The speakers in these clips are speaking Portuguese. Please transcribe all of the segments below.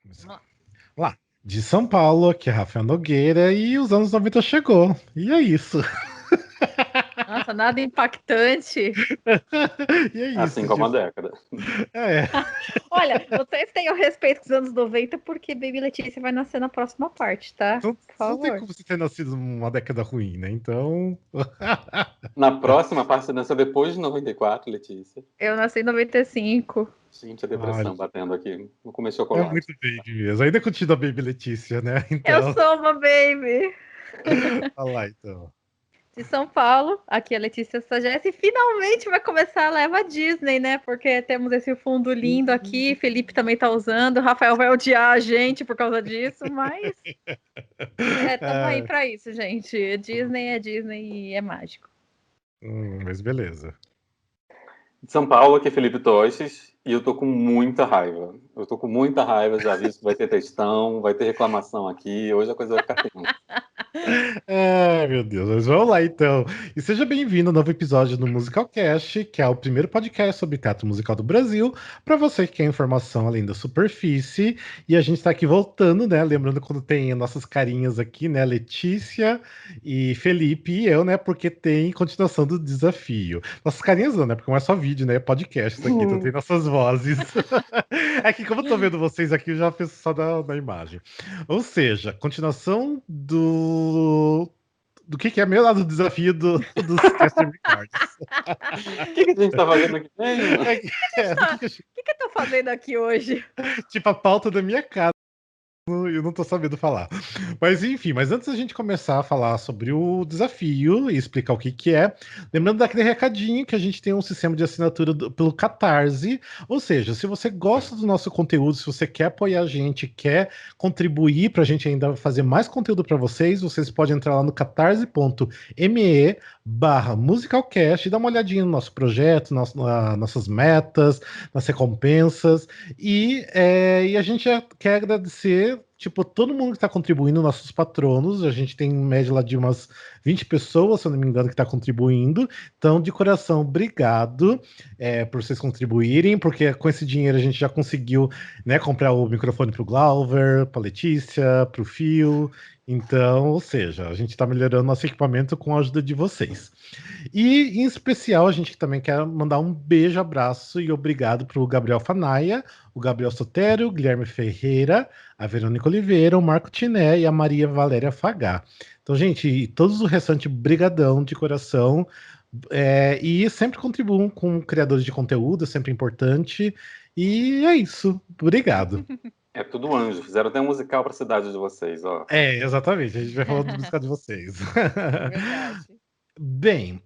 Começar. Vamos Lá, de São Paulo, aqui é Rafael Nogueira e os anos 90 chegou. E é isso. lá. Nossa, nada impactante. E é Assim isso. como a década. É. Olha, vocês tenham respeito com os anos 90, porque Baby Letícia vai nascer na próxima parte, tá? Não, Por não tem favor. como você ter nascido numa década ruim, né? Então. Na próxima parte você dança depois de 94, Letícia. Eu nasci em 95. Gente, a Olha, depressão batendo aqui. Vou comer é chocolate. muito baby mesmo. Ainda continua Baby Letícia, né? Eu Então. sou uma baby Olha lá, então. de São Paulo. Aqui é a Letícia Sagesse. E finalmente vai começar a leva Disney, né? Porque temos esse fundo lindo aqui. Felipe também tá usando. Rafael vai odiar a gente por causa disso, mas tamo aí É, pra isso, gente. Disney é Disney e é mágico. mas beleza. De São Paulo, aqui é Felipe Toches. E eu tô com muita raiva. Eu tô com muita raiva, já vi que vai ter textão, vai ter reclamação aqui. Hoje a coisa vai ficar tensa. Ai, meu Deus, mas vamos lá então. E seja bem-vindo ao novo episódio do Musicalcast, que é o primeiro podcast sobre teatro musical do Brasil, para você que quer informação além da superfície. E a gente tá aqui voltando, né? Lembrando quando tem nossas carinhas aqui, né? Letícia e Felipe e eu, né? Porque tem continuação do desafio. Nossas carinhas não, né? Porque não é só vídeo, né? É podcast isso aqui, então tem nossas vozes. É que como eu tô vendo vocês aqui, eu já penso só na imagem. Ou seja, continuação do que é meu lado do desafio dos cast records. O que a gente tá fazendo aqui mesmo? Do que a gente, O que eu tô fazendo aqui hoje? tipo, a pauta da minha cara. Eu não tô sabendo falar. Mas enfim, mas antes da gente começar a falar sobre o desafio e explicar o que que é, lembrando daquele recadinho que a gente tem um sistema de assinatura pelo Catarse, ou seja, se você gosta do nosso conteúdo, se você quer apoiar a gente, quer contribuir para a gente ainda fazer mais conteúdo para vocês podem entrar lá no catarse.me/musicalcast e dar uma olhadinha no nosso projeto, nossas metas, nas recompensas. E a gente já quer agradecer, tipo, todo mundo que está contribuindo, nossos patronos. A gente tem em média lá de umas 20 pessoas, se eu não me engano, que está contribuindo. Então, de coração, obrigado por vocês contribuírem, porque com esse dinheiro a gente já conseguiu, né, comprar o microfone para o Glauber, para Letícia, para o Fio. Então, ou seja, a gente está melhorando nosso equipamento com a ajuda de vocês. E, em especial, a gente também quer mandar um beijo, abraço e obrigado para o Gabriel Fanaia, o Gabriel Sotero, o Guilherme Ferreira, a Verônica Oliveira, o Marco Tiné e a Maria Valéria Fagá. Então, gente, e todos os restantes, brigadão de coração. E sempre contribuam com criadores de conteúdo, é sempre importante. E é isso. Obrigado. É tudo anjo. Fizeram até um musical pra cidade de vocês, ó. Exatamente. A gente vai falar do musical de vocês. Verdade. Bem,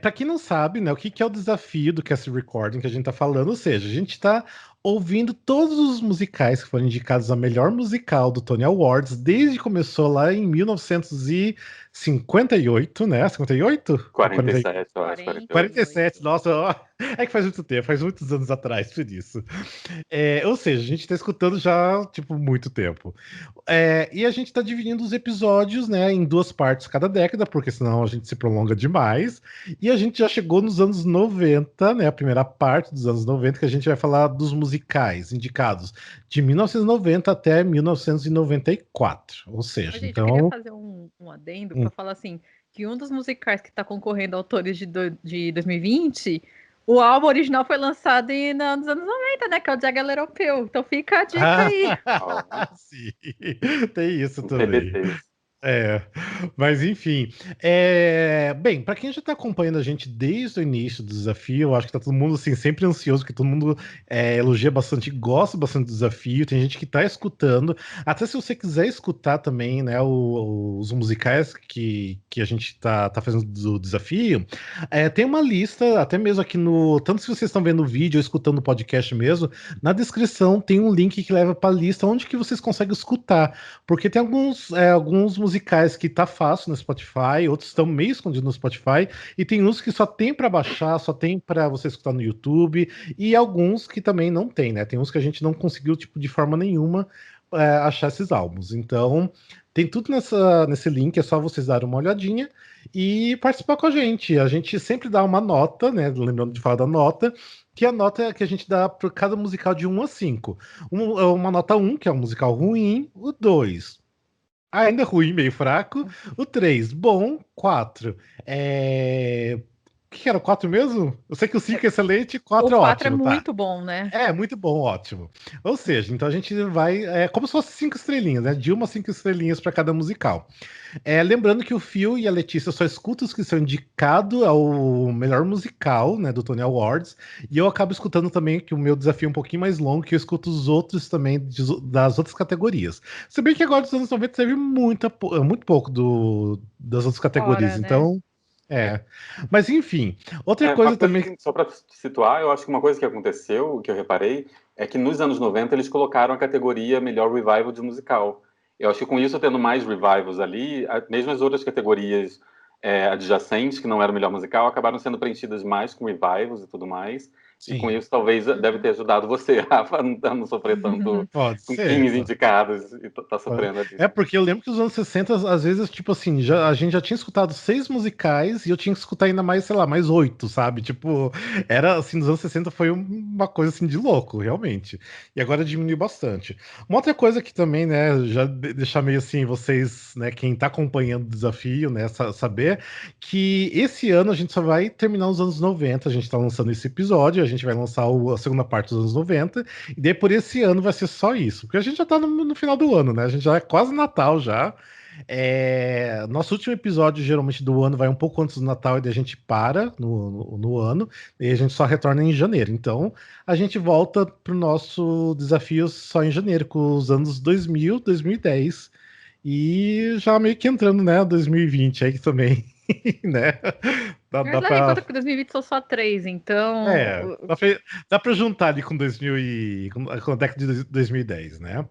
para quem não sabe, né, o que que é o desafio do Cast Recording que a gente tá falando, ou seja, a gente está ouvindo todos os musicais que foram indicados a melhor musical do Tony Awards, desde que começou lá em 1958, né? 58? Ou 47, eu acho, 48. 47, nossa, ó, é que faz muito tempo, faz muitos anos atrás, por isso. Ou seja, a gente está escutando já, tipo, muito tempo. E a gente está dividindo os episódios, né, em duas partes cada década, porque senão a gente se prolonga demais. E a gente já chegou nos anos 90, né, a primeira parte dos anos 90, que a gente vai falar dos musicais indicados de 1990 até 1994. Ou seja, Gente, eu queria então. fazer um adendo hum, para falar assim, que um dos musicais que está concorrendo a autores de 2020, o álbum original foi lançado nos anos 90, né? Que é o Jagged Little Pill. Então fica a dica aí. Ó, Sim, tem isso um também. TBT. É, mas enfim. Bem, para quem já está acompanhando a gente desde o início do desafio, eu acho que tá todo mundo assim, sempre ansioso, que todo mundo elogia bastante, gosta bastante do desafio. Tem gente que está escutando. Até se você quiser escutar também, né, os musicais que a gente tá fazendo do desafio, tem uma lista, até mesmo aqui no. Tanto se vocês estão vendo o vídeo ou escutando o podcast mesmo, na descrição tem um link que leva para a lista onde que vocês conseguem escutar. Porque tem alguns musicais que tá fácil no Spotify, outros estão meio escondidos no Spotify, e tem uns que só tem para baixar, só tem para você escutar no YouTube, e alguns que também não tem, né? Tem uns que a gente não conseguiu, tipo, de forma nenhuma, achar esses álbuns. Então, tem tudo nesse link, é só vocês darem uma olhadinha e participar com a gente. A gente sempre dá uma nota, né? Lembrando de falar da nota. que é a nota que a gente dá por cada musical de 1 a 5. Uma nota 1, que é um musical ruim, o 2, ainda ruim, meio fraco, o 3, bom, 4. O que era 4 mesmo? Eu sei que o 5 é excelente, 4 O é 4 é ótimo, tá? muito bom, né? É, muito bom, ótimo. Ou seja, então a gente vai. É como se fosse 5 estrelinhas, né? De 1 a 5 estrelinhas para cada musical. Lembrando que o Phil e a Letícia só escutam os que são indicados ao melhor musical, né? Do Tony Awards. E eu acabo escutando também, que o meu desafio é um pouquinho mais longo, que eu escuto os outros também das outras categorias. Se bem que agora dos anos 90 teve muito pouco das outras categorias. Fora, né? Então. É. Mas enfim, outra Uma coisa coisa também. que, só para situar, eu acho que uma coisa que aconteceu, que eu reparei, é que nos anos 90 eles colocaram a categoria melhor revival de musical. Eu acho que com isso, tendo mais revivals ali, mesmo as outras categorias adjacentes, que não eram melhor musical, acabaram sendo preenchidas mais com revivals e tudo mais. E com Sim, isso, talvez deve ter ajudado você, Rafa, a não sofrer tanto pode com ser. 15 indicados e tá sofrendo ali. Porque eu lembro que os anos 60, às vezes, tipo assim, a gente já tinha escutado 6 musicais e eu tinha que escutar ainda mais, sei lá, mais 8, sabe? Tipo, era assim, nos anos 60 foi uma coisa assim de louco, realmente. E agora diminuiu bastante. Uma outra coisa que também, né, já deixar meio assim, vocês, né, quem tá acompanhando o desafio, né, saber que esse ano a gente só vai terminar os anos 90, a gente tá lançando esse episódio, a gente vai lançar a segunda parte dos anos 90, e daí por esse ano vai ser só isso, porque a gente já tá no final do ano, né? A gente já é quase Natal já. Nosso último episódio, geralmente, do ano vai um pouco antes do Natal e daí a gente para no ano, e a gente só retorna em janeiro. Então, a gente volta pro nosso desafio só em janeiro, com os anos 2000, 2010, e já meio que entrando, né, 2020 aí também, né? Dá Mas leva em pra conta que 2020 são só 3, é, então. dá pra juntar ali com 2000 com a década de 2010, né?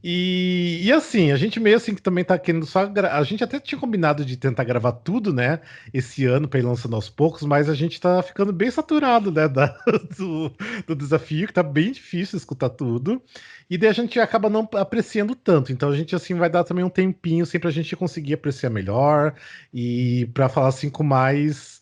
E assim, a gente meio assim que também tá querendo só. A gente até tinha combinado de tentar gravar tudo, né? Esse ano pra ir lançando aos poucos, mas a gente tá ficando bem saturado, né? Do, do desafio, que tá bem difícil escutar tudo. E daí a gente acaba não apreciando tanto. Então a gente assim vai dar também um tempinho assim pra gente conseguir apreciar melhor e pra falar assim com mais.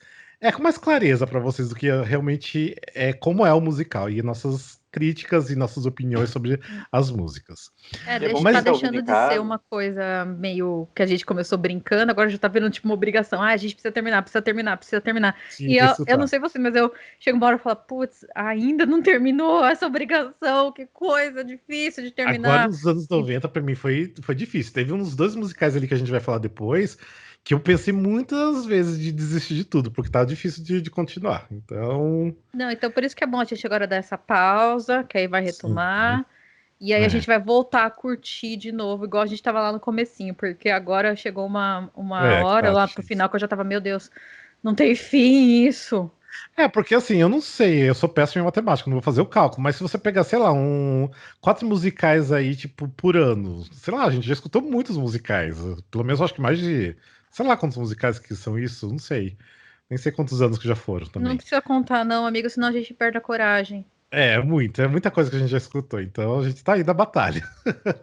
Com mais clareza pra vocês do que realmente como é o musical e nossas críticas e nossas opiniões sobre as músicas. E é bom que Tá quem Mas tá ouvindo deixando em de ser casa. uma coisa meio que a gente começou brincando, agora já tá vendo tipo uma obrigação. Ah, a gente precisa terminar, precisa terminar, precisa terminar. sim, E pra eu não escutar. sei você, mas eu chego uma hora e falo, putz, ainda não terminou essa obrigação, que coisa difícil de Agora, terminar. nos anos E 90 pra mim foi difícil. Teve uns dois musicais ali que a gente vai falar depois, que eu pensei muitas vezes de desistir de tudo, porque tava difícil de continuar. Então, não, então por isso que é bom a gente agora dar essa pausa, que aí vai sim. retomar. E aí a É, gente vai voltar a curtir de novo, igual a gente tava lá no comecinho, porque agora chegou uma que hora tá lá pro difícil. final que eu já tava, meu Deus, não tem fim isso. Porque assim, eu não sei, eu sou péssimo em matemática, não vou fazer o cálculo, mas se você pegar, sei lá, 4 musicais aí, tipo, por ano, sei lá, a gente já escutou muitos musicais, pelo menos eu acho que mais de, sei lá quantos musicais que são isso, não sei, nem sei quantos anos que já foram Não também. precisa contar, não, amigo, senão a gente perde a coragem. É muita coisa que a gente já escutou, então a gente tá aí da batalha.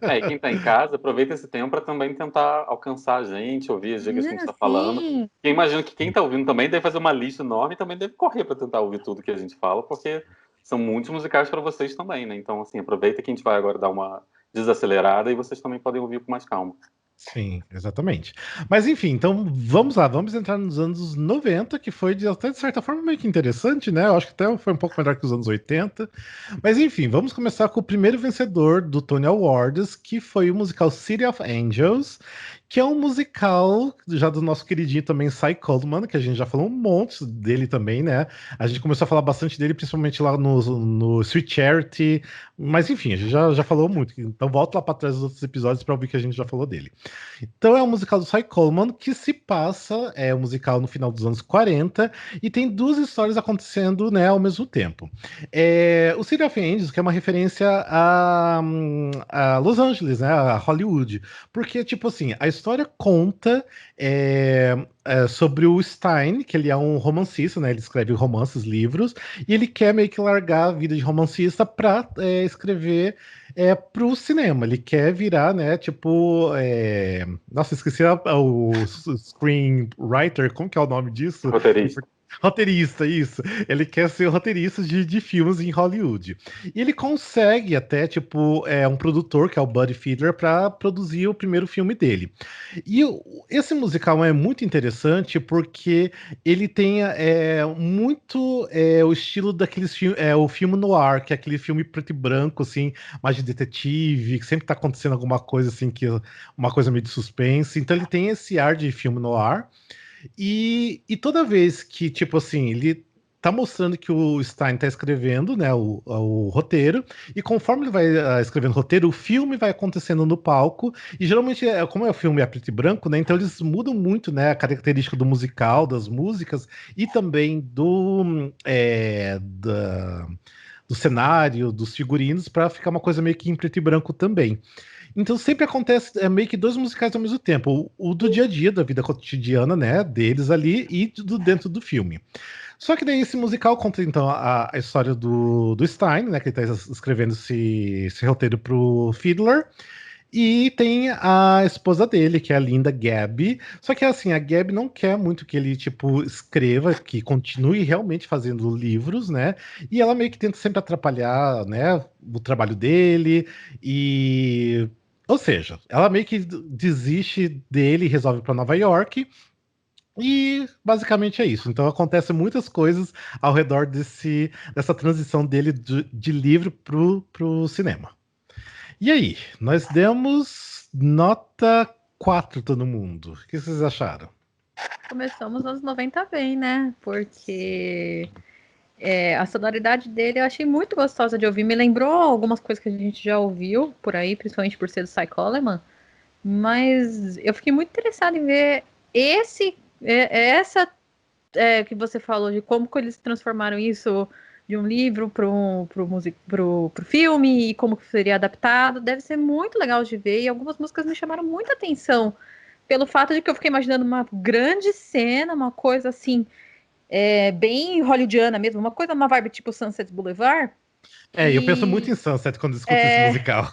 E quem está em casa, aproveita esse tempo para também tentar alcançar a gente, ouvir as dicas que a gente está falando. Sim. E imagino que quem está ouvindo também deve fazer uma lista enorme e também deve correr para tentar ouvir tudo que a gente fala, porque são muitos musicais para vocês também, né? Então, assim, aproveita que a gente vai agora dar uma desacelerada e vocês também podem ouvir com mais calma. Sim, exatamente. Mas enfim, então vamos lá, vamos entrar nos anos 90, que foi até de certa forma meio que interessante, né? Eu acho que até foi um pouco melhor que os anos 80. Mas enfim, vamos começar com o primeiro vencedor do Tony Awards, que foi o musical City of Angels, que é um musical já do nosso queridinho também Cy Coleman, que a gente já falou um monte dele também, né? A gente começou a falar bastante dele, principalmente lá no Sweet Charity, mas enfim, a gente já falou muito. Então volta lá para trás dos outros episódios para ouvir que a gente já falou dele. Então é um musical do Cy Coleman que se passa, é um musical no final dos anos 40 e tem duas histórias acontecendo, né, ao mesmo tempo. O City of Angels, que é uma referência a Los Angeles, né, a Hollywood, porque, tipo assim, a história conta sobre o Stein, que ele é um romancista, né, ele escreve romances, livros, e ele quer meio que largar a vida de romancista para escrever pro cinema. Ele quer virar, né, tipo. Nossa, esqueci o screenwriter, como que é o nome disso? Roteirista. Roteirista, isso. Ele quer ser roteirista de filmes em Hollywood. E ele consegue até, tipo, um produtor, que é o Buddy Fiedler, para produzir o primeiro filme dele. E esse musical é muito interessante porque ele tem muito o estilo daqueles filmes, o filme noir, que é aquele filme preto e branco, assim, mais de detetive, que sempre tá acontecendo alguma coisa, assim, uma coisa meio de suspense. Então ele tem esse ar de filme noir. E toda vez que, tipo assim, ele tá mostrando que o Stein tá escrevendo, né, o roteiro, e conforme ele vai escrevendo o roteiro, o filme vai acontecendo no palco, e geralmente, como é o filme a preto e branco, né, então eles mudam muito, né, a característica do musical, das músicas, e também do cenário, dos figurinos, para ficar uma coisa meio que em preto e branco também. Então sempre acontece meio que dois musicais ao mesmo tempo, o do dia a dia, da vida cotidiana, né, deles ali, e do dentro do filme. Só que daí esse musical conta então a história do Stein, né, que ele está escrevendo esse roteiro pro Fiedler, e tem a esposa dele, que é a Linda Gaby. Só que assim, a Gaby não quer muito que ele, tipo, escreva, que continue realmente fazendo livros, né? E ela meio que tenta sempre atrapalhar, né, o trabalho dele. E. Ou seja, ela meio que desiste dele e resolve para Nova York. E basicamente é isso. Então acontece muitas coisas ao redor dessa transição dele de livro pro cinema. E aí, nós demos nota 4 todo mundo. O que vocês acharam? Começamos nos anos 90 bem, né? Porque a sonoridade dele eu achei muito gostosa de ouvir. Me lembrou algumas coisas que a gente já ouviu por aí, principalmente por ser do Cy Coleman. Mas eu fiquei muito interessada em ver essa que você falou de como que eles transformaram isso de um livro pro filme e como que seria adaptado. Deve ser muito legal de ver. E algumas músicas me chamaram muita atenção pelo fato de que eu fiquei imaginando uma grande cena, uma coisa assim, bem hollywoodiana mesmo, uma vibe tipo Sunset Boulevard. Eu penso muito em Sunset quando escuto esse musical.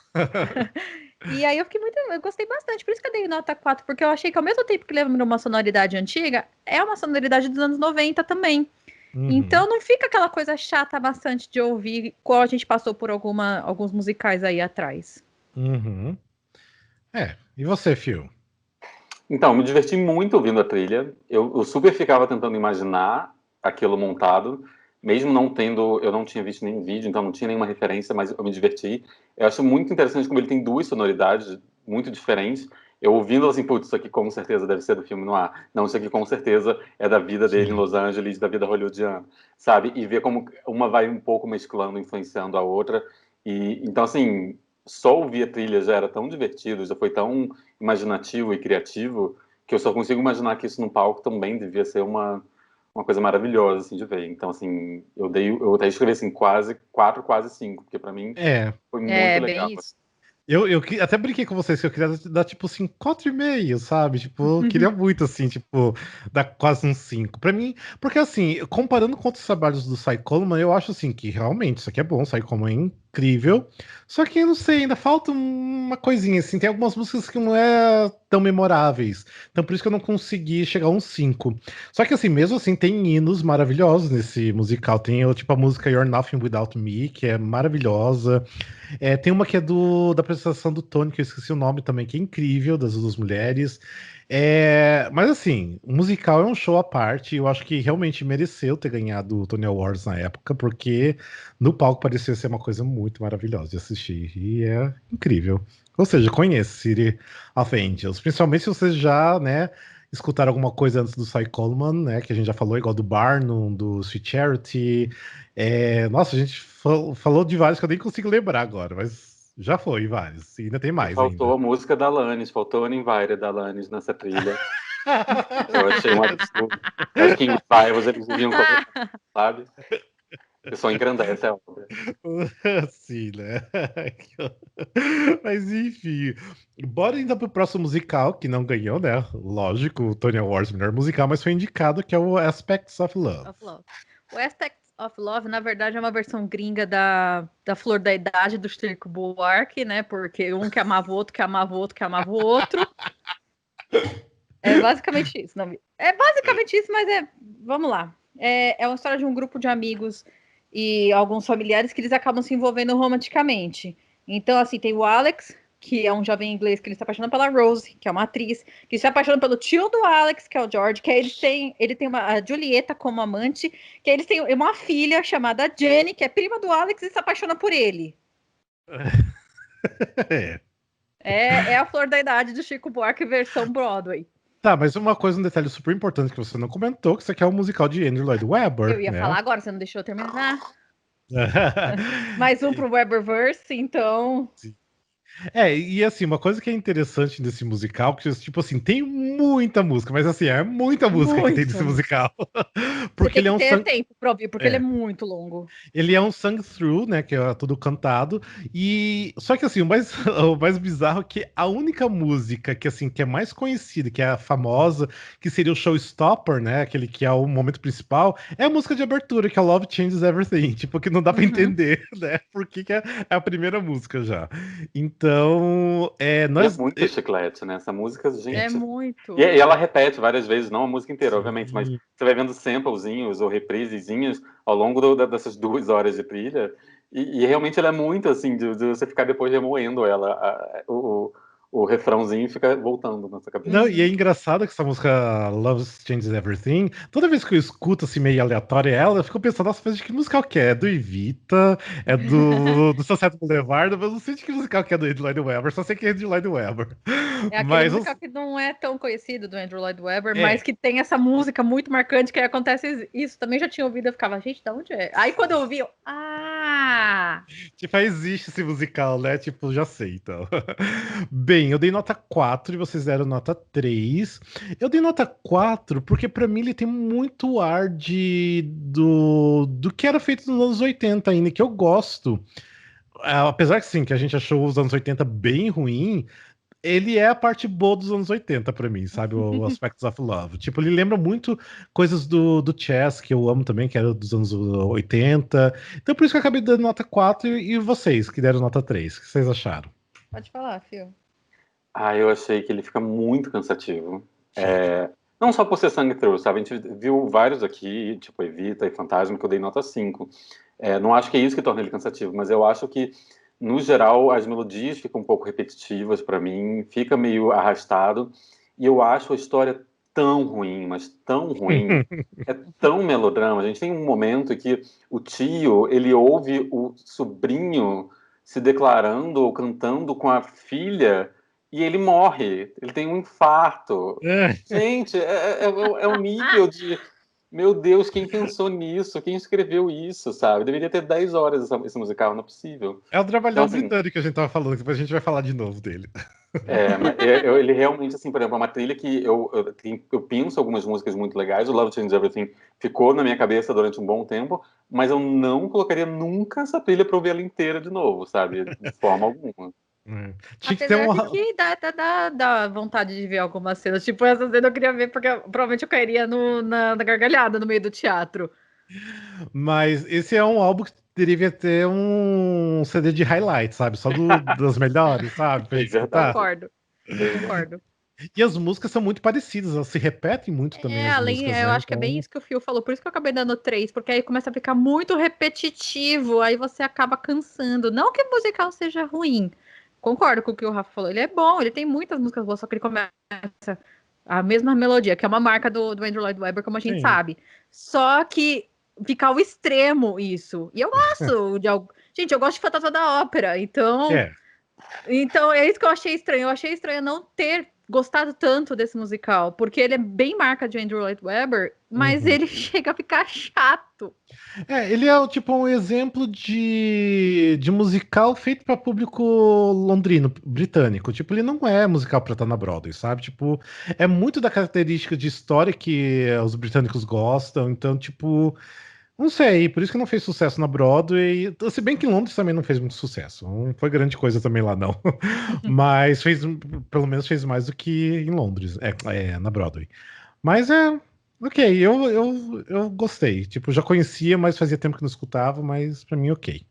E aí eu gostei bastante, por isso que eu dei nota 4, porque eu achei que ao mesmo tempo que lembra uma sonoridade antiga, é uma sonoridade dos anos 90 também. Uhum, Então não fica aquela coisa chata bastante de ouvir, qual a gente passou por alguns musicais aí atrás. uhum. E você, Phil? Então, me diverti muito ouvindo a trilha. Eu super ficava tentando imaginar aquilo montado, mesmo não tendo, eu não tinha visto nenhum vídeo, então não tinha nenhuma referência, mas eu me diverti. Eu acho muito interessante como ele tem duas sonoridades muito diferentes. Eu ouvindo assim, putz, isso aqui com certeza deve ser do filme Noir. Não, isso aqui com certeza é da vida dele em Sim. Los Angeles, da vida hollywoodiana, sabe? E ver como uma vai um pouco mesclando, influenciando a outra. E então, assim, só ouvir a trilha já era tão divertido, já foi tão imaginativo e criativo, que eu só consigo imaginar que isso no palco também devia ser uma coisa maravilhosa, assim, de ver. Então, assim, eu até escrevi, assim, quase 4, quase 5, porque para mim É, foi muito É, legal. bem isso. até brinquei com vocês que eu queria dar, tipo, assim, 4,5, sabe? Tipo, eu queria muito, assim, tipo, dar quase um 5. Pra mim, porque, assim, comparando com outros trabalhos do Cy Coleman, eu acho, assim, que realmente isso aqui é bom, o Cy Coleman é incrível. Só que, eu não sei, ainda falta uma coisinha, assim, tem algumas músicas que não é tão memoráveis. Então, por isso que eu não consegui chegar a um 5. Só que, assim, mesmo assim, tem hinos maravilhosos nesse musical. Tem, tipo, a música You're Nothing Without Me, que é maravilhosa. Tem uma que é da apresentação do Tony, que eu esqueci o nome também, que é incrível, das duas mulheres. Mas assim, o musical é um show à parte. Eu acho que realmente mereceu ter ganhado o Tony Awards na época, porque no palco parecia ser uma coisa muito maravilhosa de assistir. E é incrível. Ou seja, conheça City of Angels, principalmente se vocês já, né, escutaram alguma coisa antes do Cy Coleman, né, que a gente já falou, igual do Barnum, do Sweet Charity. Nossa, a gente falou de vários que eu nem consigo lembrar agora, mas já foi vários. E ainda tem E mais faltou ainda. a música da Alanis, faltou Uninvited da Alanis nessa trilha. Eu achei um absurdo. Eu acho que em Revivals eles deviam colocar, sabe? Que só engrandece a obra. Sim, né? Mas enfim, bora então pro próximo musical, que não ganhou, né? Lógico, o Tony Awards melhor musical, mas foi indicado, que é o Aspects of Love. Of Love. O Aspects of Love, na verdade, é uma versão gringa da Flor da Idade do Chico Buarque, né? Porque um que amava o outro, que amava o outro, que amava o outro. É basicamente isso. Não, é basicamente isso, mas vamos lá. é uma história de um grupo de amigos e alguns familiares que eles acabam se envolvendo romanticamente. Então, assim, tem o Alex, que é um jovem inglês que ele se apaixona pela Rose, que é uma atriz, que se apaixona pelo tio do Alex, que é o George, que ele tem a Julieta como amante, que eles têm uma filha chamada Jenny, que é prima do Alex e se apaixona por ele. É. É a flor da idade do Chico Buarque versão Broadway. Tá, mas uma coisa, um detalhe super importante que você não comentou, que isso aqui é um musical de Andrew Lloyd Webber, Eu ia né? falar agora, você não deixou eu terminar. Mais um pro Webberverse, então... Sim. E assim, uma coisa que é interessante nesse musical, que tipo assim, tem muita música, mas assim, é muita música que tem nesse musical. Você Porque tem ele é que um ter tempo pra ouvir, porque ele é É. muito longo. Ele é um sung-through, né? Que é tudo cantado. E só que assim, o mais bizarro é que a única música que assim que é mais conhecida, que é a famosa, que seria o Showstopper, né? Aquele que é o momento principal, é a música de abertura, que é Love Changes Everything. Tipo, que não dá pra entender, né? Por que é a primeira música já. Então, E é nós. muito chiclete, né? Essa música, É gente. muito. E ela repete várias vezes, não a música inteira, obviamente, mas Sim. você vai vendo samplezinhos ou reprisezinhos ao longo dessas 2 horas de trilha. E realmente ela é muito assim, de você ficar depois remoendo ela. O refrãozinho fica voltando na sua cabeça. Não, e é engraçado que essa música Love Changes Everything, toda vez que eu escuto assim meio aleatória ela, eu fico pensando, nossa, mas de que musical que é? É do Evita, é do Sunset Boulevard, mas não sei de que musical que é do Andrew Lloyd Webber, só sei que é do Lloyd Webber. É aquele Mas musical que não é tão conhecido do Andrew Lloyd Webber, é, mas que tem essa música muito marcante que acontece isso. Também já tinha ouvido, eu ficava, gente, de onde é? Aí quando eu ouvi, tipo, existe esse musical, né? Tipo, já sei, então. Bem, eu dei nota 4 e vocês deram nota 3. Eu dei nota 4 porque pra mim ele tem muito ar do que era feito nos anos 80 ainda, que eu gosto. Apesar que sim, que a gente achou os anos 80 bem ruim, ele é a parte boa dos anos 80 pra mim, sabe? O Aspects of Love. Tipo, ele lembra muito coisas do Chess, que eu amo também, que era dos anos 80. Então por isso que eu acabei dando nota 4 e vocês, que deram nota 3. O que vocês acharam? pode falar, Fio. Eu achei que ele fica muito cansativo. Fica. Não só por ser sangue through, sabe? A gente viu vários aqui, tipo Evita e Fantasma, que eu dei nota 5. Não acho que é isso que torna ele cansativo, mas eu acho que, no geral, as melodias ficam um pouco repetitivas para mim, fica meio arrastado, e eu acho a história tão ruim, mas tão ruim, é tão melodrama. A gente tem um momento que o tio, ele ouve o sobrinho se declarando ou cantando com a filha, e ele morre, ele tem um infarto. Gente, é um nível de... Meu Deus, quem pensou nisso? Quem escreveu isso, sabe? Deveria ter 10 horas esse musical, não é possível. É o Então, Trabalhão assim, Britânico que a gente tava falando, que depois a gente vai falar de novo dele. ele realmente, assim, por exemplo, é uma trilha que eu penso algumas músicas muito legais. O Love Changes Everything ficou na minha cabeça durante um bom tempo, mas eu não colocaria nunca essa trilha pra ouvir ela inteira de novo, sabe? De forma alguma. Tinha que ter Apesar um. de que dá vontade de ver algumas cenas. Tipo, essa cena eu queria ver, porque provavelmente eu cairia na gargalhada no meio do teatro. Mas esse é um álbum que deveria ter um CD de highlights, sabe? Só das melhores, sabe? Pra É gente escutar. verdade. Concordo, concordo. E as músicas são muito parecidas, elas se repetem muito também, as músicas, Eu né? acho que é bem isso que o Fio falou, por isso que eu acabei dando 3, porque aí começa a ficar muito repetitivo, aí você acaba cansando. Não que o musical seja ruim, concordo com o que o Rafa falou, ele é bom, ele tem muitas músicas boas, só que ele começa a mesma melodia, que é uma marca do Andrew Lloyd Webber, como a gente Sim. sabe. Só que fica ao extremo isso. E eu gosto de algo. Gente, eu gosto de Fantasma da Ópera, então. É. Então é isso que eu achei estranho. Eu achei estranho não ter gostado tanto desse musical, porque ele é bem marca de Andrew Lloyd Webber, mas ele chega a ficar chato. Ele é tipo um exemplo de musical feito para público londrino, britânico. Tipo, ele não é musical para estar na Broadway, sabe? Tipo, é muito da característica de história que os britânicos gostam. Então, tipo, não sei, por isso que não fez sucesso na Broadway. Se bem que em Londres também não fez muito sucesso. Não foi grande coisa também lá, não. Mas pelo menos fez mais do que em Londres, na Broadway. Mas ok, eu gostei. Tipo, já conhecia, mas fazia tempo que não escutava, mas pra mim, ok.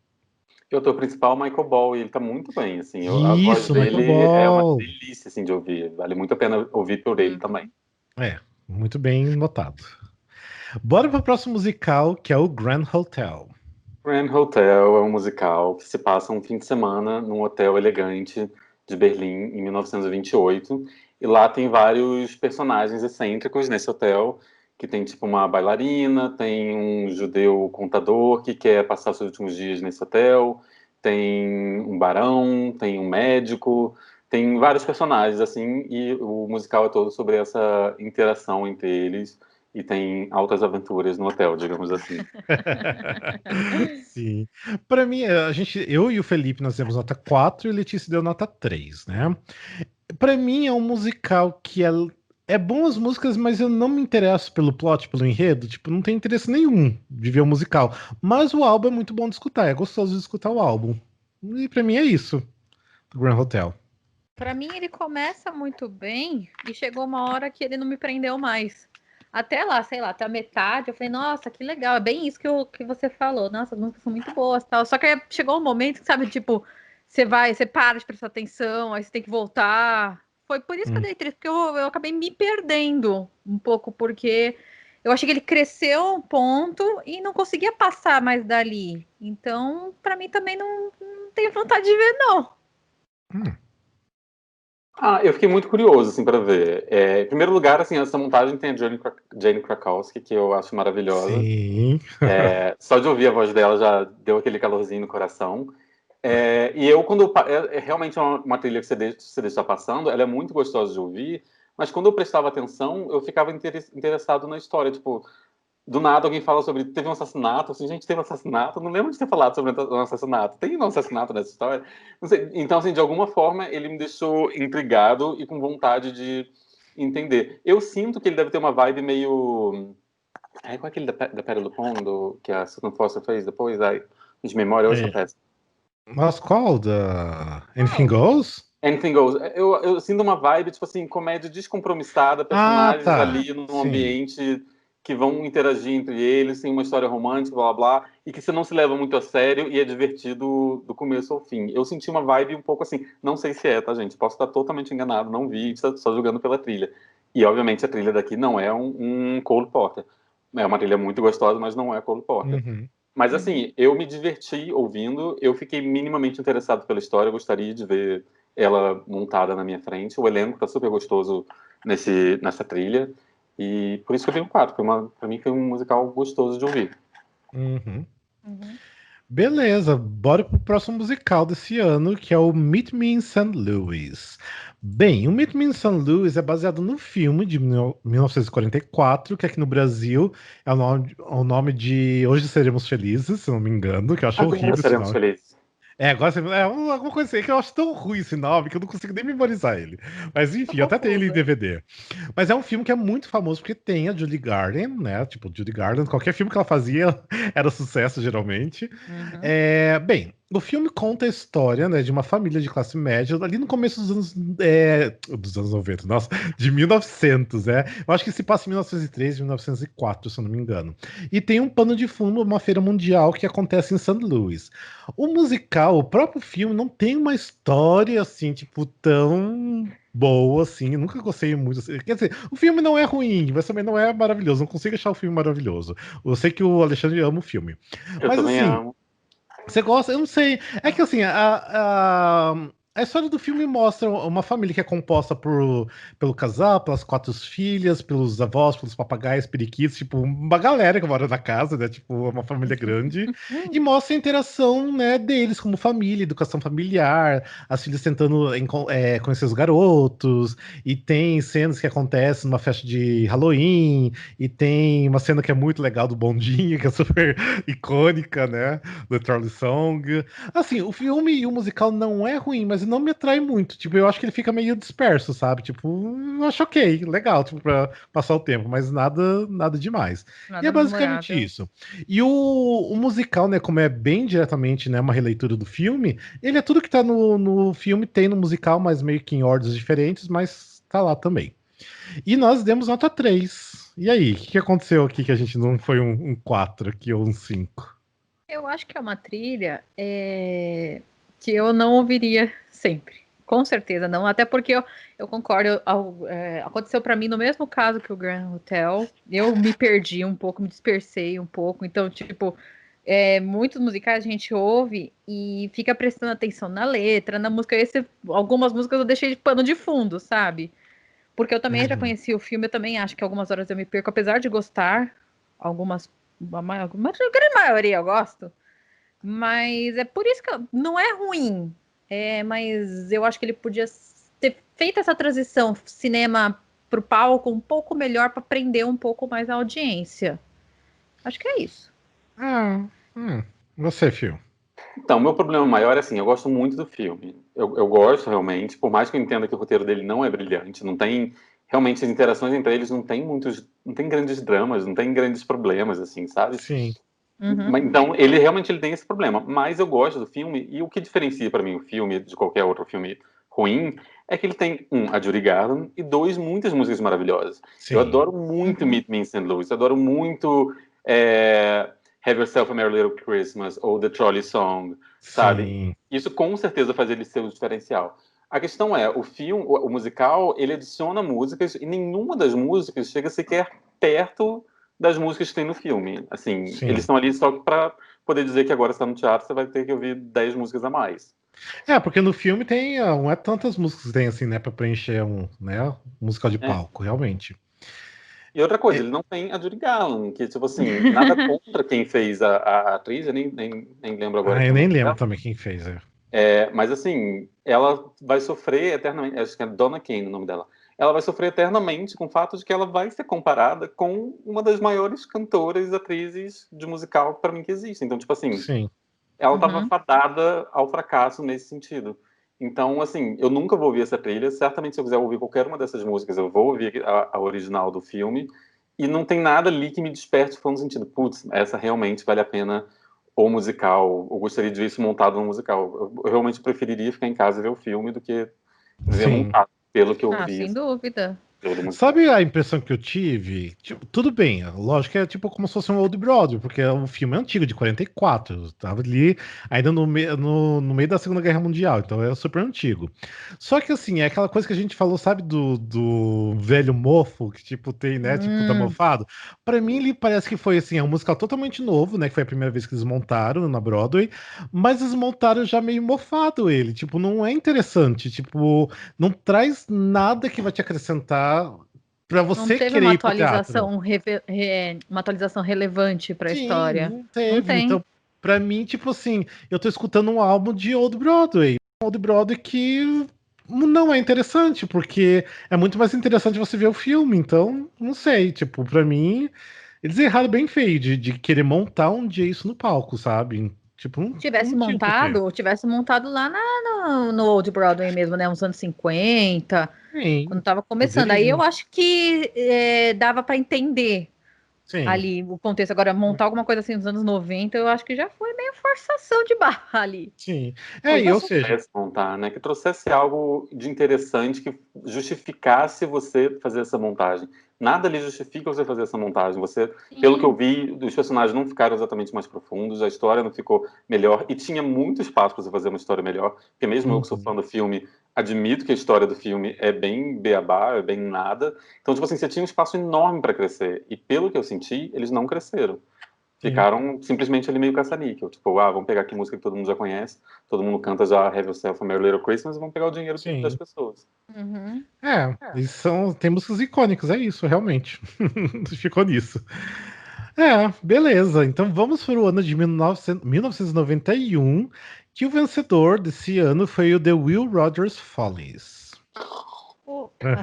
E o ator principal, Michael Ball, e ele tá muito bem, assim. A voz Isso, Michael dele é uma Ball. delícia, assim, de ouvir. Vale muito a pena ouvir por ele também. É, muito bem notado. Bora pro próximo musical, que é o Grand Hotel. Grand Hotel é um musical que se passa um fim de semana num hotel elegante de Berlim, em 1928. E lá tem vários personagens excêntricos nesse hotel, que tem tipo uma bailarina, tem um judeu contador que quer passar seus últimos dias nesse hotel, tem um barão, tem um médico, tem vários personagens assim, e o musical é todo sobre essa interação entre eles e tem altas aventuras no hotel, digamos assim. Sim. Pra mim, eu e o Felipe, nós demos nota 4 e o Letícia deu nota 3, né? Pra mim é um musical que é bom as músicas, mas eu não me interesso pelo plot, pelo enredo, tipo, não tenho interesse nenhum de ver o musical. Mas o álbum é muito bom de escutar, é gostoso de escutar o álbum. E pra mim é isso, do Grand Hotel. Pra mim, ele começa muito bem e chegou uma hora que ele não me prendeu mais. Até lá, sei lá, até a metade, eu falei, nossa, que legal, é bem isso que você falou. Nossa, as músicas são muito boas, tal. Só que aí chegou um momento que, sabe, tipo, você para de prestar atenção, aí você tem que voltar. Foi por isso que eu dei triste, porque eu acabei me perdendo um pouco, porque eu achei que ele cresceu um ponto e não conseguia passar mais dali. Então, pra mim também não tenho vontade de ver, não. Hum. Ah, eu fiquei muito curioso, assim, para ver. Em primeiro lugar, assim, essa montagem tem a Jane Krakowski, que eu acho maravilhosa. Sim. Só de ouvir a voz dela já deu aquele calorzinho no coração. E eu, quando... É realmente uma trilha que você deixa passando, ela é muito gostosa de ouvir, mas quando eu prestava atenção, eu ficava interessado na história, tipo... Do nada alguém fala sobre teve um assassinato, assim, gente, teve um assassinato, não lembro de ter falado sobre um assassinato. Tem um assassinato nessa história? Não sei. Então, assim, de alguma forma, ele me deixou intrigado e com vontade de entender. Eu sinto que ele deve ter uma vibe meio... qual é aquele da Pera do Pondo que a Susan Foster fez depois? Ai, de memória, hoje tá péssimo. Mas qual? Da Anything Qual? Goes? Anything Goes. Eu sinto uma vibe, tipo assim, comédia descompromissada, Ah, personagens tá. ali num Sim. ambiente que vão interagir entre eles, tem uma história romântica, blá blá blá, e que você não se leva muito a sério e é divertido do começo ao fim. Eu senti uma vibe um pouco assim, não sei se é, tá, gente? Posso estar totalmente enganado, não vi, só julgando pela trilha. E, obviamente, a trilha daqui não é um Cole Porter. É uma trilha muito gostosa, mas não é Cole Porter. Uhum. Mas, assim, eu me diverti ouvindo, eu fiquei minimamente interessado pela história, eu gostaria de ver ela montada na minha frente. O elenco tá super gostoso nessa trilha. E por isso que eu dei um 4. Pra mim foi um musical gostoso de ouvir. Uhum. Uhum. Beleza, bora pro próximo musical desse ano, que é o Meet Me in St. Louis. Bem, o Meet Me in St. Louis é baseado no filme de 1944, que aqui no Brasil é o nome de Hoje Seremos Felizes, se não me engano, que eu acho Agora horrível esse seremos nome. felizes. Agora alguma coisa assim, que eu acho tão ruim esse nome que eu não consigo nem memorizar ele. Mas Tô enfim, eu até tenho ele em confusa. DVD. Mas é um filme que é muito famoso porque tem a Judy Garland, né? Tipo, Judy Garland, qualquer filme que ela fazia era sucesso, geralmente. Uhum. Bem, o filme conta a história, né, de uma família de classe média ali no começo dos anos 90, nossa, de 1900, né? Eu acho que se passa em 1903, 1904, se eu não me engano. E tem um pano de fundo, uma feira mundial que acontece em St. Louis. O musical, o próprio filme, não tem uma história assim, tipo, tão boa assim. Eu nunca gostei muito. Assim. Quer dizer, o filme não é ruim, mas também não é maravilhoso. Não consigo achar o filme maravilhoso. Eu sei que o Alexandre ama o filme. Eu Mas também assim, amo. você gosta? Eu não sei. É que assim, a história do filme mostra uma família que é composta pelo casal, pelas quatro filhas, pelos avós, pelos papagaios, periquitos, tipo, uma galera que mora na casa, né? Tipo, uma família grande. E mostra a interação, né, deles como família, educação familiar, as filhas tentando conhecer os garotos, e tem cenas que acontecem numa festa de Halloween, e tem uma cena que é muito legal do bondinho, que é super icônica, né? Do Charlie Song. Assim, o filme e o musical não é ruim, mas não me atrai muito. Tipo, eu acho que ele fica meio disperso, sabe? Tipo, eu acho ok, legal, tipo, pra passar o tempo, mas nada demais. E é Nada basicamente memorável. isso. E o musical, né, como é bem diretamente, né, uma releitura do filme, ele é tudo que tá no filme, tem no musical, mas meio que em ordens diferentes, mas tá lá também. E nós demos nota 3. E aí, o que aconteceu aqui que a gente não foi um 4 aqui ou um 5? Eu acho que é uma trilha que eu não ouviria sempre. Com certeza não, até porque eu concordo, aconteceu pra mim no mesmo caso que o Grand Hotel, eu me perdi um pouco, me dispersei um pouco, então, tipo, muitos musicais a gente ouve e fica prestando atenção na letra, na música, algumas músicas eu deixei de pano de fundo, sabe? Porque eu também já Uhum. conheci o filme, eu também acho que algumas horas eu me perco, apesar de gostar, a grande maioria eu gosto, mas é por isso que não é ruim. Mas eu acho que ele podia ter feito essa transição cinema pro palco um pouco melhor para prender um pouco mais a audiência. Acho que é isso. Ah, você, Phil. Então, o meu problema maior é assim, eu gosto muito do filme. Eu gosto realmente, por mais que eu entenda que o roteiro dele não é brilhante, não tem realmente as interações entre eles não tem grandes dramas, não tem grandes problemas assim, sabe? Sim. Uhum. Então, ele tem esse problema, mas eu gosto do filme e o que diferencia para mim o filme de qualquer outro filme ruim é que ele tem a Judy Garland e dois, muitas músicas maravilhosas. Eu Sim. adoro muito Uhum. Meet Me in St. Louis, eu adoro muito é, Have Yourself a Merry Little Christmas ou The Trolley Song, sabe? Sim. Isso com certeza faz ele ser o diferencial. A questão é, o filme, o musical, ele adiciona músicas e nenhuma das músicas chega sequer perto das músicas que tem no filme. Assim, eles Sim. estão ali só para poder dizer que agora está no teatro, você vai ter que ouvir 10 músicas a mais. Porque no filme tem, não é tantas músicas que tem assim, né, pra preencher um musical de É. palco, realmente. E outra coisa, É, ele não tem a Judy Garland, que, tipo assim, nada contra quem fez a atriz, eu nem lembro agora eu quem é o nem nome lembro dela. também quem fez. Mas, assim, ela vai sofrer eternamente, acho que é Donna Kane o nome dela. Ela vai sofrer eternamente com o fato de que ela vai ser comparada com uma das maiores cantoras e atrizes de musical para mim que existe. Então, tipo assim, Sim. ela estava Uhum. fadada ao fracasso nesse sentido. Então, assim, eu nunca vou ouvir essa trilha. Certamente, se eu quiser ouvir qualquer uma dessas músicas, eu vou ouvir a original do filme. E não tem nada ali que me desperte falando no sentido, putz, essa realmente vale a pena o musical. Eu gostaria de ver isso montado no musical. Eu realmente preferiria ficar em casa e ver o filme do que ver Sim. montado, pelo que eu Ah, vi sem assim, dúvida. do musical. Sabe a impressão que eu tive? Tipo, tudo bem, lógico que é tipo como se fosse um Old Broadway, porque o filme é antigo, de 44, tava ali ainda no meio da Segunda Guerra Mundial, então é super antigo. Só que assim, é aquela coisa que a gente falou, sabe, do velho mofo, que tipo tem, né, tipo, tá Hum, mofado? Pra mim ele parece que foi assim, é um musical totalmente novo, né, que foi a primeira vez que eles montaram na Broadway, mas eles montaram já meio mofado ele, tipo, não é interessante, tipo, não traz nada que vai te acrescentar pra não você teve querer uma ir pro teatro. atualização, uma atualização relevante para a Sim, história. não Não teve. tem. Então, pra mim, tipo assim, eu tô escutando um álbum de Old Broadway. Old Broadway que não é interessante, porque é muito mais interessante você ver o filme. Então, não sei, tipo, pra mim, eles erraram bem feio de querer montar um dia isso no palco, sabe? Tipo, não tinha porquê. Tivesse montado lá no Old Broadway mesmo, né? Uns anos 50, quando Sim, tava começando. Aí eu poderia. acho que dava para entender Sim, ali o contexto. Agora, montar alguma coisa assim nos anos 90, eu acho que já foi meio forçação de barra ali. sim. Ou E então ou seja, soubesse montar, né? Que trouxesse algo de interessante que justificasse você fazer essa montagem. Nada ali justifica você fazer essa montagem. Você, pelo que eu Sim. vi, os personagens não ficaram exatamente mais profundos, a história não ficou melhor e tinha muito espaço para você fazer uma história melhor. Porque mesmo eu que sou uhum, fã do filme, admito que a história do filme é bem beabá, é bem nada. Então, tipo assim, você tinha um espaço enorme para crescer e pelo que eu senti, eles não cresceram. sim, Ficaram simplesmente ali meio caça-níquel. Tipo, vamos pegar aqui música que todo mundo já conhece, todo mundo canta já Have Yourself a Merry Little Christmas e vamos pegar o dinheiro das sim. pessoas. Uhum. Tem músicas icônicas, é isso, realmente. Ficou nisso. Beleza. Então vamos para o ano de 1991, que o vencedor desse ano foi o The Will Rogers Follies. Opa.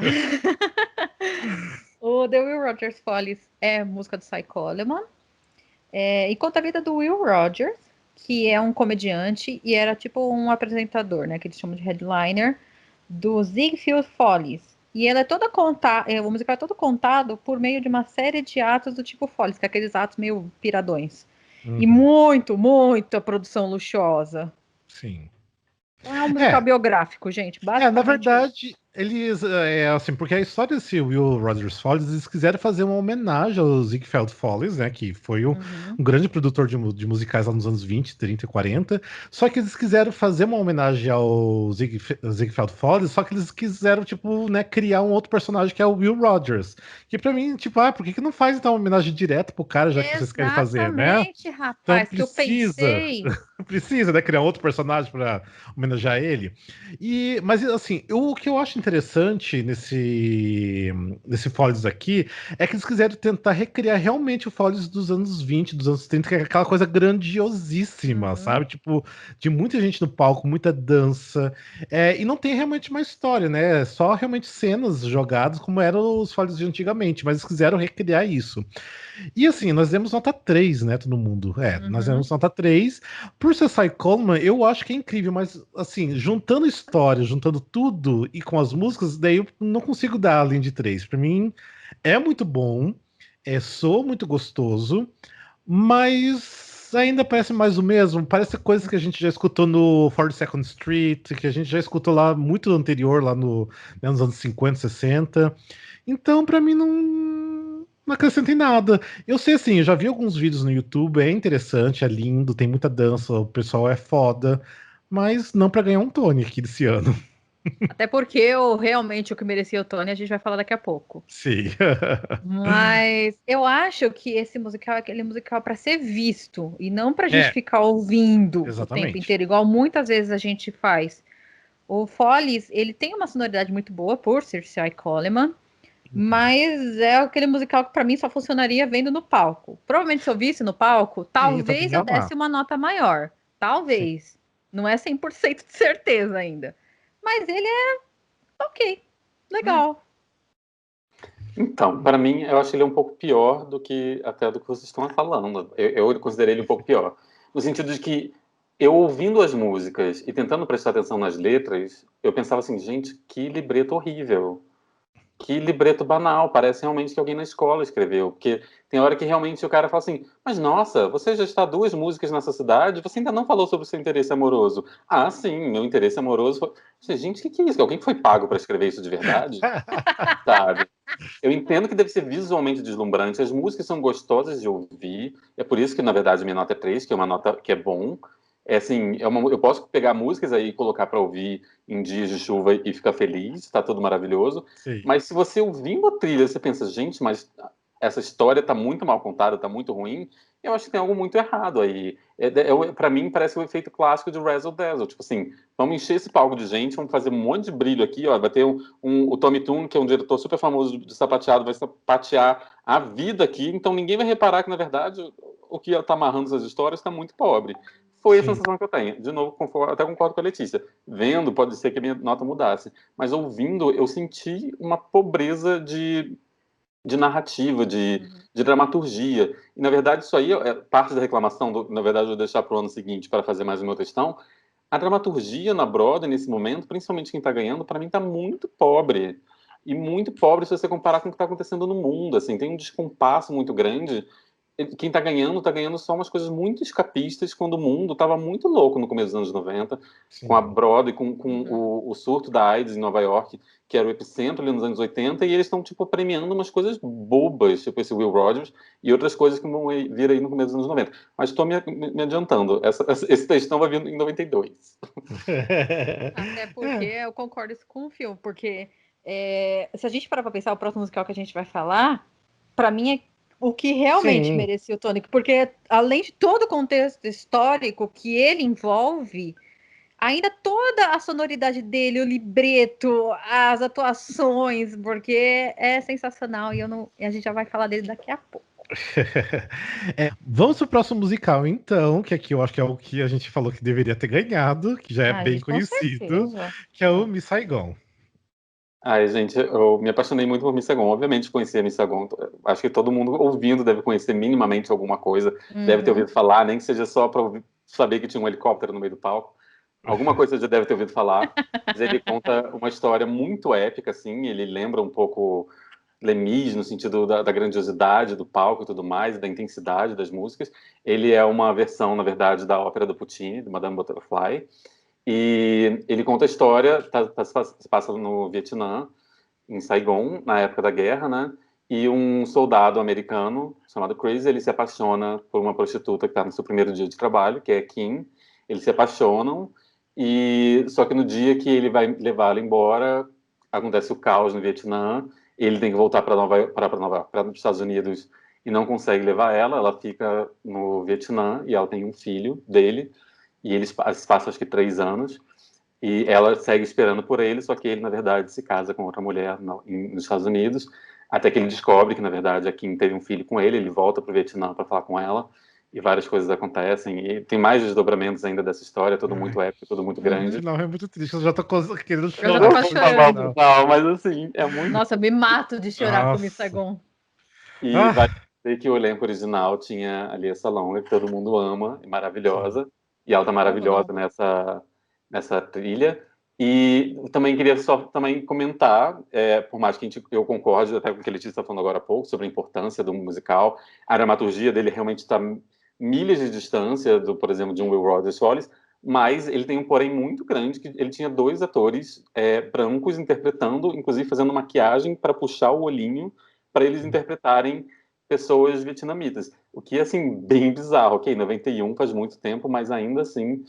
O The Will Rogers Follies é música do Cy Coleman. E conta a vida do Will Rogers, que é um comediante e era tipo um apresentador, né? Que eles chamam de headliner, do Ziegfeld Follies. E ela é toda o musical é todo contado por meio de uma série de atos do tipo Follies, que é aqueles atos meio piradões. E Uhum, muita produção luxuosa. sim. Então é um musical É, biográfico, gente, na basicamente verdade, isso. Eles, assim, porque a história desse Will Rogers Follies, eles quiseram fazer uma homenagem ao Ziegfeld Follies, né, que foi Uhum. um grande produtor de musicais lá nos anos 20, 30 e 40, só que eles quiseram fazer uma homenagem ao Ziegfeld Follies, só que eles quiseram, tipo, né, criar um outro personagem que é o Will Rogers, que pra mim, tipo, por que que não faz, então, uma homenagem direta pro cara, já que vocês querem fazer, né? Exatamente, Então rapaz, que eu precisa, pensei. precisa, né, criar outro personagem pra homenagear ele. Mas assim, o que eu acho interessante nesse Follies aqui é que eles quiseram tentar recriar realmente o Follies dos anos 20, dos anos 30, que é aquela coisa grandiosíssima, Uhum. sabe? Tipo, de muita gente no palco, muita dança. E não tem realmente uma história, né? É só realmente cenas jogadas como eram os Follies de antigamente, mas eles quiseram recriar isso. E assim, nós demos nota 3, né, todo mundo. Nós Uhum. demos nota 3. Por ser Cy Coleman, eu acho que é incrível, mas assim, juntando história, juntando tudo e com as músicas, daí eu não consigo dar além de 3. Pra mim, é muito bom, soa muito gostoso, mas ainda parece mais o mesmo. Parece coisas que a gente já escutou no 42nd Street, que a gente já escutou lá muito anterior, lá né, nos anos 50, 60. Então, pra mim, não acrescenta em nada. Eu sei assim, eu já vi alguns vídeos no YouTube, é interessante, é lindo, tem muita dança, o pessoal é foda, mas não pra ganhar um Tony aqui desse ano. Até porque realmente o que merecia o Tony a gente vai falar daqui a pouco. Sim. Mas eu acho que esse musical é aquele musical para ser visto e não para a gente É, ficar ouvindo o tempo exatamente. inteiro, igual muitas vezes a gente faz. O Follies, ele tem uma sonoridade muito boa por ser Cy Coleman, Uhum. mas é aquele musical que para mim só funcionaria vendo no palco. Provavelmente se eu visse no palco, Sim, eu também talvez ia eu amar. desse uma nota maior. Sim. Talvez. Não é 100% de certeza ainda. Mas ele é ok, É. legal. Então, para mim, eu acho ele um pouco pior do que até do que vocês estão falando. Eu considerei ele um pouco pior. No sentido de que eu ouvindo as músicas e tentando prestar atenção nas letras, eu pensava assim, gente, que libreto horrível. Que libreto banal, parece realmente que alguém na escola escreveu. Porque tem hora que realmente o cara fala assim: Mas nossa, você já está 2 músicas nessa cidade, você ainda não falou sobre o seu interesse amoroso. Ah, sim, meu interesse amoroso foi. Gente, o que é isso? Alguém foi pago para escrever isso de verdade? Sabe? Eu entendo que deve ser visualmente deslumbrante, as músicas são gostosas de ouvir, é por isso que, na verdade, minha nota é 3, que é uma nota que é bom. É assim, eu posso pegar músicas aí e colocar para ouvir em dias de chuva e ficar feliz, tá tudo maravilhoso. Sim. Mas se você ouvindo a trilha, você pensa, gente, mas essa história tá muito mal contada, tá muito ruim, eu acho que tem algo muito errado aí. Para mim, parece o efeito clássico de Razzle Dazzle. Tipo assim, vamos encher esse palco de gente, vamos fazer um monte de brilho aqui, ó, vai ter o Tommy Tune, que é um diretor super famoso de sapateado, vai sapatear a vida aqui, então ninguém vai reparar que, na verdade, o que está amarrando essas histórias está muito pobre. Foi a Sim. sensação que eu tenho. De novo, até concordo com a Letícia. Vendo, pode ser que a minha nota mudasse. Mas ouvindo, eu senti uma pobreza de narrativa, Uhum. de dramaturgia. E, na verdade, isso aí é parte da reclamação, na verdade, eu vou deixar para o ano seguinte para fazer mais uma questão. A dramaturgia na Broadway, nesse momento, principalmente quem está ganhando, para mim está muito pobre. E muito pobre se você comparar com o que está acontecendo no mundo. Assim, tem um descompasso muito grande. Quem tá ganhando só umas coisas muito escapistas quando o mundo estava muito louco no começo dos anos 90, com a Sim. Broadway, com Uhum. o surto da AIDS em Nova York, que era o epicentro ali nos anos 80, e eles estão, tipo, premiando umas coisas bobas, tipo esse Will Rogers, e outras coisas que vão vir aí no começo dos anos 90. Mas estou me adiantando. Esse textão vai vir em 92. Até porque É, eu concordo isso com o filme, porque se a gente parar pra pensar, o próximo musical que a gente vai falar, pra mim é o que realmente sim. merecia o Tony, porque além de todo o contexto histórico que ele envolve, ainda toda a sonoridade dele, o libreto, as atuações, porque é sensacional e eu não, e a gente já vai falar dele daqui a pouco. Vamos pro próximo musical, então, que aqui eu acho que é o que a gente falou que deveria ter ganhado, que já é Ah, bem gente, com conhecido, certeza. que é o Miss Saigon. Ai, gente, eu me apaixonei muito por Miss Saigon. Obviamente conhecia Miss Saigon. Acho que todo mundo ouvindo deve conhecer minimamente alguma coisa. Deve ter Uhum. ouvido falar, nem que seja só para saber que tinha um helicóptero no meio do palco. Alguma coisa você já deve ter ouvido falar. Mas ele conta uma história muito épica, assim. Ele lembra um pouco Lemis, no sentido da grandiosidade do palco e tudo mais, da intensidade das músicas. Ele é uma versão, na verdade, da ópera do Puccini, do Madame Butterfly. E ele conta a história, se passa no Vietnã, em Saigon, na época da guerra, né? E um soldado americano chamado Chris, ele se apaixona por uma prostituta que está no seu primeiro dia de trabalho, que é Kim. Eles se apaixonam, e só que no dia que ele vai levá-la embora, acontece o caos no Vietnã. Ele tem que voltar para os Estados Unidos e não consegue levar ela. Ela fica no Vietnã e ela tem um filho dele. E eles passam acho que 3 anos. E ela segue esperando por ele, só que ele, na verdade, se casa com outra mulher nos Estados Unidos, até que ele descobre que, na verdade, a Kim teve um filho com ele volta para o Vietnã para falar com ela, e várias coisas acontecem, e tem mais desdobramentos ainda dessa história, tudo muito épico, tudo muito grande. Não, é muito triste, eu já tô querendo Eu já chorar. tô chorando. Não, mas assim, é muito... Nossa, eu me mato de chorar com Nossa. Miss Saigon. E vai dizer que o elenco original tinha ali essa longa, que todo mundo ama, e maravilhosa, e ela tá maravilhosa nessa trilha. E também queria só também comentar, por mais que eu concorde até com o que a Letícia está falando agora há pouco, sobre a importância do musical, a dramaturgia dele realmente está milhas de distância, por exemplo, de um Will Rogers Wallace, mas ele tem um porém muito grande, que ele tinha 2 atores brancos interpretando, inclusive fazendo maquiagem para puxar o olhinho para eles interpretarem pessoas vietnamitas. O que é, assim, bem bizarro. Ok, 91 faz muito tempo, mas ainda assim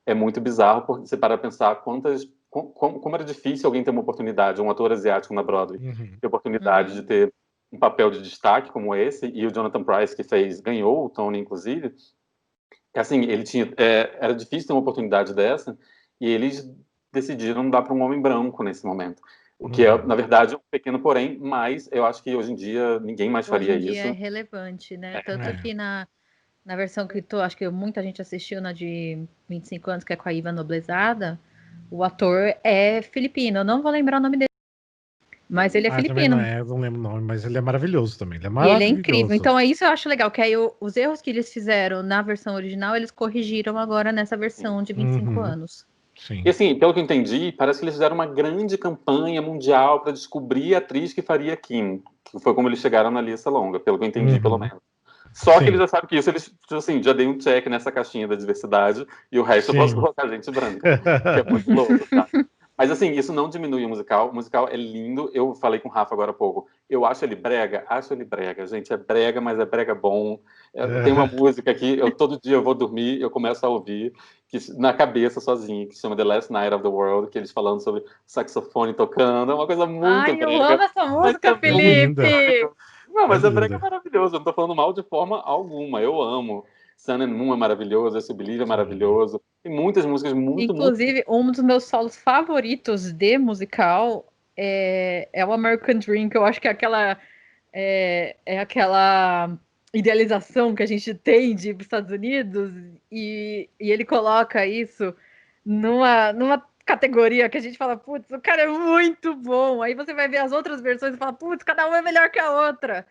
é muito bizarro, porque você para pensar como era difícil alguém ter uma oportunidade, um ator asiático na Broadway, ter oportunidade de ter um papel de destaque como esse, e o Jonathan Pryce, que ganhou o Tony, inclusive, assim, ele tinha, era difícil ter uma oportunidade dessa, e eles decidiram dar para um homem branco nesse momento. O que é, na verdade, um pequeno porém, mas eu acho que hoje em dia ninguém mais faria isso. Hoje em dia é relevante, né? Tanto que na versão que acho que muita gente assistiu, na de 25 anos, que é com a Iva Noblezada, o ator é filipino. Eu não vou lembrar o nome dele, mas ele é filipino. Eu não lembro o nome, mas ele é maravilhoso também. Ele é E maravilhoso. ele é incrível. Então é isso, eu acho legal, que aí os erros que eles fizeram na versão original, eles corrigiram agora nessa versão de 25 anos. Sim. E assim, pelo que eu entendi, parece que eles fizeram uma grande campanha mundial para descobrir a atriz que faria Kim, que foi como eles chegaram na lista longa, pelo que eu entendi, pelo menos. Só que eles já sabem que isso, eles, assim, já dei um check nessa caixinha da diversidade, e o resto eu posso colocar gente branca, que é muito louco, tá? Mas assim, isso não diminui o musical é lindo. Eu falei com o Rafa agora há pouco, eu acho ele brega, gente, é brega, mas é brega bom. Tem uma música aqui, todo dia eu vou dormir, eu começo a ouvir, na cabeça sozinho, que se chama The Last Night of the World, que eles falando sobre saxofone tocando, é uma coisa muito brega. Eu amo essa música, Felipe! Não, mas a brega é maravilhoso, eu não tô falando mal de forma alguma, eu amo. Sun and Moon é maravilhoso, esse Believe é maravilhoso. Tem muitas músicas muito... Inclusive, um dos meus solos favoritos de musical é o American Dream, que eu acho que é aquela idealização que a gente tem de ir para os Estados Unidos, e ele coloca isso numa categoria que a gente fala, putz, o cara é muito bom. Aí você vai ver as outras versões e fala, putz, cada uma é melhor que a outra.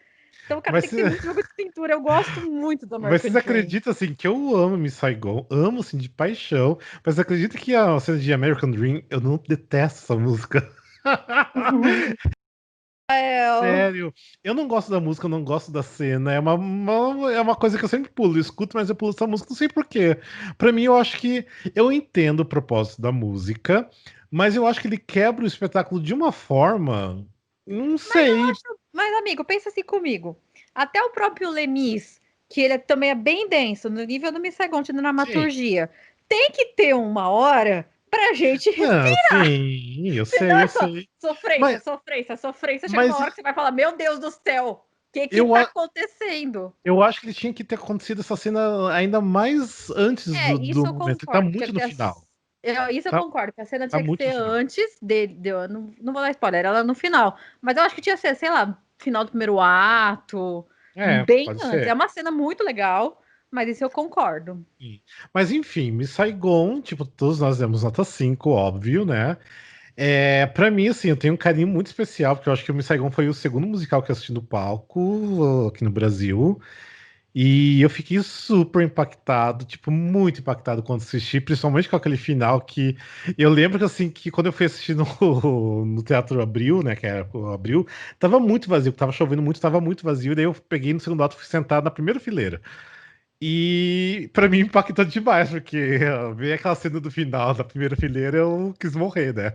Então o cara tem que ter muito jogo de cintura. Eu gosto muito do American Mas vocês acreditam, assim, que eu amo Miss Saigon, amo, assim, de paixão, mas você acredita que a cena de American Dream, eu não detesto essa música. Sério, eu não gosto da música, eu não gosto da cena, é uma coisa que eu sempre pulo, eu escuto, mas eu pulo essa música, não sei porquê. Pra mim, eu acho que eu entendo o propósito da música, mas eu acho que ele quebra o espetáculo de uma forma, não sei. Mas, amigo, pensa assim comigo. Até o próprio Lemis, que ele também é bem denso, no nível do Miss Saigon de dramaturgia, tem que ter uma hora pra gente respirar. Sim, eu sei. Sofrência. Chega uma hora que você vai falar, meu Deus do céu, o que tá acontecendo? Eu acho que ele tinha que ter acontecido essa cena ainda mais antes do momento. Ele tá muito no final. Isso eu concordo, que a cena tinha que ser antes dele. Não vou dar spoiler, ela no final. Mas eu acho que tinha que ser, sei lá, final do primeiro ato. Bem antes. Ser. É uma cena muito legal, mas isso eu concordo. Mas enfim, Miss Saigon, tipo, todos nós demos nota 5, óbvio, né? Pra mim, assim, eu tenho um carinho muito especial, porque eu acho que o Miss Saigon foi o segundo musical que eu assisti no palco aqui no Brasil. E eu fiquei super impactado, tipo, muito impactado quando assisti, principalmente com aquele final que eu lembro que, assim, que quando eu fui assistir no Teatro Abril, né, que era o Abril, tava muito vazio, tava chovendo muito, tava muito vazio, e daí eu peguei no segundo ato e fui sentado na primeira fileira. E pra mim impactou demais, porque ver aquela cena do final da primeira fileira eu quis morrer, né?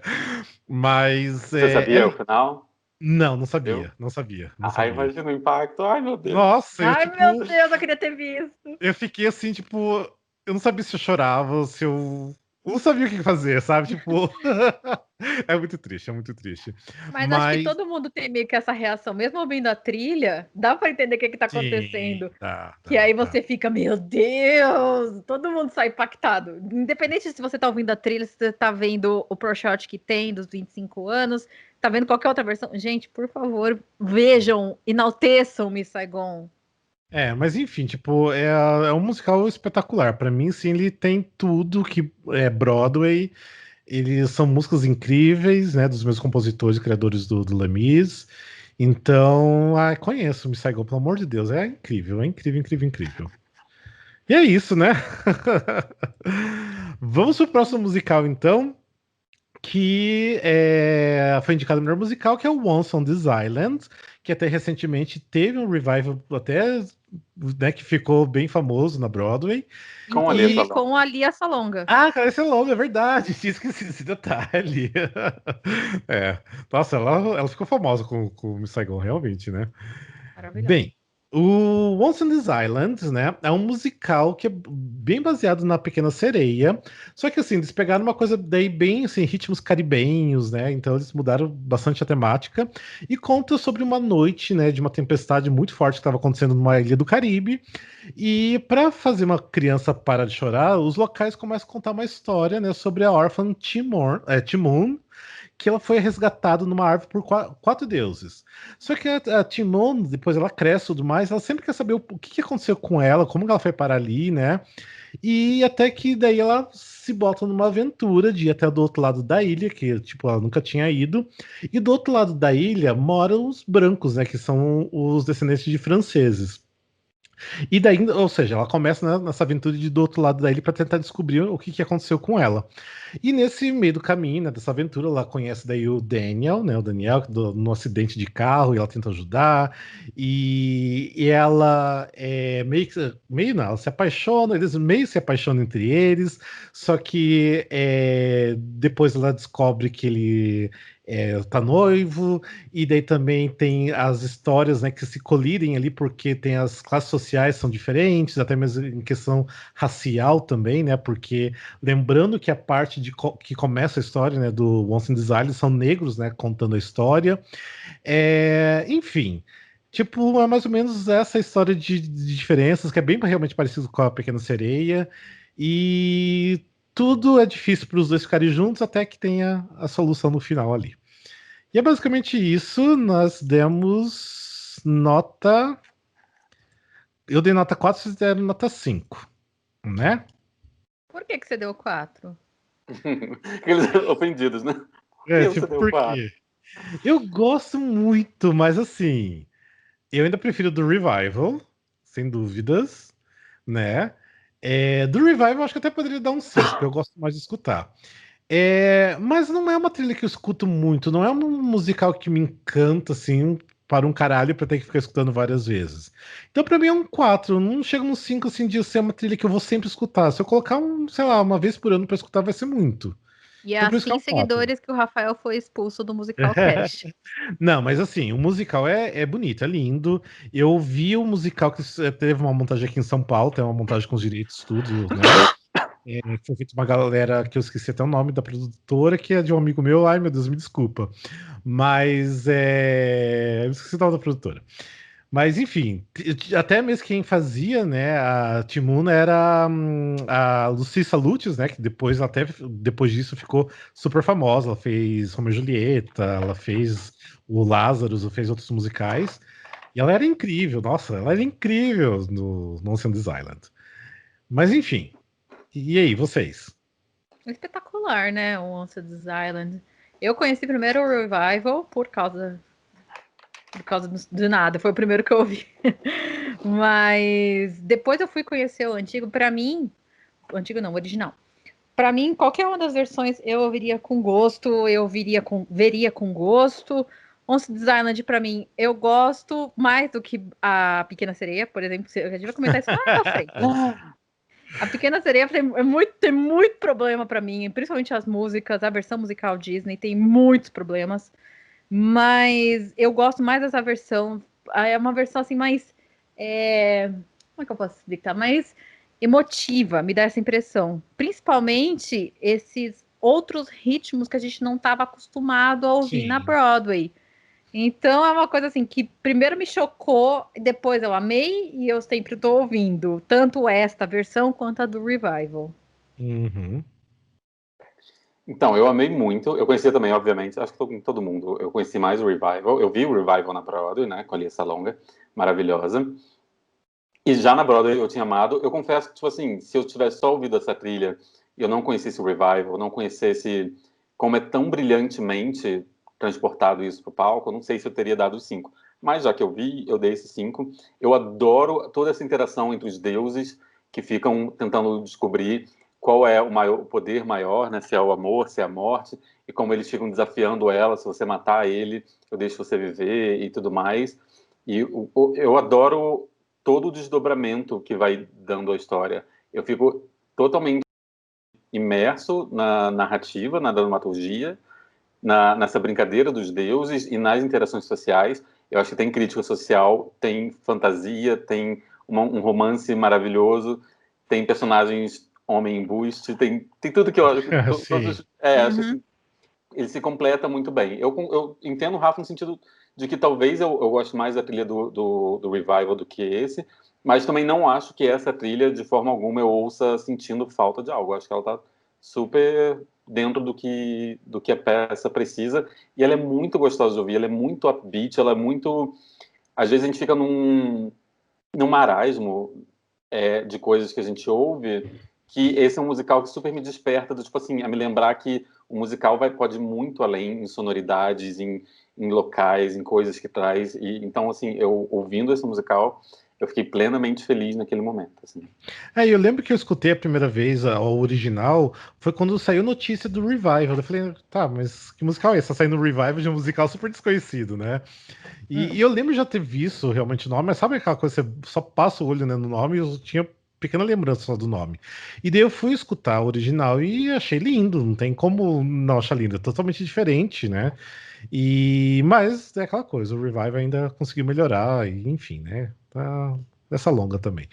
Mas Você sabia o final? não, não Eu? sabia, não sabia, não Ah, sabia. imagina o impacto. Ai, meu Deus. Nossa, eu Ai, meu tipo, Deus, eu queria ter visto. eu fiquei assim, tipo, eu não sabia se eu chorava, se eu. Eu não sabia o que fazer, sabe? Tipo. É muito triste, é muito triste. Mas acho que Mas. todo mundo tem meio que essa reação, mesmo ouvindo a trilha, dá pra entender o que tá Sim, acontecendo. tá, Que tá, aí tá. você fica, meu Deus, todo mundo sai impactado. Independente se você tá ouvindo a trilha, se você tá vendo o Pro Shot que tem dos 25 anos, tá vendo qualquer outra versão. Gente, por favor, vejam, enalteçam Miss Saigon. Mas enfim, tipo, é um musical espetacular. Pra mim, sim, ele tem tudo que é Broadway. Eles são músicas incríveis, né? Dos meus compositores e criadores do Les Mis. Então, conheço Miss Saigon, pelo amor de Deus. É incrível, é incrível, incrível, incrível. E é isso, né? Vamos pro próximo musical, então, que foi indicado o melhor musical, que é o Once on This Island, que até recentemente teve um revival até, né, que ficou bem famoso na Broadway. Com a Lia Inclusive E com a Lia Salonga. cara, esse é longo, é verdade. Tinha esquecido esse detalhe. É. Nossa, ela ficou famosa com Miss Saigon, realmente, né? Maravilhosa. Bem, o Once on This Island, né, é um musical que é bem baseado na Pequena Sereia, só que assim, eles pegaram uma coisa daí bem, assim, ritmos caribenhos, né, então eles mudaram bastante a temática, e conta sobre uma noite, né, de uma tempestade muito forte que estava acontecendo numa ilha do Caribe, e para fazer uma criança parar de chorar, os locais começam a contar uma história, né, sobre a órfã Timon, que ela foi resgatada numa árvore por quatro deuses. Só que a Timon, depois ela cresce e tudo mais, ela sempre quer saber o que aconteceu com ela, como que ela foi parar ali, né? E até que daí ela se bota numa aventura de ir até do outro lado da ilha, que tipo, ela nunca tinha ido. E do outro lado da ilha moram os brancos, né? Que são os descendentes de franceses. E daí, ou seja, ela começa nessa aventura de ir do outro lado da ilha para tentar descobrir o que aconteceu com ela. E nesse meio do caminho, né, dessa aventura, ela conhece daí o Daniel, né, o Daniel no acidente de carro, e ela tenta ajudar, e ela meio não, ela se apaixona, eles meio se apaixonam entre eles, só que depois ela descobre que ele tá noivo, e daí também tem as histórias, né, que se colidem ali, porque tem as classes sociais são diferentes, até mesmo em questão racial também, né, porque lembrando que a parte que começa a história, né, do Once in This Island são negros, né, contando a história. Enfim, tipo, é mais ou menos essa história de diferenças, que é bem realmente parecido com a Pequena Sereia. E tudo é difícil para os dois ficarem juntos até que tenha a solução no final ali. E é basicamente isso. Nós demos nota. Eu dei nota 4, vocês deram nota 5, né? Por que você deu 4? Aqueles ofendidos, né? Por que você Tipo, deu por 4? quê? Eu gosto muito, mas assim, eu ainda prefiro do Revival, sem dúvidas, né? Do Revival, eu acho que até poderia dar um 6, porque eu gosto mais de escutar. Mas não é uma trilha que eu escuto muito, não é um musical que me encanta, assim, para um caralho pra ter que ficar escutando várias vezes. Então, pra mim é um 4, não chega num 5, assim, de ser uma trilha que eu vou sempre escutar. Se eu colocar sei lá, uma vez por ano pra escutar, vai ser muito. E é Então, por isso que é assim, um 4. seguidores, que o Rafael foi expulso do Musical Cast. Não, mas assim, o musical é bonito, é lindo. Eu vi o musical que teve uma montagem aqui em São Paulo, tem uma montagem com os direitos, tudo, né? Foi feito uma galera que eu esqueci até o nome da produtora, que é de um amigo meu. Ai, meu Deus, me desculpa. Mas eu esqueci o nome da produtora. Mas enfim, até mesmo quem fazia, né, a Timuna era a Lucissa Lutz, né, que depois até depois disso ficou super famosa. Ela fez Romeo e Julieta, ela fez o Lazarus, fez outros musicais. E ela era incrível, nossa, ela era incrível no Nonsense on This Island. Mas enfim, e aí, vocês? Espetacular, né? O Once This Island. Eu conheci primeiro o Revival por causa do nada, foi o primeiro que eu ouvi. Mas depois eu fui conhecer o antigo. Para mim, o antigo não, o original. Para mim, qualquer uma das versões eu ouviria com gosto, veria com gosto. Monsters Island, pra mim, eu gosto mais do que a Pequena Sereia, por exemplo. A gente vai comentar isso lá pra frente. A Pequena Sereia tem muito problema pra mim, principalmente as músicas, a versão musical Disney tem muitos problemas. Mas eu gosto mais dessa versão. É uma versão assim mais. Como é que eu posso explicar? Mais emotiva, me dá essa impressão. Principalmente esses outros ritmos que a gente não estava acostumado a ouvir na Sim. Broadway. Então é uma coisa assim que primeiro me chocou, depois eu amei e eu sempre estou ouvindo tanto esta versão quanto a do Revival. Uhum. Então, eu amei muito. Eu conhecia também, obviamente, acho que todo mundo. Eu conheci mais o Revival. Eu vi o Revival na Broadway, né? Com a Lia Salonga, maravilhosa. E já na Broadway eu tinha amado. Eu confesso que, tipo assim, se eu tivesse só ouvido essa trilha e eu não conhecesse o Revival, não conhecesse como é tão brilhantemente transportado isso pro palco, eu não sei se eu teria dado 5. Mas já que eu vi, eu dei esse 5. Eu adoro toda essa interação entre os deuses que ficam tentando descobrir qual é o poder maior, né? Se é o amor, se é a morte, e como eles ficam desafiando ela, se você matar ele, eu deixo você viver e tudo mais. E eu adoro todo o desdobramento que vai dando a história. Eu fico totalmente imerso na narrativa, na dramaturgia, nessa brincadeira dos deuses e nas interações sociais. Eu acho que tem crítica social, tem fantasia, tem um romance maravilhoso, tem personagens homem embuste, tem tudo que eu acho. Sim. Acho assim, ele se completa muito bem. Eu entendo o Rafa no sentido de que talvez eu goste mais da trilha do Revival do que esse, mas também não acho que essa trilha, de forma alguma, eu ouça sentindo falta de algo. Eu acho que ela tá super dentro do que a peça precisa, e ela é muito gostosa de ouvir, ela é muito upbeat, ela é muito... Às vezes a gente fica num marasmo de coisas que a gente ouve, que esse é um musical que super me desperta, do tipo assim, a me lembrar que o musical pode ir muito além em sonoridades, em locais, em coisas que traz. E então, assim, eu ouvindo esse musical, eu fiquei plenamente feliz naquele momento. Assim. Eu lembro que eu escutei a primeira vez o original, foi quando saiu notícia do Revival. Eu falei, tá, mas que musical é esse? Tá saindo um Revival de um musical super desconhecido, né? E eu lembro de já ter visto realmente o nome, mas sabe aquela coisa, você só passa o olho, né, no nome, e eu tinha pequena lembrança só do nome. E daí eu fui escutar o original e achei lindo, não tem como não achar lindo, é totalmente diferente, né? Mas é aquela coisa, o Revival ainda conseguiu melhorar, e enfim, né? Tá essa longa também.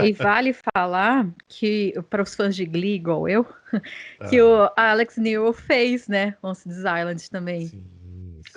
E vale falar que, para os fãs de Glee, igual eu, que o Alex Newell fez, né? Monsters Island também. Sim.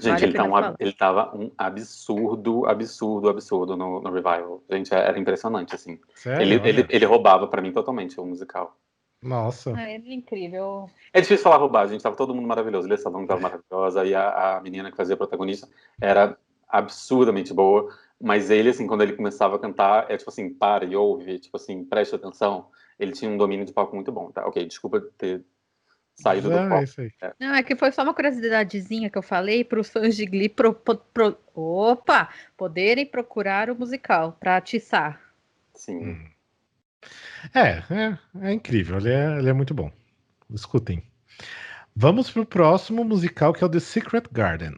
Vale a pena falar. Ele tava um absurdo no Revival. Gente, era impressionante, assim. Sério, olha. Ele roubava pra mim totalmente o musical. Nossa. Ele é incrível. É difícil falar roubar, gente. Tava todo mundo maravilhoso. Lia Salong tava maravilhosa. E a menina que fazia a protagonista era absurdamente boa. Mas ele, assim, quando ele começava a cantar, tipo assim, para e ouve, tipo assim, preste atenção. Ele tinha um domínio de palco muito bom, tá? Ok, desculpa ter saído do É foco. isso aí. Não, é que foi só uma curiosidadezinha que eu falei para os fãs de Glee poderem procurar o musical para atiçar. Sim. É incrível, ele é muito bom. Escutem. Vamos pro próximo musical, que é o The Secret Garden.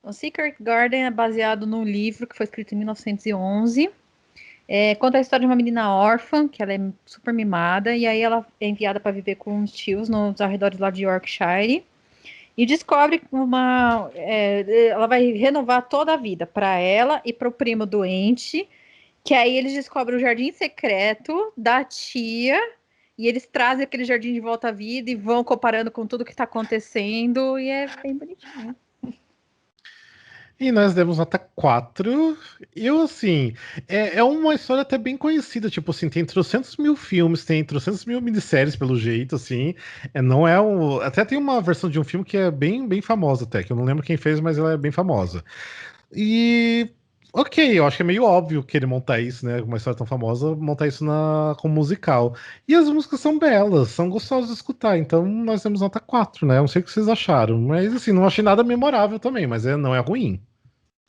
O Secret Garden é baseado num livro que foi escrito em 1911. Conta a história de uma menina órfã, que ela é super mimada, e aí ela é enviada para viver com os tios nos arredores lá de Yorkshire. E descobre ela vai renovar toda a vida para ela e para o primo doente, que aí eles descobrem o jardim secreto da tia, e eles trazem aquele jardim de volta à vida e vão comparando com tudo que está acontecendo, e é bem bonitinho. E nós demos nota 4. Eu, assim, é uma história até bem conhecida. Tipo assim, tem trocentos mil filmes, tem trocentos mil minisséries, pelo jeito, assim. Não é um. Até tem uma versão de um filme que é bem, bem famosa, até, que eu não lembro quem fez, mas ela é bem famosa. E. Ok, eu acho que é meio óbvio que ele montar isso, né? Uma história tão famosa, montar isso como musical. E as músicas são belas, são gostosas de escutar, então nós temos nota 4, né? Eu não sei o que vocês acharam, mas assim, não achei nada memorável também, mas não é ruim.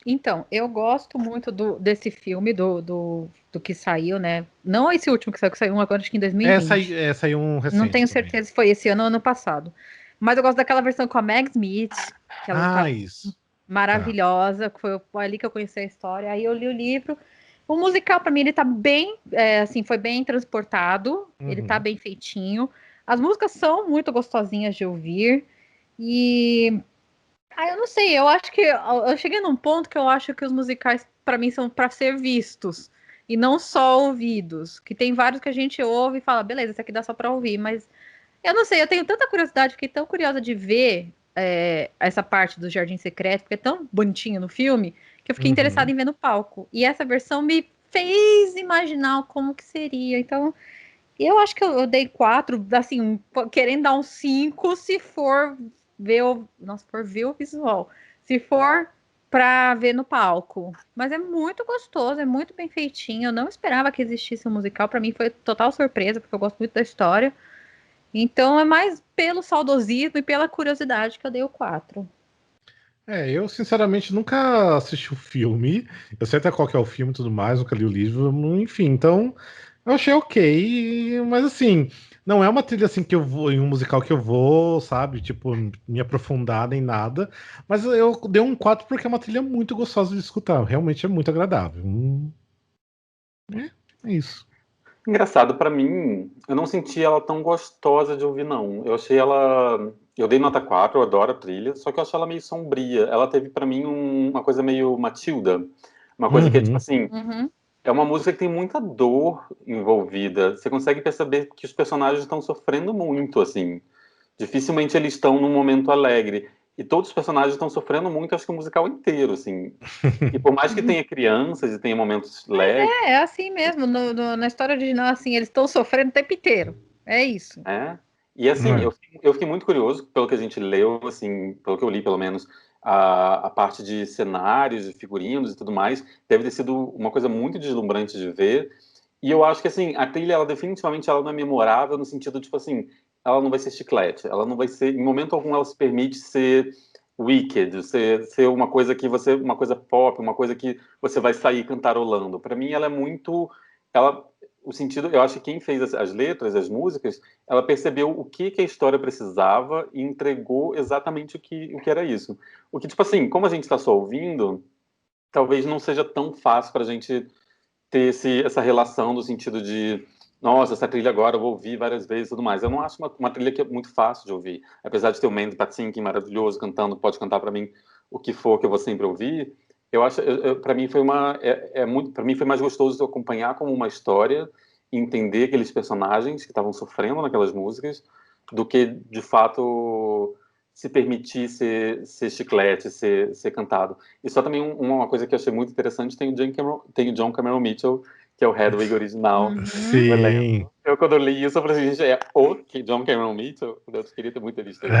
Então, eu gosto muito desse filme, do que saiu, né? Não esse último que saiu agora, acho que em 2020. Saiu um recente Não tenho também. certeza se foi esse ano ou ano passado. Mas eu gosto daquela versão com a Meg Smith, que ela está Isso. Tá. maravilhosa, que foi ali que eu conheci a história. Aí eu li o livro. O musical, para mim, ele tá bem, assim, foi bem transportado, ele tá bem feitinho. As músicas são muito gostosinhas de ouvir. E eu não sei, eu acho que eu cheguei num ponto que eu acho que os musicais, para mim, são para ser vistos e não só ouvidos. Que tem vários que a gente ouve e fala, beleza, esse aqui dá só para ouvir, mas eu não sei, eu tenho tanta curiosidade, fiquei tão curiosa de ver essa parte do Jardim Secreto, porque é tão bonitinho no filme, que eu fiquei interessada em ver no palco. E essa versão me fez imaginar como que seria. Então, eu acho que eu dei 4, assim, querendo dar um 5 se for ver o. Nossa, for ver o visual. Se for pra ver no palco. Mas é muito gostoso, é muito bem feitinho. Eu não esperava que existisse um musical. Pra mim foi total surpresa, porque eu gosto muito da história. Então é mais pelo saudosismo e pela curiosidade que eu dei o 4. Eu sinceramente nunca assisti o filme. Eu sei até qual que é o filme e tudo mais, nunca li o livro, enfim, então eu achei ok, mas assim, não é uma trilha assim que eu vou, em um musical que eu vou, sabe, tipo, me aprofundar nem nada, mas eu dei um 4 porque é uma trilha muito gostosa de escutar, realmente é muito agradável. É isso. Engraçado, pra mim, eu não senti ela tão gostosa de ouvir, não. Eu achei ela. Eu dei nota 4, eu adoro a trilha, só que eu achei ela meio sombria. Ela teve pra mim uma coisa meio Matilda. Uma coisa que é tipo assim, Uhum. é uma música que tem muita dor envolvida. Você consegue perceber que os personagens estão sofrendo muito, assim. Dificilmente eles estão num momento alegre. E todos os personagens estão sofrendo muito, acho que o musical inteiro, assim. E por mais que tenha crianças e tenha momentos leves, É assim mesmo. Na história original, assim, eles estão sofrendo o tempo inteiro. É isso. né? E assim, eu fiquei muito curioso, pelo que a gente leu, assim, pelo que eu li, pelo menos, a parte de cenários, de figurinos e tudo mais, deve ter sido uma coisa muito deslumbrante de ver. E eu acho que, assim, a trilha, ela definitivamente ela não é memorável no sentido, tipo assim, ela não vai ser chiclete, ela não vai ser, em momento algum, ela se permite ser wicked, ser uma coisa que você, uma coisa pop, uma coisa que você vai sair cantarolando. Para mim, ela é muito, ela, o sentido, eu acho que quem fez as letras, as músicas, ela percebeu o que a história precisava e entregou exatamente o que era isso. O que, tipo assim, como a gente está só ouvindo, talvez não seja tão fácil para a gente ter essa relação do sentido de nossa, essa trilha agora eu vou ouvir várias vezes e tudo mais. Eu não acho uma trilha que é muito fácil de ouvir. Apesar de ter o Mandy Patinkin maravilhoso cantando, pode cantar para mim o que for que eu vou sempre ouvir. Eu acho, para mim foi muito, para mim foi mais gostoso de acompanhar como uma história e entender aqueles personagens que estavam sofrendo naquelas músicas, do que de fato se permitir ser chiclete, ser cantado. E só também uma coisa que eu achei muito interessante, tem o John Cameron Mitchell, que é o Hedwig original do Sim. elenco. Eu, quando eu li isso, eu falei assim, gente, é o que John Cameron Mitchell? Eu queria ter muito visto isso.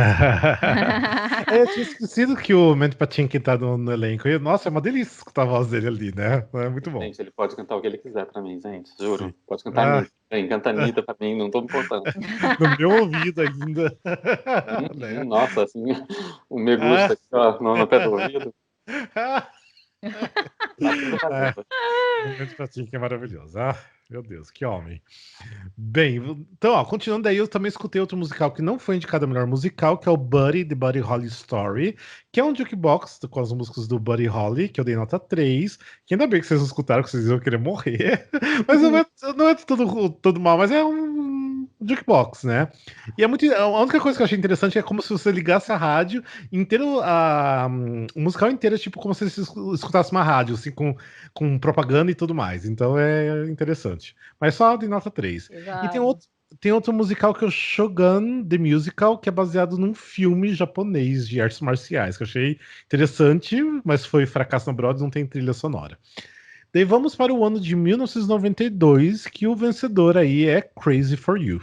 Eu tinha esquecido que o Mandy Patinkin tá no elenco. E, nossa, é uma delícia escutar a voz dele ali, né? É muito bom. Gente, ele pode cantar o que ele quiser pra mim, gente, Sim. juro. Pode cantar Ah, Anitta. Bem, canta Anitta pra mim, não tô me importando. no meu ouvido ainda. Né? Nossa, assim, o me Ah. gusta aqui, ó, no pé do ouvido, tá tudo É, valendo. o Mandy Patinkin é maravilhoso. Ah, meu Deus, que homem. Bem, então, ó, continuando aí, eu também escutei outro musical que não foi indicado a melhor musical, que é o Buddy, The Buddy Holly Story, que é um jukebox com as músicas do Buddy Holly, que eu dei nota 3, que ainda bem que vocês não escutaram, que vocês iam querer morrer, mas não é todo mal, mas é um jukebox, né? E é muito, a única coisa que eu achei interessante é como se você ligasse a rádio inteiro, o musical inteiro é tipo como se você escutasse uma rádio, assim, com propaganda e tudo mais, então é interessante. Mas só de nota 3. E Exato. tem outro musical que é o Shogun The Musical, que é baseado num filme japonês de artes marciais, que eu achei interessante, mas foi fracasso na Broadway, não tem trilha sonora. Daí vamos para o ano de 1992, que o vencedor aí é Crazy For You.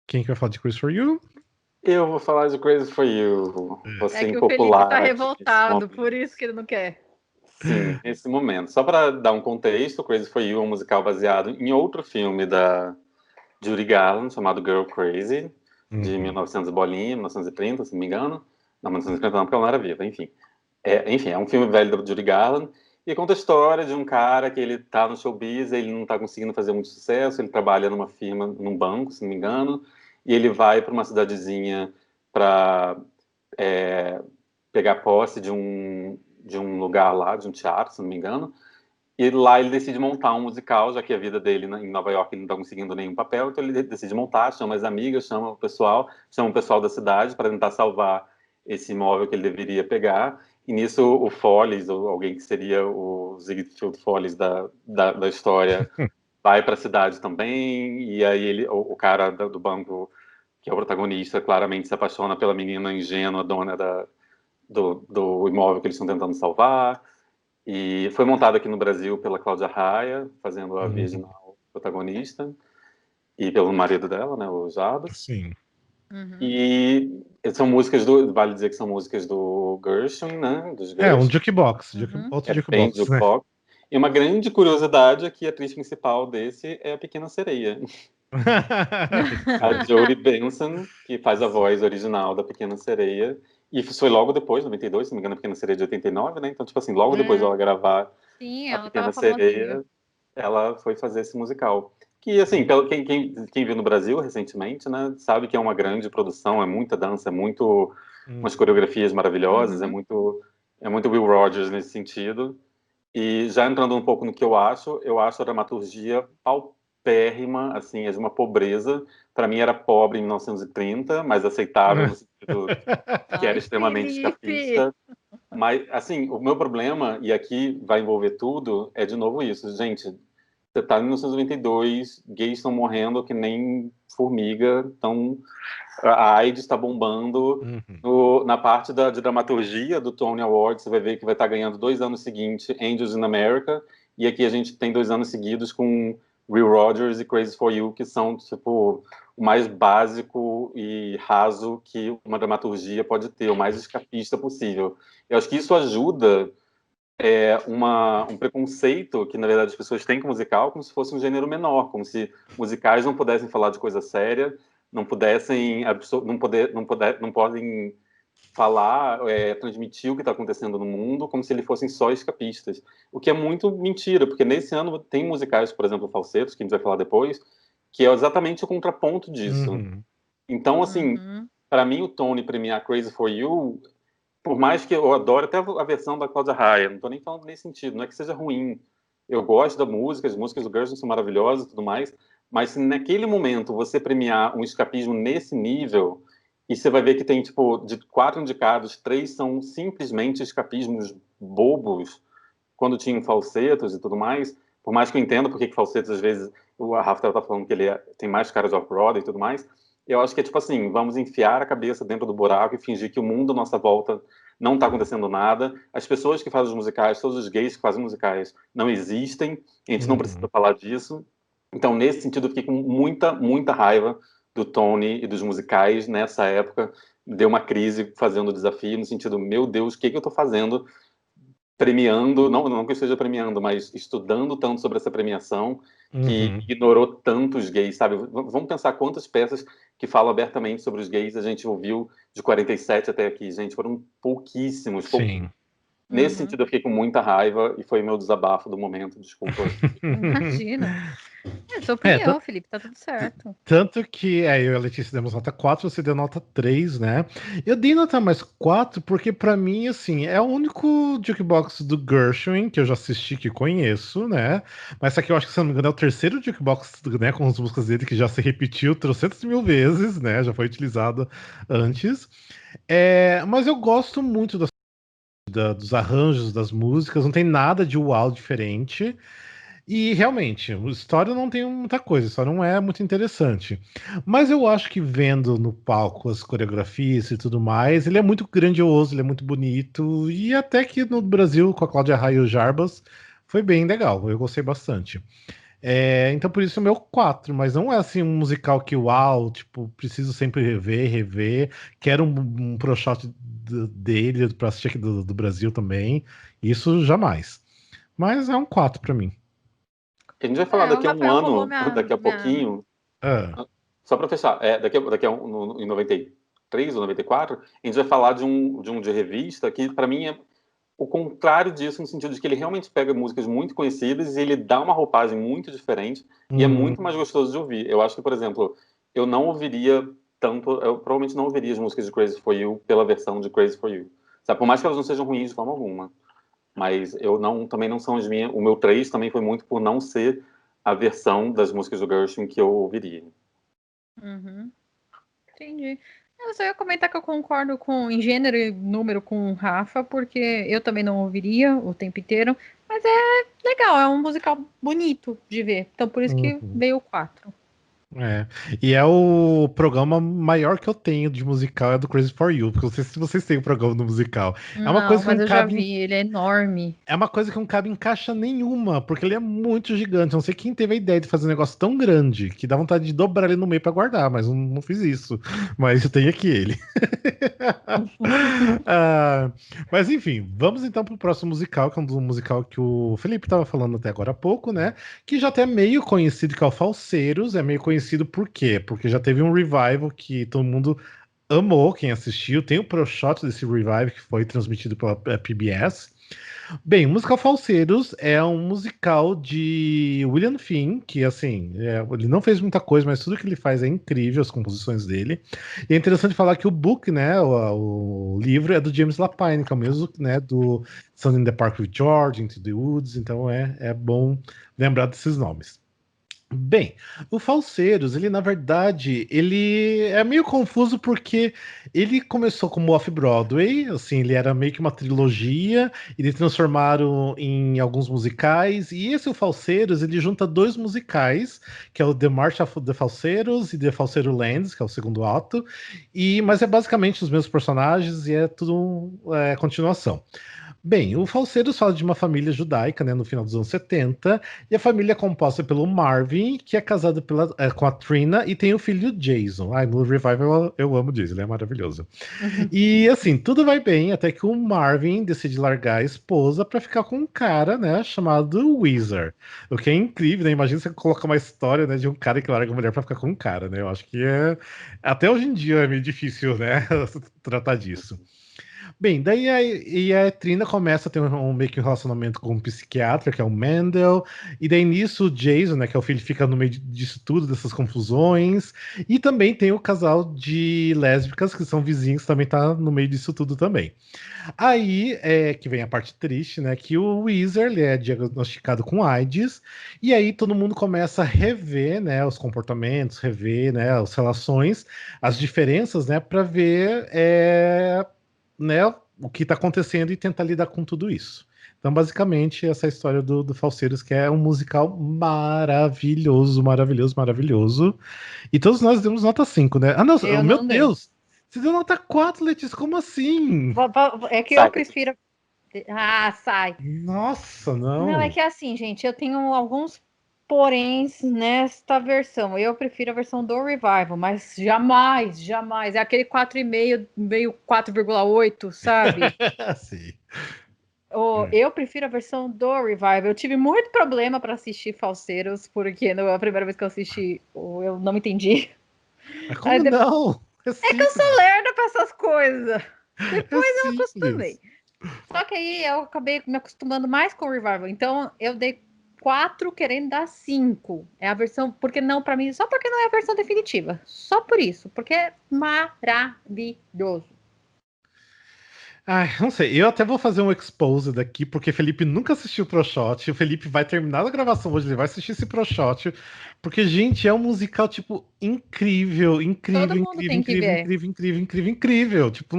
Quem que vai falar de Crazy For You? Eu vou falar de Crazy For You, É você que o Felipe tá impopular aqui nesse revoltado, momento. por isso que ele não quer. Sim, nesse momento. Só para dar um contexto, Crazy For You é um musical baseado em outro filme da Judy Garland, chamado Girl Crazy, de Uhum. 1900 bolinha, 1930, se não me engano. Não, 1930 não, porque ela não era viva, enfim. Enfim, é um filme velho da Judy Garland, e conta a história de um cara que ele tá no showbiz, ele não tá conseguindo fazer muito sucesso, ele trabalha numa firma, num banco, se não me engano, e ele vai para uma cidadezinha para pegar posse de um lugar lá, de um teatro, se não me engano, e lá ele decide montar um musical, já que a vida dele em Nova York ele não está conseguindo nenhum papel, então ele decide montar, chama as amigas, chama o pessoal da cidade para tentar salvar esse imóvel que ele deveria pegar. E nisso o Follies, ou alguém que seria o Ziegfeld Follies da história, vai para a cidade também, e aí o cara do banco, que é o protagonista, claramente se apaixona pela menina ingênua, dona do imóvel que eles estão tentando salvar. E foi montado aqui no Brasil pela Cláudia Raia, fazendo a virginal protagonista, e pelo marido dela, né, o Jabas. Sim. E são músicas vale dizer que são músicas do Gershwin, né, dos Um Gershwin. jukebox, outro Bem jukebox, né? jukebox. E uma grande curiosidade é que a atriz principal desse é a Pequena Sereia. A Jodie Benson, que faz a voz original da Pequena Sereia. E isso foi logo depois, 92, se não me engano, a Pequena Sereia de 89, né? Então, tipo assim, logo depois dela gravar Sim, a ela Pequena tava famosinha. Sereia, ela foi fazer esse musical. Que, assim, quem viu no Brasil recentemente, né, sabe que é uma grande produção, é muita dança, umas coreografias maravilhosas, é muito Will Rogers nesse sentido. E já entrando um pouco no que eu acho a dramaturgia paupérrima, assim, é de uma pobreza. Para mim era pobre em 1930, mas aceitável no sentido que era Ai, extremamente Felipe! escapista. Mas, assim, o meu problema, e aqui vai envolver tudo, é de novo isso. Gente, você tá em 1992, gays estão morrendo que nem formiga, a AIDS está bombando. Na parte de dramaturgia do Tony Awards, você vai ver que vai estar ganhando 2 anos seguintes Angels in America, e aqui a gente tem 2 anos seguidos com Will Rogers e Crazy for You, que são, tipo, o mais básico e raso que uma dramaturgia pode ter, o mais escapista possível. Eu acho que isso ajuda um preconceito que, na verdade, as pessoas têm com o musical como se fosse um gênero menor, como se musicais não pudessem falar de coisa séria, não pudessem, não podem falar, transmitir o que está acontecendo no mundo como se eles fossem só escapistas. O que é muito mentira, porque nesse ano tem musicais, por exemplo, Falsetos, que a gente vai falar depois, que é exatamente o contraponto disso. Então, assim, para mim, o Tony premiar Crazy for You, por mais que eu adore até a versão da Cláudia Raia, não estou nem falando nesse sentido, não é que seja ruim. Eu gosto da música, as músicas do Gershwin são maravilhosas e tudo mais, mas se naquele momento você premiar um escapismo nesse nível, e você vai ver que tem, tipo, de 4 indicados, 3 são simplesmente escapismos bobos, quando tinham falsetos e tudo mais, por mais que eu entenda porque que falsetos, às vezes, o Rafael tá falando que ele tem mais cara de off-road e tudo mais, eu acho que é tipo assim, vamos enfiar a cabeça dentro do buraco e fingir que o mundo à nossa volta não está acontecendo nada, as pessoas que fazem os musicais, todos os gays que fazem musicais não existem, a gente não precisa falar disso. Então, nesse sentido, eu fiquei com muita, muita raiva do Tony e dos musicais nessa época, deu uma crise fazendo o desafio, no sentido, meu Deus, o que eu estou fazendo premiando, não que eu esteja premiando, mas estudando tanto sobre essa premiação, que ignorou tantos gays, sabe? Vamos pensar quantas peças que falam abertamente sobre os gays a gente ouviu de 47 até aqui, gente, foram pouquíssimos. Sim. Nesse sentido, eu fiquei com muita raiva e foi meu desabafo do momento, desculpa. Imagina. É sua opinião, Felipe, tá tudo certo. Tanto que eu e a Letícia demos nota 4, você deu nota 3, né? Eu dei nota mais 4 porque, pra mim, assim, é o único jukebox do Gershwin que eu já assisti, que conheço, né? Mas isso aqui eu acho que, se não me engano, é o terceiro jukebox, né, com as músicas dele que já se repetiu 300.000 vezes, né? Já foi utilizado antes. Mas eu gosto muito dos arranjos das músicas, não tem nada de uau diferente. E realmente, a história não tem muita coisa, a história não é muito interessante. Mas eu acho que vendo no palco as coreografias e tudo mais, ele é muito grandioso, ele é muito bonito. E até que no Brasil, com a Cláudia Raia e o Jarbas, foi bem legal, eu gostei bastante. Então por isso o meu 4, mas não é assim um musical que uau, tipo, preciso sempre rever. Quero um pro shot dele pra assistir aqui do Brasil também. Isso jamais. Mas é um 4 pra mim. A gente vai falar daqui a um ano, daqui a pouquinho, só para fechar, em 93 ou 94, a gente vai falar de um de revista que, para mim, é o contrário disso, no sentido de que ele realmente pega músicas muito conhecidas e ele dá uma roupagem muito diferente e é muito mais gostoso de ouvir. Eu acho que, por exemplo, eu não ouviria tanto, eu provavelmente não ouviria as músicas de Crazy For You pela versão de Crazy For You. Sabe, por mais que elas não sejam ruins de forma alguma. Mas também não são as minhas. O meu 3 também foi muito por não ser a versão das músicas do Gershwin que eu ouviria. Uhum. Entendi. Eu só ia comentar que eu concordo em gênero e número com o Rafa, porque eu também não ouviria o tempo inteiro, mas é legal, é um musical bonito de ver. Então por isso que veio o 4. É. E é o programa maior que eu tenho de musical, é do Crazy For You, porque eu não sei se vocês têm o programa do musical. É uma Não, coisa que mas não eu já cabe vi, ele é enorme. É uma coisa que não cabe em caixa nenhuma, porque ele é muito gigante. Eu não sei quem teve a ideia de fazer um negócio tão grande que dá vontade de dobrar ele no meio pra guardar, mas não fiz isso. Mas eu tenho aqui ele. Ah, mas enfim, vamos então pro próximo musical, que é um musical que o Felipe estava falando até agora há pouco, né? Que já até é meio conhecido, que é o Falseiros. É meio conhecido por quê? Porque já teve um revival que todo mundo amou, quem assistiu. Tem o pro shot desse revival que foi transmitido pela PBS. Bem, o musical Falseiros é um musical de William Finn, que assim, ele não fez muita coisa, mas tudo que ele faz é incrível, as composições dele. E é interessante falar que o book, né, o livro é do James Lapine, que é o mesmo, né, do Sun in the Park with George, Into the Woods, então é bom lembrar desses nomes. Bem, o Falseiros, ele na verdade, ele é meio confuso porque ele começou como off-Broadway, assim, ele era meio que uma trilogia, eles transformaram em alguns musicais, e esse o Falseiros, ele junta dois musicais, que é o The March of the Falseiros e The Falsetto Lands, que é o segundo ato, mas é basicamente os mesmos personagens e é tudo continuação. Bem, o Falseiros fala de uma família judaica, né, no final dos anos 70, e a família é composta pelo Marvin, que é casado com a Trina, e tem o filho Jason. Ai, no Revival eu amo o Jason, ele é maravilhoso. E assim, tudo vai bem, até que o Marvin decide largar a esposa pra ficar com um cara, né, chamado Weezer. O que é incrível, né? Imagina você colocar uma história, né, de um cara que larga a mulher pra ficar com um cara, né? Eu acho que até hoje em dia é meio difícil, né, tratar disso. Bem, daí a Trina começa a ter meio que um relacionamento com um psiquiatra, que é o Mendel, e daí nisso o Jason, né, que é o filho, fica no meio disso tudo, dessas confusões, e também tem o casal de lésbicas, que são vizinhos, que também tá no meio disso tudo também. Aí é que vem a parte triste, né, que o Weezer, ele é diagnosticado com AIDS, e aí todo mundo começa a rever, né, os comportamentos, rever, né, as relações, as diferenças, né, para ver né, o que está acontecendo e tentar lidar com tudo isso. Então, basicamente, essa história do Falseiros, que é um musical maravilhoso, maravilhoso, maravilhoso. E todos nós demos nota 5, né? Ah, não, Eu meu não dei. Deus! Você deu nota 4, Letícia, como assim? É que Sai. eu prefiro. Ah, sai. Nossa, Não, é não. que assim, gente, eu tenho alguns poréns nesta versão. Eu prefiro a versão do Revival, mas jamais, jamais. É aquele 4,5 meio 4,8, sabe? Sim. Eu prefiro a versão do Revival. Eu tive muito problema para assistir Falseiros, porque a primeira vez que eu assisti, eu não entendi. Mas Aí como não? É é que eu sou simples. lerda para essas coisas. É Depois eu acostumei. simples. Só que aí eu acabei me acostumando mais com o Revival. Então eu dei 4 querendo dar 5. É a versão, porque não, para mim, só porque não é a versão definitiva. Só por isso, porque é maravilhoso. Ai, não sei, eu até vou fazer um expose daqui, porque Felipe nunca assistiu o ProShot, o Felipe vai terminar a gravação hoje, ele vai assistir esse ProShot, porque, gente, é um musical, tipo, incrível, Todo incrível, mundo incrível, tem que incrível, ver. incrível, incrível, incrível, incrível, tipo,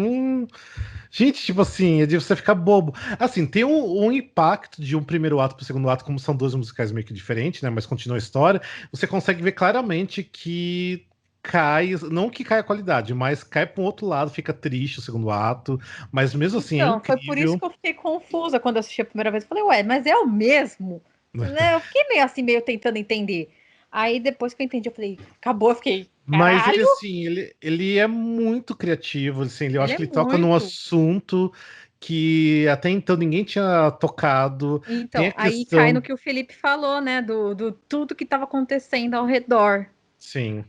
gente, tipo assim, é de você ficar bobo. Assim, tem um impacto de um primeiro ato pro segundo ato, como são dois musicais meio que diferentes, né, mas continua a história, você consegue ver claramente que cai, não que cai a qualidade, mas cai para um outro lado, fica triste o segundo ato, mas mesmo assim é Então, foi por isso incrível. que eu fiquei confusa quando eu assisti a primeira vez. Falei, ué, mas é o mesmo? Né? Eu fiquei meio assim, meio tentando entender. Aí depois que eu entendi, eu falei, acabou, eu fiquei, Mas ele, caralho, assim, ele é muito criativo, assim, eu ele acho é que ele toca num muito. assunto que até então ninguém tinha tocado. Tem a Então, aí cai no questão, que o Felipe falou, né? Do tudo que estava acontecendo ao redor. sim.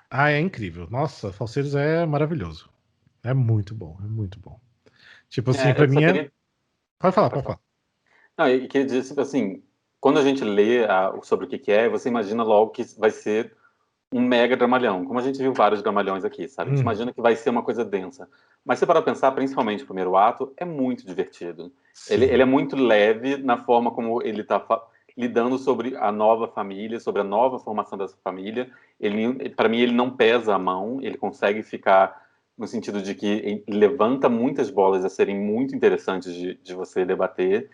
Ah, é incrível. Nossa, Falseiros é maravilhoso. É muito bom, é muito bom. Tipo assim, pra Eu mim só é. queria. Pode falar, Pode pode falar. falar. Não, e queria dizer, tipo assim, quando a gente lê sobre o que é, você imagina logo que vai ser um mega dramalhão, como a gente viu vários dramalhões aqui, sabe? A gente imagina que vai ser uma coisa densa. Mas se para pensar, principalmente o primeiro ato, é muito divertido. Ele é muito leve na forma como ele está lidando sobre a nova família, sobre a nova formação dessa família. Para mim, ele não pesa a mão, ele consegue ficar no sentido de que ele levanta muitas bolas a serem muito interessantes de você debater.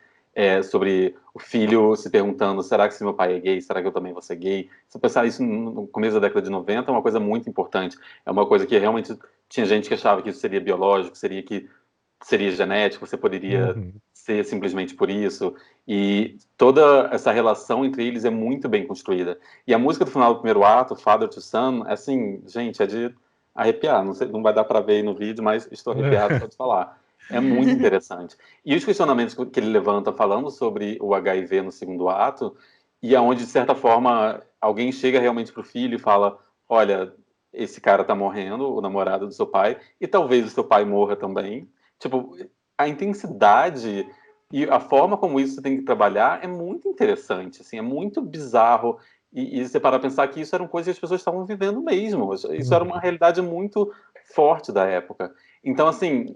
Sobre o filho se perguntando, será que se meu pai é gay, será que eu também vou ser gay? Se pensar isso no começo da década de 90, é uma coisa muito importante. É uma coisa que realmente tinha gente que achava que isso seria biológico, seria genético, você poderia ser simplesmente por isso. E toda essa relação entre eles é muito bem construída. E a música do final do primeiro ato, Father to Son, assim, gente, é de arrepiar. Não sei, não vai dar para ver aí no vídeo, mas estou arrepiado só de falar. É muito interessante. E os questionamentos que ele levanta falando sobre o HIV no segundo ato, e aonde, de certa forma, alguém chega realmente pro filho e fala, olha, esse cara tá morrendo, o namorado do seu pai, e talvez o seu pai morra também. Tipo, a intensidade e a forma como isso tem que trabalhar é muito interessante, assim, é muito bizarro. E você para pensar que isso eram coisas que as pessoas estavam vivendo mesmo. Isso era uma realidade muito forte da época. Então, assim,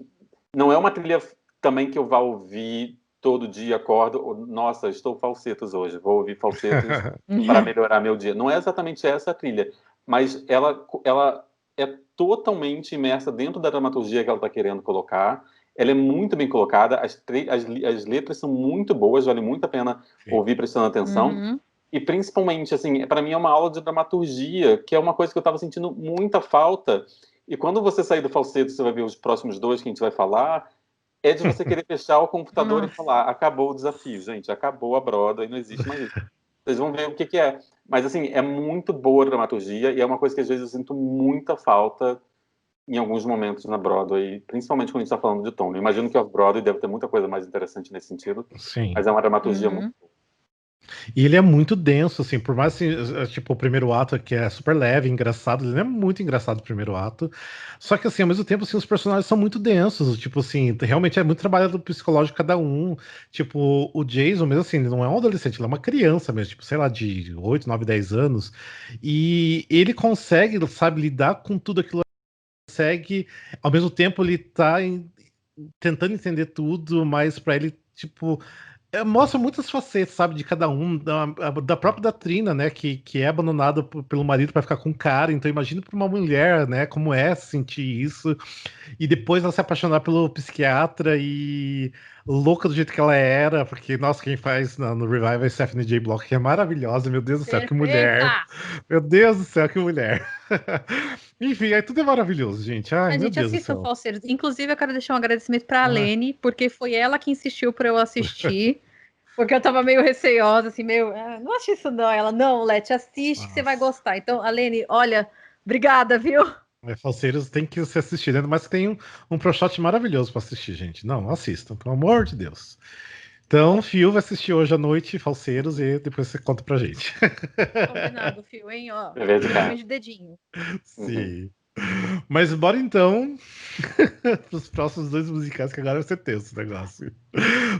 não é uma trilha também que eu vá ouvir todo dia, acordo, nossa, estou falsetos hoje, vou ouvir falsetos para melhorar meu dia. Não é exatamente essa a trilha, mas ela é totalmente imersa dentro da dramaturgia que ela está querendo colocar. Ela é muito bem colocada, as letras são muito boas, vale muito a pena ouvir prestando atenção. E principalmente, assim, para mim é uma aula de dramaturgia, que é uma coisa que eu estava sentindo muita falta. E quando você sair do falseto, você vai ver os próximos dois que a gente vai falar, é de você querer fechar o computador e falar, acabou o desafio, gente, acabou a broda e não existe mais isso. Vocês vão ver o que é. Mas, assim, é muito boa a dramaturgia e é uma coisa que às vezes eu sinto muita falta em alguns momentos na Broadway, principalmente quando a gente está falando de tom. Eu imagino que a Broadway deve ter muita coisa mais interessante nesse sentido, Sim. mas é uma dramaturgia muito boa. E ele é muito denso, assim, por mais assim, tipo, o primeiro ato que é super leve, engraçado, ele é muito engraçado o primeiro ato. Só que assim, ao mesmo tempo, assim, os personagens são muito densos, tipo assim, realmente é muito trabalhado do psicológico de cada um. Tipo, o Jason, mesmo assim, ele não é um adolescente, ele é uma criança mesmo, tipo, sei lá, de 8, 9, 10 anos. E ele consegue, sabe, lidar com tudo aquilo, consegue, ao mesmo tempo ele tá tentando entender tudo, mas pra ele, tipo, mostra muitas facetas, sabe, de cada um, da própria da Trina, né, que é abandonada pelo marido para ficar com o cara, então imagina para uma mulher, né, como é sentir isso, e depois ela se apaixonar pelo psiquiatra e louca do jeito que ela era, porque, nossa, quem faz no Revival é Stephanie J. Block, que é maravilhosa, meu Deus do céu, que mulher, meu Deus do céu, que mulher. Enfim, aí tudo é maravilhoso, gente, ai, meu gente, Deus do assista o céu. Falseiros. Inclusive, eu quero deixar um agradecimento pra Lene, porque foi ela que insistiu pra eu assistir. Porque eu tava meio receosa, assim, meio. Não acho isso, não. Ela, não, Leti, assiste que você vai gostar. Então, a Lene, olha, obrigada, viu? Falseiros tem que ser assistido, ainda mais que tem um ProShot maravilhoso pra assistir, gente. Não, assistam, pelo amor de Deus. Então, Fio vai assistir hoje à noite Falseiros e depois você conta pra gente. Combinado, Fio, hein? Ó, de dedinho. Sim. Mas bora então pros próximos dois musicais, que agora vai ser tenso o negócio.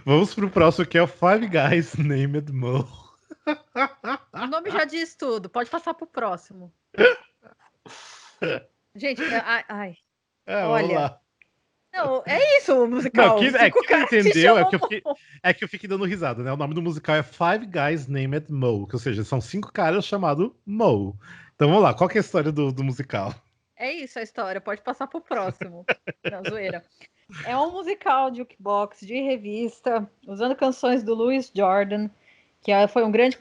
Vamos pro próximo, que é o Five Guys Named Mo. O nome já diz tudo, pode passar pro próximo. Gente, ai. Olha. Não, é isso o musical. Não, que não entendeu é que eu fiquei dando risada, né? O nome do musical é Five Guys Named Mo, ou seja, são 5 caras chamados Mo. Então vamos lá, qual que é a história do musical? É isso a história, pode passar pro próximo. Não, zoeira. É um musical de jukebox, de revista, usando canções do Louis Jordan, que foi um grande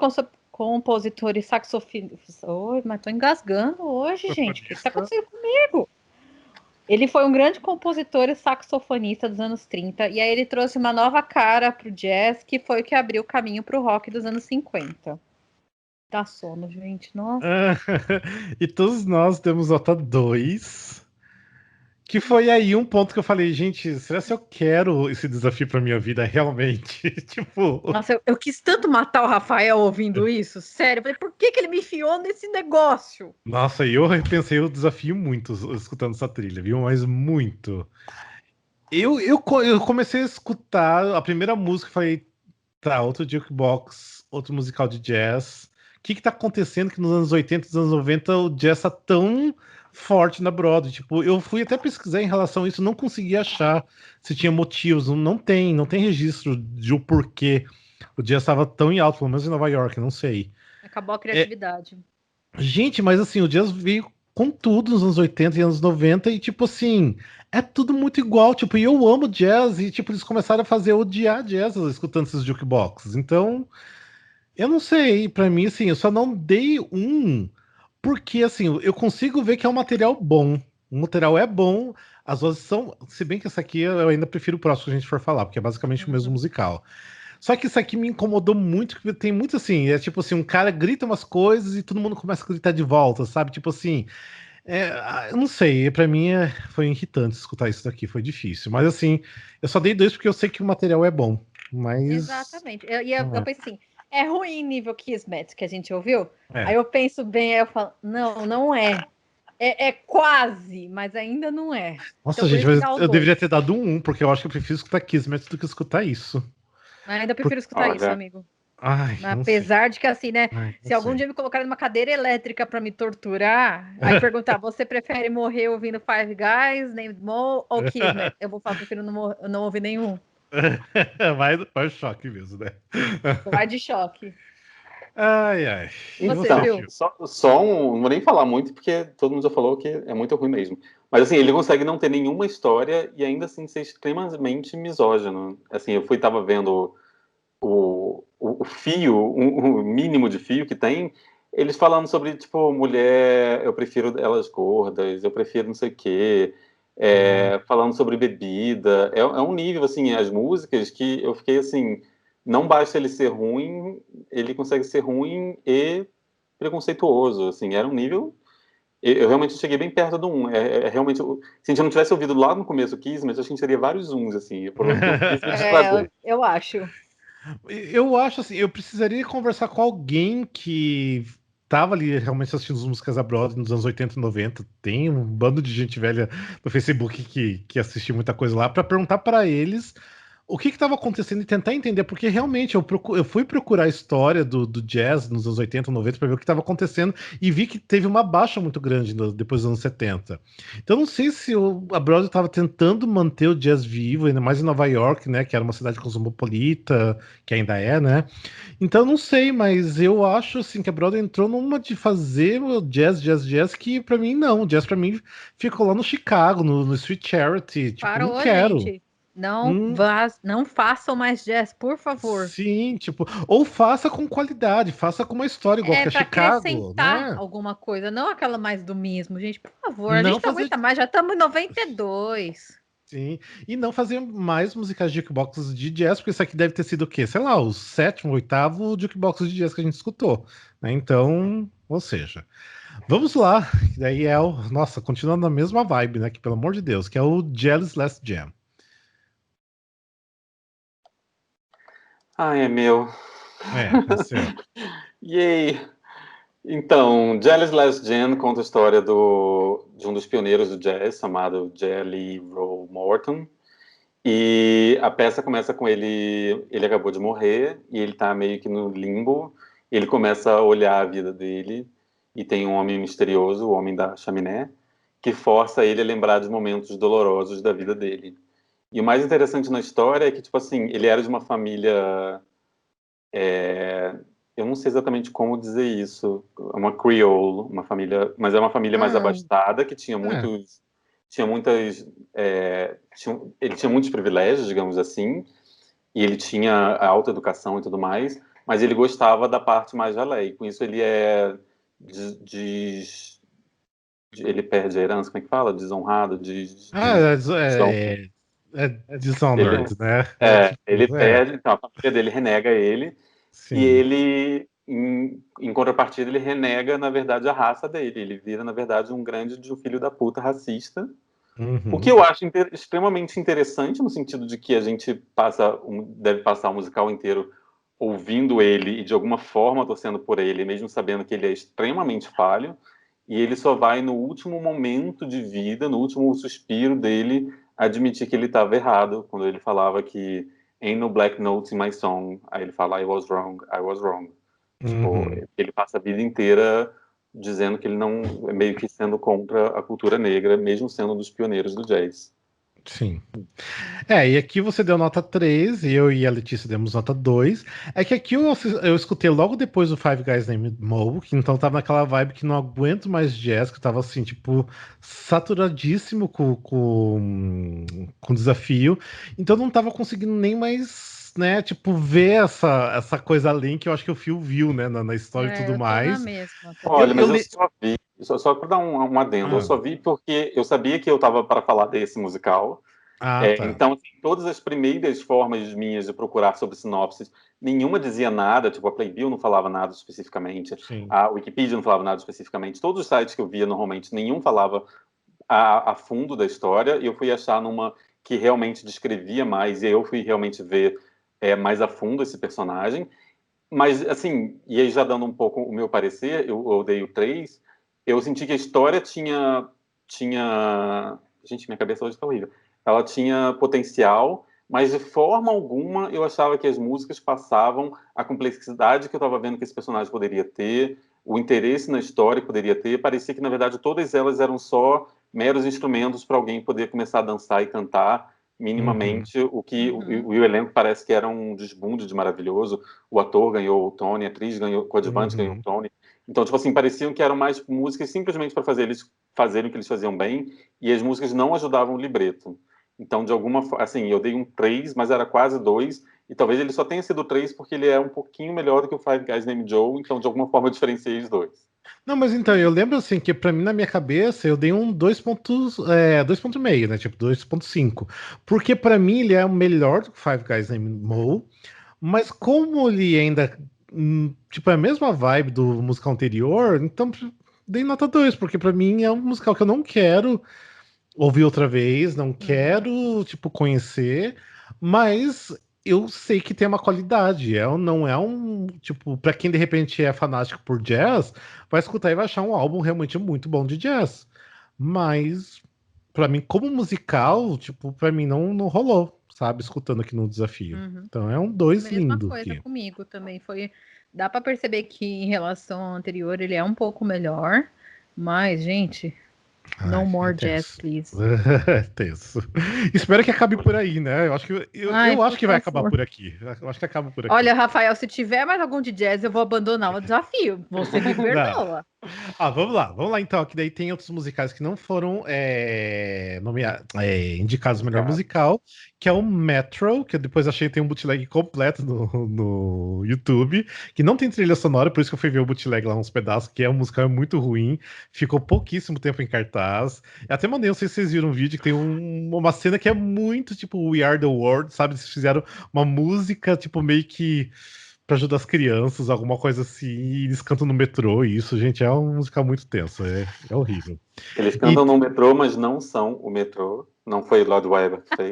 compositor e saxofonista. Oi, mas tô engasgando hoje, gente. O que está acontecendo comigo? Ele foi um grande compositor e saxofonista dos anos 30, e aí ele trouxe uma nova cara pro jazz, que foi o que abriu o caminho pro rock dos anos 50. Dá sono, gente, nossa. E todos nós temos nota 2. Que foi aí um ponto que eu falei, gente, será que eu quero esse desafio pra minha vida realmente? Tipo. Nossa, eu quis tanto matar o Rafael ouvindo isso, sério. Eu falei, por que ele me enfiou nesse negócio? Nossa, eu repensei o desafio muito escutando essa trilha, viu? Mas muito. Eu comecei a escutar a primeira música e falei, tá, outro jukebox, outro musical de jazz. que tá acontecendo que nos anos 80 e nos anos 90 o jazz tá tão forte na Broadway. Tipo, eu fui até pesquisar em relação a isso, não consegui achar se tinha motivos. Não tem registro de o porquê o jazz estava tão em alto, pelo menos em Nova York, não sei. Acabou a criatividade. Gente, mas assim, o jazz veio com tudo nos anos 80 e anos 90 e tipo assim, é tudo muito igual, tipo, e eu amo jazz e tipo, eles começaram a fazer odiar jazz escutando esses jukeboxes. Então, eu não sei, pra mim assim, eu só não dei um porque assim, eu consigo ver que é um material bom. O material é bom, as vozes são, se bem que essa aqui eu ainda prefiro o próximo que a gente for falar, porque é basicamente o mesmo musical. Só que isso aqui me incomodou muito, porque tem muito assim, é tipo assim, um cara grita umas coisas e todo mundo começa a gritar de volta, sabe? Tipo assim, eu não sei, pra mim foi irritante escutar isso daqui, foi difícil. Mas assim, eu só dei dois porque eu sei que o material é bom, mas... Exatamente. Eu penso assim, é ruim nível Kismet que a gente ouviu? É. Aí eu penso bem, aí eu falo, não, não é. É quase, mas ainda não é. Então Nossa, por gente, isso que mas dá o eu deveria 2. ter dado um, porque eu acho que eu prefiro escutar Kismet do que escutar isso. Mas ainda Por- prefiro escutar isso, Olha, amigo. Ai, não sei. Apesar de que, assim, né? Ai, não Se algum sei. dia me colocarem numa cadeira elétrica para me torturar, aí perguntar, você prefere morrer ouvindo Five Guys, Name Mo ou Kismet? Eu vou falar, prefiro não ouvir nenhum. Vai o choque mesmo, né? Vai de choque. Ai, ai. E Você, você, então, Gil? Gil? só um, não vou nem falar muito, porque todo mundo já falou que é muito ruim mesmo. Mas assim, ele consegue não ter nenhuma história e ainda assim ser extremamente misógino. Assim, tava vendo o fio, o mínimo de fio que tem, eles falando sobre, tipo, mulher, eu prefiro elas gordas, eu prefiro não sei o quê, falando sobre bebida. É um nível, assim, as músicas que eu fiquei assim, não basta ele ser ruim, ele consegue ser ruim e preconceituoso, assim, era um nível... Eu realmente cheguei bem perto do 1. Realmente, se a gente não tivesse ouvido lá no começo o Kismet, a gente teria vários 1s, assim. O problema é que o Kismet estragou. Eu acho. Eu acho assim, eu precisaria conversar com alguém que tava ali realmente assistindo as músicas da Broadway nos anos 80 e 90. Tem um bando de gente velha no Facebook que assistiu muita coisa lá, para perguntar para eles o que estava acontecendo e tentar entender, porque realmente eu fui procurar a história do jazz nos anos 80, 90 para ver o que estava acontecendo e vi que teve uma baixa muito grande depois dos anos 70. Então não sei se a Broadway estava tentando manter o jazz vivo, ainda mais em Nova York, né, que era uma cidade cosmopolita, que ainda é, né? Então não sei, mas eu acho assim que a Broadway entrou numa de fazer o jazz, que pra mim não. O jazz pra mim ficou lá no Chicago, no Street Charity. Tipo, não Parou, quero. gente. Não, Hum, não façam mais jazz, por favor. sim, tipo, ou faça com qualidade, faça com uma história igual que É é para Chicago, acrescentar né? alguma coisa, não aquela mais do mesmo, gente. Por favor, a Não gente não fazer, aguenta mais, já estamos em 92. sim, e não fazer mais musicais de jukebox de jazz, porque isso aqui deve ter sido o quê? Sei lá, o sétimo, oitavo jukebox de jazz que a gente escutou, né? Então, ou seja. Vamos lá, que daí é o. Nossa, continuando na mesma vibe, né? Que pelo amor de Deus, que é o Jealous Last Jam. Ai, é meu. É seu. Yay! Então, Jelly's Last Gen conta a história de um dos pioneiros do jazz, chamado Jelly Roll Morton. E a peça começa com ele acabou de morrer, e ele tá meio que no limbo. Ele começa a olhar a vida dele, e tem um homem misterioso, o homem da chaminé, que força ele a lembrar de momentos dolorosos da vida dele. E o mais interessante na história é que, tipo assim, ele era de uma família. Eu não sei exatamente como dizer isso. É uma Creole, uma família, mas é uma família mais Ah, abastada que tinha É. muitos, tinha muitas, ele tinha muitos privilégios, digamos assim, e ele tinha a alta educação e tudo mais, mas ele gostava da parte mais ralé. E com isso ele ele perde a herança, como é que fala? Desonrado, Ah, é ele, Dishonored, né? É ele tipo, perde, então a família dele renega ele. E sim. ele, em contrapartida, ele renega, na verdade, a raça dele. Ele vira, na verdade, de um filho da puta racista. O que Uhum. eu acho extremamente interessante, no sentido de que a gente deve passar o musical inteiro ouvindo ele e, de alguma forma, torcendo por ele, mesmo sabendo que ele é extremamente falho. E ele só vai, no último momento de vida, no último suspiro dele, admitir que ele estava errado, quando ele falava que Ain't no black notes in my song. Aí ele fala, I was wrong, I was wrong. Tipo, Uhum. ele passa a vida inteira dizendo que ele não é meio que sendo contra a cultura negra, mesmo sendo um dos pioneiros do jazz. Sim. E aqui você deu nota 3 e eu e a Letícia demos nota 2. É que aqui eu escutei logo depois do Five Guys Named Moe, que então tava naquela vibe que não aguento mais jazz, que eu tava assim, tipo, saturadíssimo com o desafio. Então eu não tava conseguindo nem mais, né, tipo, ver essa coisa além que eu acho que o Phil viu, né, na história e tudo Eu tô na mais. mesma Eu, Olha, também. eu mas eu le... só vi, só para dar um adendo, eu ah, só vi porque eu sabia que eu estava para falar desse musical. tá. Então, assim, todas as primeiras formas minhas de procurar sobre sinopses, nenhuma dizia nada, tipo, a Playbill não falava nada especificamente, Sim. a Wikipedia não falava nada especificamente, todos os sites que eu via normalmente, nenhum falava a fundo da história, e eu fui achar numa que realmente descrevia mais, e aí eu fui realmente ver mais a fundo esse personagem. Mas, assim, e aí já dando um pouco o meu parecer, eu dei o 3, eu senti que a história tinha... Gente, minha cabeça hoje está horrível. Ela tinha potencial, mas de forma alguma eu achava que as músicas passavam a complexidade que eu estava vendo que esse personagem poderia ter, o interesse na história que poderia ter. Parecia que, na verdade, todas elas eram só meros instrumentos para alguém poder começar a dançar e cantar Uhum. minimamente, o que Uhum. o elenco parece que era um desbunde de maravilhoso. O ator ganhou o Tony, a atriz ganhou, o coadjuvante ganhou o Uhum. Tony. Então, tipo assim, pareciam que eram mais músicas simplesmente para fazer eles fazerem o que eles faziam bem, e as músicas não ajudavam o libreto. Então, de alguma forma, assim, eu dei um 3, mas era quase 2, e talvez ele só tenha sido 3 porque ele é um pouquinho melhor do que o Five Guys Named Joe, então de alguma forma eu diferenciei os dois. Não, mas então, eu lembro assim que pra mim, na minha cabeça, eu dei um 2,5, né? Tipo 2,5. Porque pra mim ele é o melhor do que Five Guys Named Moe, mas como ele ainda, tipo, é a mesma vibe do musical anterior, então dei nota 2 porque pra mim é um musical que eu não quero ouvir outra vez, não Uhum. quero, tipo, conhecer, mas eu sei que tem uma qualidade. Não é um, tipo, pra quem de repente é fanático por jazz, vai escutar e vai achar um álbum realmente muito bom de jazz. Mas, pra mim, como musical, tipo, pra mim não rolou, sabe? Escutando aqui no desafio. Uhum. Então é um 2 Mesma lindo coisa aqui. comigo também. Dá para perceber que em relação ao anterior ele é um pouco melhor, mas, gente, no Ai, é more jazz, tenso. please. É tenso. Espero que acabe por aí, né? Ai, Eu acho por que vai acabar favor. por aqui. Eu acho que acaba por aqui. Olha, Rafael, se tiver mais algum de jazz, eu vou abandonar o desafio. Você me Não. perdoa. Vamos lá. Vamos lá então, que daí tem outros musicais que não foram indicados melhor Obrigado. musical, que é o Metro, que eu depois achei que tem um bootleg completo no YouTube, que não tem trilha sonora, por isso que eu fui ver o bootleg lá uns pedaços, que é um musical muito ruim, ficou pouquíssimo tempo em cartaz. Eu até mandei, não sei se vocês viram um vídeo, que tem uma cena que é muito tipo We Are the World, sabe? Eles fizeram uma música, tipo, meio que pra ajudar as crianças, alguma coisa assim, e eles cantam no metrô, e isso, gente, é uma música muito tensa, é horrível. Eles E cantam no metrô, mas não são o metrô. Não foi Lord Webber que fez.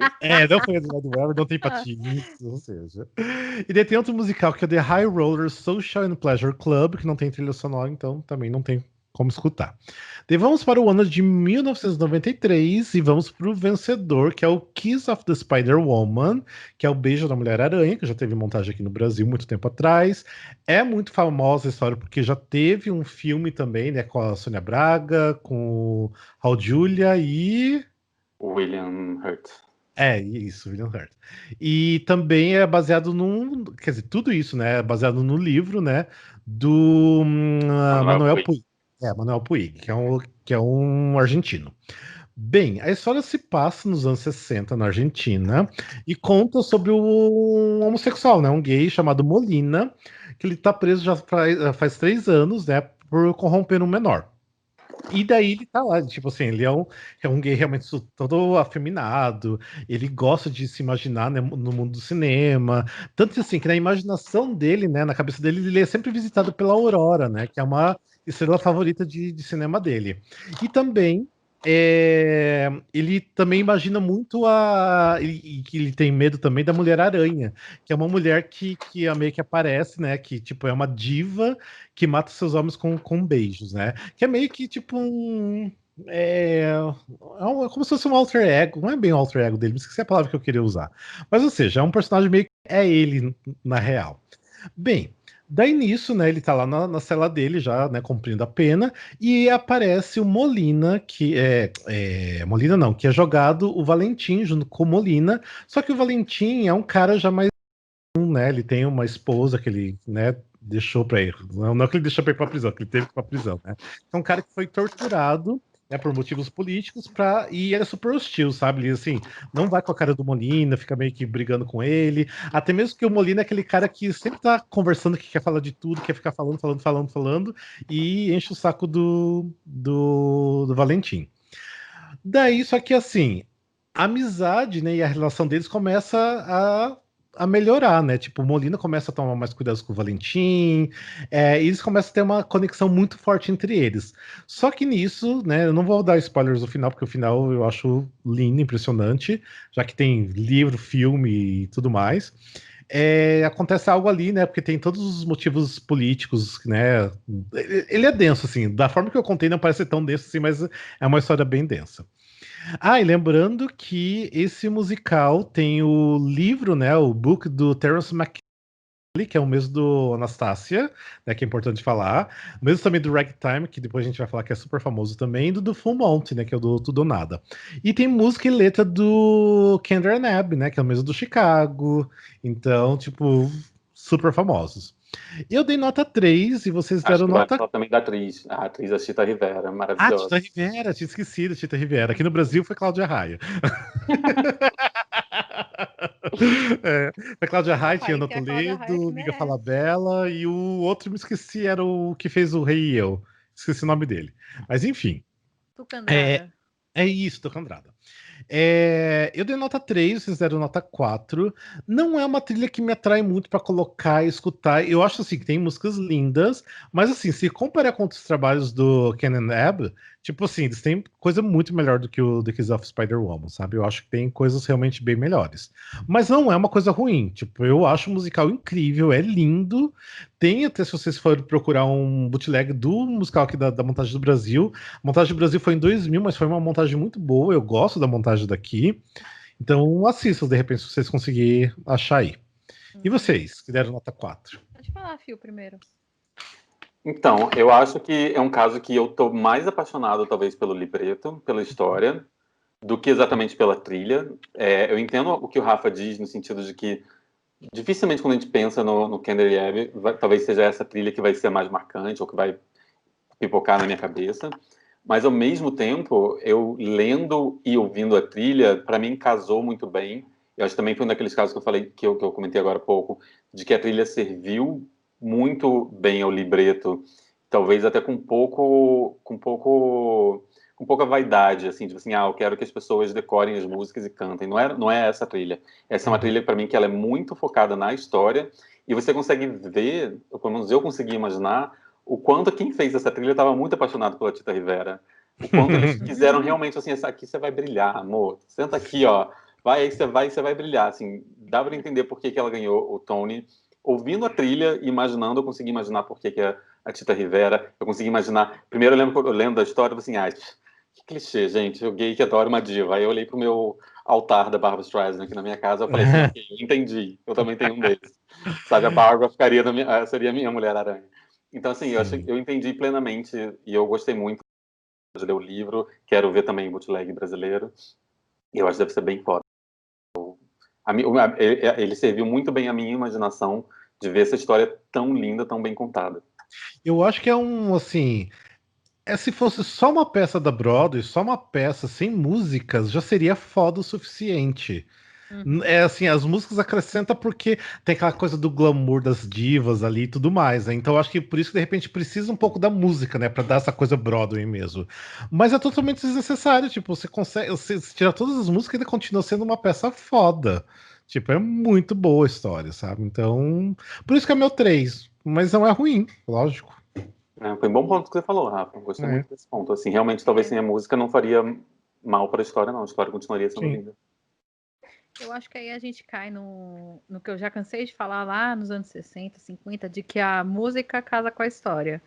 não foi do lado Weber, não tem patins, ou seja. E daí tem outro musical que é The High Roller Social and Pleasure Club, que não tem trilha sonora, então também não tem como escutar. Daí vamos para o ano de 1993 e vamos para o vencedor, que é o Kiss of the Spider-Woman, que é o Beijo da Mulher-Aranha, que já teve montagem aqui no Brasil muito tempo atrás. É muito famosa a história porque já teve um filme também, né, com a Sônia Braga, com o Raul Julia e William Hurt. isso, William Hurt. E também é baseado num, quer dizer, tudo isso, né, é baseado no livro, né, do Manuel Manuel Puig. Puig. Manuel Puig, que é um argentino. Bem, a história se passa nos anos 60 na Argentina e conta sobre um homossexual, né, um gay chamado Molina, que ele tá preso já faz 3 anos, né, por corromper um menor. E daí ele tá lá, tipo assim, ele é um gay realmente todo afeminado, ele gosta de se imaginar, né, no mundo do cinema, tanto que assim, que na imaginação dele, né, na cabeça dele, ele é sempre visitado pela Aurora, né, que é uma estrela favorita de cinema dele. E também, ele também imagina muito e que ele tem medo também da Mulher-Aranha, que é uma mulher que meio que aparece, né, que tipo, é uma diva que mata seus homens com beijos, né? Que é meio que tipo um. É como se fosse um alter ego, não é bem o alter ego dele, mas esqueci a palavra que eu queria usar. Mas, ou seja, é um personagem meio que é ele na real. Bem, Daí nisso, né, ele tá lá na cela dele já, né, cumprindo a pena, e aparece o Molina, Molina não, que é jogado o Valentim junto com o Molina, só que o Valentim é um cara já mais, né, ele tem uma esposa que ele, né, deixou pra ir, não que ele deixou pra ir pra prisão, que ele teve que ir pra prisão, né, é um cara que foi torturado, né, por motivos políticos, e ele é super hostil, sabe? Ele, assim, não vai com a cara do Molina, fica meio que brigando com ele. Até mesmo que o Molina é aquele cara que sempre tá conversando, que quer falar de tudo, quer ficar falando, e enche o saco do Valentim. Daí, só que assim, a amizade, né, e a relação deles começa a melhorar, né? Tipo, o Molina começa a tomar mais cuidados com o Valentim, e eles começam a ter uma conexão muito forte entre eles. Só que nisso, né, eu não vou dar spoilers do final, porque o final eu acho lindo, impressionante, já que tem livro, filme e tudo mais. Acontece algo ali, né? Porque tem todos os motivos políticos, né? Ele é denso, assim. Da forma que eu contei, não parece ser tão denso assim, mas é uma história bem densa. Ah, e lembrando que esse musical tem o livro, né, o book do Terence McKenna, que é o mesmo do Anastasia, né, que é importante falar. O mesmo também do Ragtime, que depois a gente vai falar que é super famoso também, e do Full Monty, né, que é o do Tudo ou Nada. E tem música e letra do Kendra Nab, né, que é o mesmo do Chicago. Então, tipo, super famosos. Eu dei nota 3 e vocês Acho deram que vai nota. falar também da atriz. A atriz é Chita Rivera, Ah, maravilhosa. Tita Rivera, tinha esquecido, Tita Rivera. Aqui no Brasil foi Cláudia Raia. A Cláudia Raia tinha Aí Ana tem a Cláudia Raia que Toledo, Liga merece. Falabella e o outro me esqueci, era o que fez o Rei e Eu. Esqueci o nome dele. Mas enfim, é, Tucandrada. é isso, Toca Andrada. Eu dei nota 3, vocês deram nota 4. Não é uma trilha que me atrai muito pra colocar e escutar. Eu acho assim que tem músicas lindas, mas assim, se comparar com outros trabalhos do Ken and Ebb, tipo assim, eles têm coisa muito melhor do que o The Kiss of Spider-Woman, sabe? Eu acho que tem coisas realmente bem melhores. Mas não é uma coisa ruim. Tipo, eu acho o musical incrível, é lindo. Tem até, se vocês forem procurar um bootleg do musical aqui da montagem do Brasil. A montagem do Brasil foi em 2000, mas foi uma montagem muito boa. Eu gosto da montagem daqui. Então assistam, de repente, se vocês conseguirem achar aí. E vocês, que deram nota 4? Pode falar, Fio, primeiro. Então, eu acho que é um caso que eu tô mais apaixonado, talvez, pelo libreto, pela história, do que exatamente pela trilha. Eu entendo o que o Rafa diz, no sentido de que dificilmente quando a gente pensa no Candy Abbey, talvez seja essa trilha que vai ser mais marcante, ou que vai pipocar na minha cabeça. Mas, ao mesmo tempo, eu lendo e ouvindo a trilha, para mim, casou muito bem. Eu acho que também foi um daqueles casos que eu falei, que eu comentei agora há pouco, de que a trilha serviu muito bem ao libreto, talvez até com pouca vaidade, assim, tipo assim, eu quero que as pessoas decorem as músicas e cantem. Não é essa a trilha. Essa é uma trilha, para mim, que ela é muito focada na história, e você consegue ver, ou pelo menos eu consegui imaginar, o quanto quem fez essa trilha estava muito apaixonado pela Tita Rivera. O quanto eles quiseram realmente, assim, essa aqui você vai brilhar, amor. Senta aqui, ó. Vai, aí você vai brilhar, assim. Dá pra entender por que ela ganhou o Tony. Ouvindo a trilha, imaginando, eu consegui imaginar por que a Tita Rivera. Eu consegui imaginar. Primeiro eu lembro da história, eu falei assim, que clichê, gente. Eu gay que adora uma diva. Aí eu olhei pro meu altar da Barbra Streisand aqui na minha casa, eu falei assim, ok, entendi. Eu também tenho um deles. Sabe, a Barbra seria a minha Mulher-Aranha. Então, assim, Sim. eu entendi plenamente e eu gostei muito de ler o livro. Quero ver também o bootleg brasileiro. E eu acho que deve ser bem foda. Ele serviu muito bem a minha imaginação de ver essa história tão linda, tão bem contada. Eu acho que é assim. Se fosse só uma peça da Broadway, só uma peça sem músicas, já seria foda o suficiente. É assim, as músicas acrescentam porque tem aquela coisa do glamour das divas ali e tudo mais, né? Então eu acho que por isso que de repente precisa um pouco da música, né? Pra dar essa coisa Broadway mesmo. Mas é totalmente desnecessário, tipo, você consegue, você tira todas as músicas e ainda continua sendo uma peça foda. Tipo, é muito boa a história, sabe? Então, por isso que é meu 3, mas não é ruim, lógico. Foi um bom ponto que você falou, Rafa. Gostei É, muito desse ponto. Assim, realmente, talvez sem a música não faria mal para a história, não. A história continuaria sendo sim. linda. Eu acho que aí a gente cai no que eu já cansei de falar lá nos anos 60, 50, de que a música casa com a história.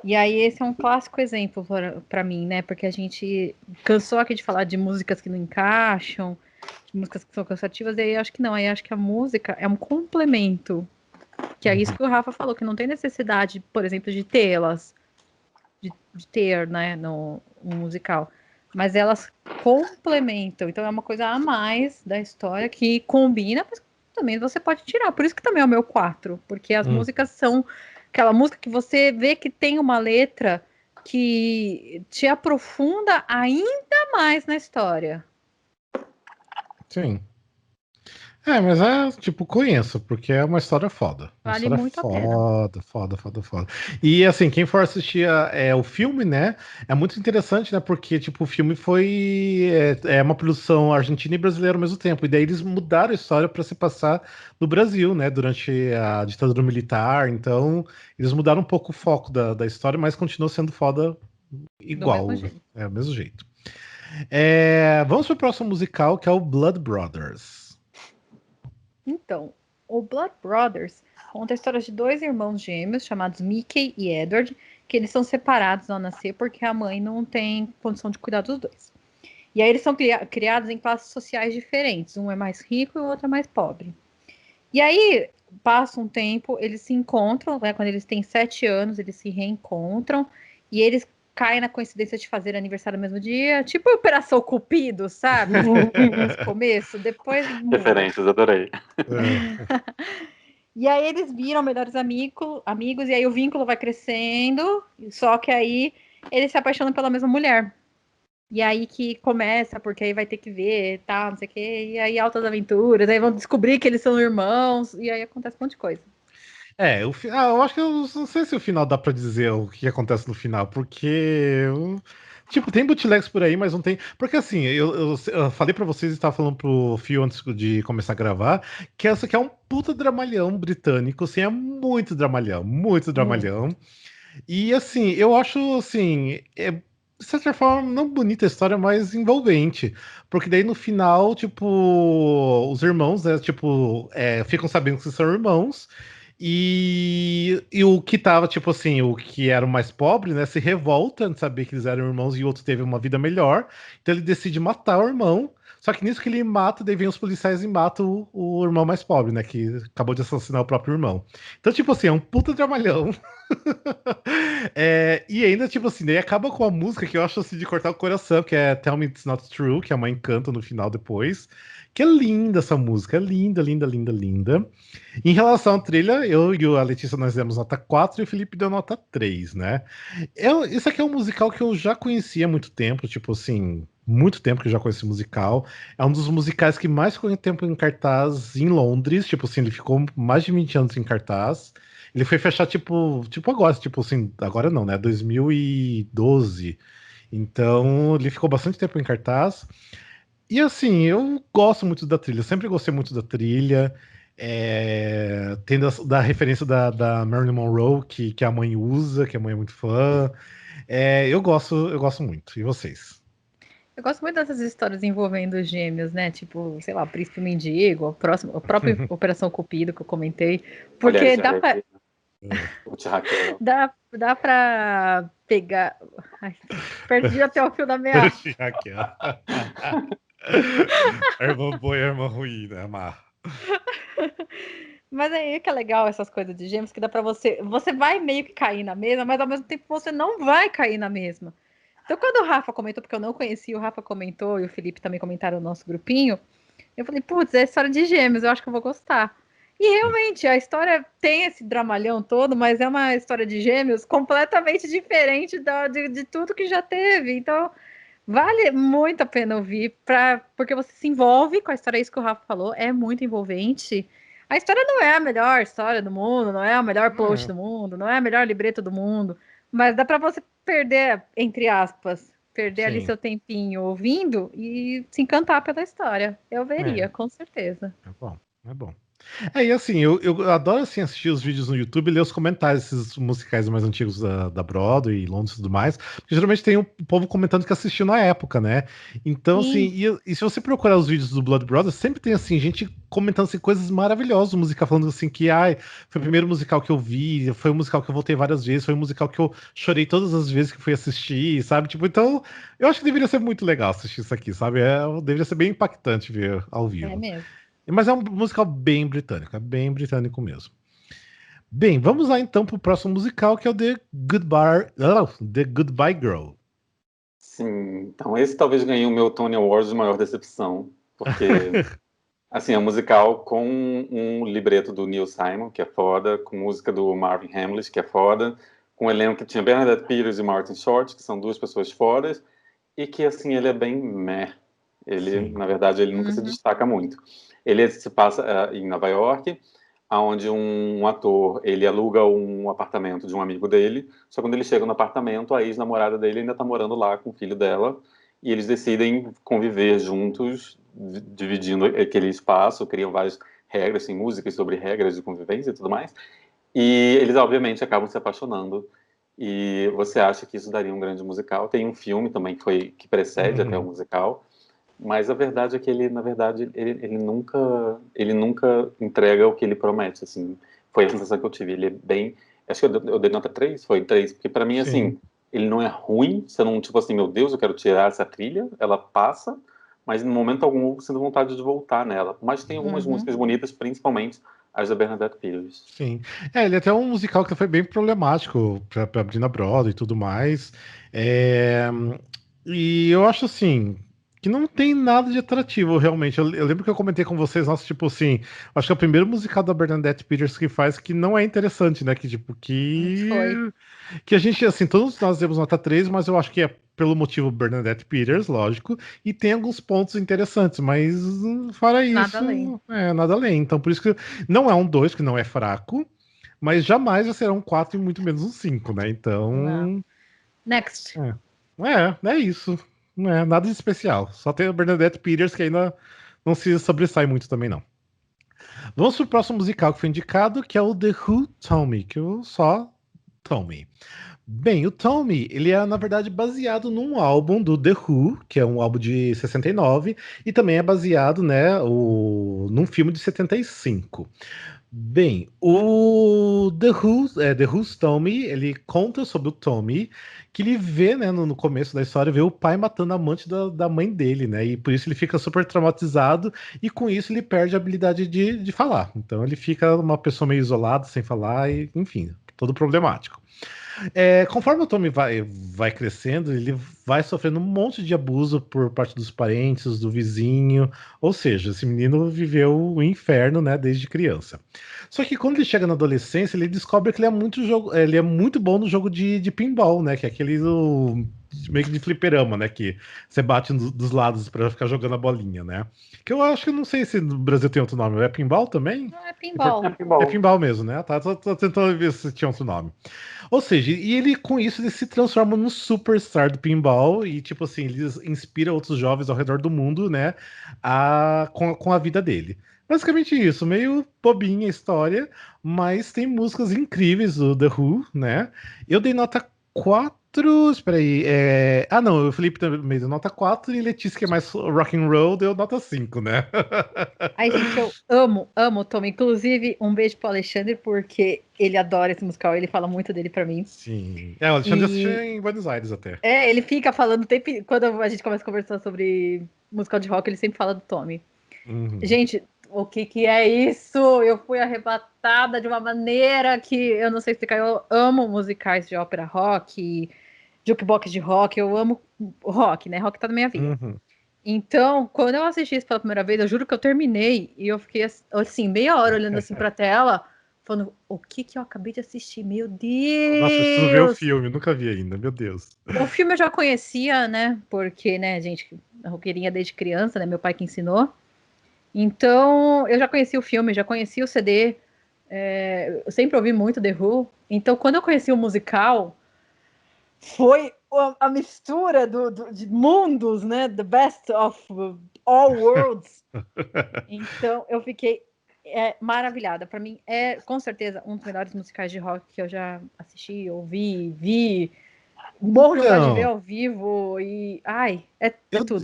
E aí esse é um clássico exemplo para mim, né? Porque a gente cansou aqui de falar de músicas que não encaixam, de músicas que são cansativas, e aí acho que não, aí acho que a música é um complemento Que é isso que o Rafa falou, que não tem necessidade, por exemplo, de tê-las, de ter, né, no musical. Mas elas complementam, então é uma coisa a mais da história que combina, mas também você pode tirar. Por isso que também é o meu 4, porque as músicas são aquela música que você vê que tem uma letra que te aprofunda ainda mais na história. Sim. Mas tipo, conheço, porque é uma história foda. Uma Vale história muito a pena. foda. E assim, quem for assistir o filme, né, é muito interessante, né, porque, tipo, o filme foi uma produção argentina e brasileira ao mesmo tempo, e daí eles mudaram a história para se passar no Brasil, né, durante a ditadura militar, então eles mudaram um pouco o foco da história, mas continuou sendo foda igual, do mesmo jeito. Vamos pro próximo musical, que é o Blood Brothers. Então, o Blood Brothers conta a história de 2 irmãos gêmeos chamados Mickey e Edward, que eles são separados ao nascer porque a mãe não tem condição de cuidar dos 2. E aí eles são criados em classes sociais diferentes, um é mais rico e o outro é mais pobre. E aí, passa um tempo, eles se encontram, né, quando eles têm 7 anos, eles se reencontram, e eles caem na coincidência de fazer aniversário no mesmo dia, tipo Operação Cupido, sabe? No começo, depois muda. Referências, adorei. E aí eles viram melhores amigos, e aí o vínculo vai crescendo, só que aí eles se apaixonam pela mesma mulher. E aí que começa, porque aí vai ter que ver, tal, não sei o quê, e aí altas aventuras, aí vão descobrir que eles são irmãos, e aí acontece um monte de coisa. Eu acho que eu não sei se o final dá pra dizer o que acontece no final, porque tipo, tem bootlegs por aí, mas não tem. Porque assim, eu falei pra vocês, estava falando pro Fio antes de começar a gravar, que essa aqui é um puta dramalhão britânico, assim, é muito dramalhão, muito dramalhão. E assim, eu acho assim, de certa forma, não bonita a história, mas envolvente. Porque daí no final, tipo, os irmãos, né, tipo, ficam sabendo que são irmãos. E o que tava, tipo assim, o que era o mais pobre, né, se revolta de saber que eles eram irmãos e o outro teve uma vida melhor. Então ele decide matar o irmão. Só que nisso que ele mata, daí vem os policiais e matam o irmão mais pobre, né, que acabou de assassinar o próprio irmão. Então, tipo assim, é um puta dramalhão. E ainda, tipo assim, daí acaba com a música que eu acho assim de cortar o coração, que é Tell Me It's Not True, que a mãe canta no final depois. Que é linda essa música, é linda, linda, linda, linda. Em relação à trilha, eu e a Letícia nós demos nota 4 e o Felipe deu nota 3, né? Isso aqui é um musical que eu já conhecia há muito tempo, tipo assim, muito tempo que eu já conheci o musical. É um dos musicais que mais ficou tempo em cartaz em Londres, tipo assim, ele ficou mais de 20 anos em cartaz. Ele foi fechar, tipo agora, tipo assim, agora não, né? 2012. Então, ele ficou bastante tempo em cartaz. E assim, eu gosto muito da trilha, sempre gostei muito da trilha. Tendo da referência da Marilyn Monroe, que a mãe usa, que a mãe é muito fã. Eu gosto muito. E vocês? Eu gosto muito dessas histórias envolvendo gêmeos, né? Tipo, sei lá, o Príncipe Mendigo, a própria Operação Cupido que eu comentei. Porque Mulheres dá pra, Raquel. dá pra pegar. Ai, perdi até o fio da meada. Raquel. A irmã boa e a irmã ruim, né? Amarra. Mas aí que é legal essas coisas de gêmeos, que dá pra você. Você vai meio que cair na mesma, mas ao mesmo tempo você não vai cair na mesma. Então, quando o Rafa comentou, porque eu não conhecia, o Rafa comentou e o Felipe também comentaram no nosso grupinho, eu falei, putz, é história de gêmeos, eu acho que eu vou gostar. E realmente, a história tem esse dramalhão todo, mas é uma história de gêmeos completamente diferente de tudo que já teve. Então, vale muito a pena ouvir, porque você se envolve com a história, é isso que o Rafa falou, é muito envolvente. A história não é a melhor história do mundo, não é a melhor plot do mundo, não é a melhor libreto do mundo, mas dá para você perder, entre aspas, perder ali seu tempinho ouvindo e se encantar pela história. Eu veria, com certeza. É bom, é bom. E assim, eu adoro assim, assistir os vídeos no YouTube e ler os comentários desses musicais mais antigos da Broadway, Londres e tudo mais. Porque geralmente tem o povo comentando que assistiu na época, né? Então, assim, e se você procurar os vídeos do Blood Brothers, sempre tem assim, gente comentando assim, coisas maravilhosas do musical, falando assim que foi o primeiro musical que eu vi, foi um musical que eu voltei várias vezes, foi um musical que eu chorei todas as vezes que fui assistir, sabe? Tipo, então, eu acho que deveria ser muito legal assistir isso aqui, sabe? Deveria ser bem impactante ver ao vivo. É mesmo. Mas é um musical bem britânico, é bem britânico mesmo. Bem, vamos lá então pro próximo musical, que é o The Goodbye Girl. Sim, então esse talvez ganhe o meu Tony Awards de maior decepção, porque assim, é um musical com um libreto do Neil Simon, que é foda, com música do Marvin Hamlish, que é foda, com um elenco que tinha Bernadette Peters e Martin Short, que são duas pessoas fodas, e que, assim, ele é bem meh. Ele, Sim. na verdade, ele nunca se destaca muito. Ele se passa em Nova York, onde um ator, ele aluga um apartamento de um amigo dele, só quando ele chega no apartamento, a ex-namorada dele ainda tá morando lá com o filho dela, e eles decidem conviver juntos, dividindo aquele espaço, criam várias regras, assim, músicas sobre regras de convivência e tudo mais, e eles, obviamente, acabam se apaixonando, e você acha que isso daria um grande musical. Tem um filme também que precede até o musical, mas a verdade é que ele, na verdade, ele nunca entrega o que ele promete, assim. Foi a sensação que eu tive. Ele é bem... Acho que eu dei nota 3, foi 3, porque pra mim, Sim. assim, ele não é ruim, você não, tipo assim, meu Deus, eu quero tirar essa trilha, ela passa, mas em momento algum você tem vontade de voltar nela. Mas tem algumas músicas bonitas, principalmente as da Bernadette Peters. Sim. Ele é até um musical que foi bem problemático pra Brina Broadway e tudo mais. É, E eu acho assim que não tem nada de atrativo, realmente. Eu lembro que eu comentei com vocês, nossa, tipo assim, acho que é o primeiro musical da Bernadette Peters que faz que não é interessante, né? Que tipo, Foi. que a gente, assim, todos nós demos nota 3, mas eu acho que é pelo motivo Bernadette Peters, lógico, e tem alguns pontos interessantes, mas fora Nada além. isso, nada além. Então, por isso que não é um 2, que não é fraco, mas jamais vai ser um 4 e muito menos um 5, né? Não. Então, Next. é isso. Não é nada de especial. Só tem a Bernadette Peters que ainda não se sobressai muito também, não. Vamos pro próximo musical que foi indicado, que é o The Who Tommy, que eu só Tommy. Bem, o Tommy, ele é, na verdade, baseado num álbum do The Who, que é um álbum de 69, e também é baseado, né, num filme de 75. Bem, o The Who's Tommy, ele conta sobre o Tommy, que ele vê, né, no começo da história, vê o pai matando a amante da mãe dele, né, e por isso ele fica super traumatizado, e com isso ele perde a habilidade de falar. Então ele fica uma pessoa meio isolada, sem falar, e enfim, todo problemático. Conforme o Tommy vai crescendo, ele vai sofrendo um monte de abuso por parte dos parentes, do vizinho. Ou seja, esse menino viveu o inferno, né, desde criança. Só que quando ele chega na adolescência, ele descobre que ele é muito bom no jogo de pinball, né? Que é aquele meio que de fliperama, né? Que você bate dos lados para ficar jogando a bolinha, né? Que eu acho que não sei se no Brasil tem outro nome. É pinball também? Não é pinball. É pinball mesmo, né? Tá, tô tentando ver se tinha outro nome. Ou seja, e ele com isso ele se transforma num superstar do pinball e tipo assim, ele inspira outros jovens ao redor do mundo, né, com a vida dele. Basicamente isso, meio bobinha a história, mas tem músicas incríveis do The Who, né? Eu dei nota 4, espera aí, não, o Felipe também deu nota 4 e Letícia, que é mais rock and roll, deu nota 5, né? Ai, gente, eu amo o Tom. Inclusive, um beijo pro Alexandre, porque ele adora esse musical, ele fala muito dele pra mim. Sim. O Alexandre assistiu em Buenos Aires até. Ele fica falando o tempo. Quando a gente começa a conversar sobre musical de rock, ele sempre fala do Tommy. Uhum. Gente, o que é isso? Eu fui arrebatada de uma maneira que eu não sei explicar. Eu amo musicais de ópera rock, jukebox de rock, eu amo rock, né? Rock tá na minha vida. Uhum. Então, quando eu assisti isso pela primeira vez, eu juro que eu terminei e eu fiquei assim, meia hora olhando assim pra tela, falando, o que eu acabei de assistir? Meu Deus! Nossa, eu preciso ver o filme, nunca vi ainda, meu Deus. O filme eu já conhecia, né? Porque, né, gente, roqueirinha desde criança, né? Meu pai que ensinou. Então, eu já conhecia o filme, já conhecia o CD. Eu sempre ouvi muito The Who. Então, quando eu conheci o musical, foi a mistura de mundos, né? The best of all worlds. Então, eu fiquei maravilhada. Para mim, é com certeza um dos melhores musicais de rock que eu já assisti, ouvi, vi. Morro de vontade de ver ao vivo e... Ai, é tudo.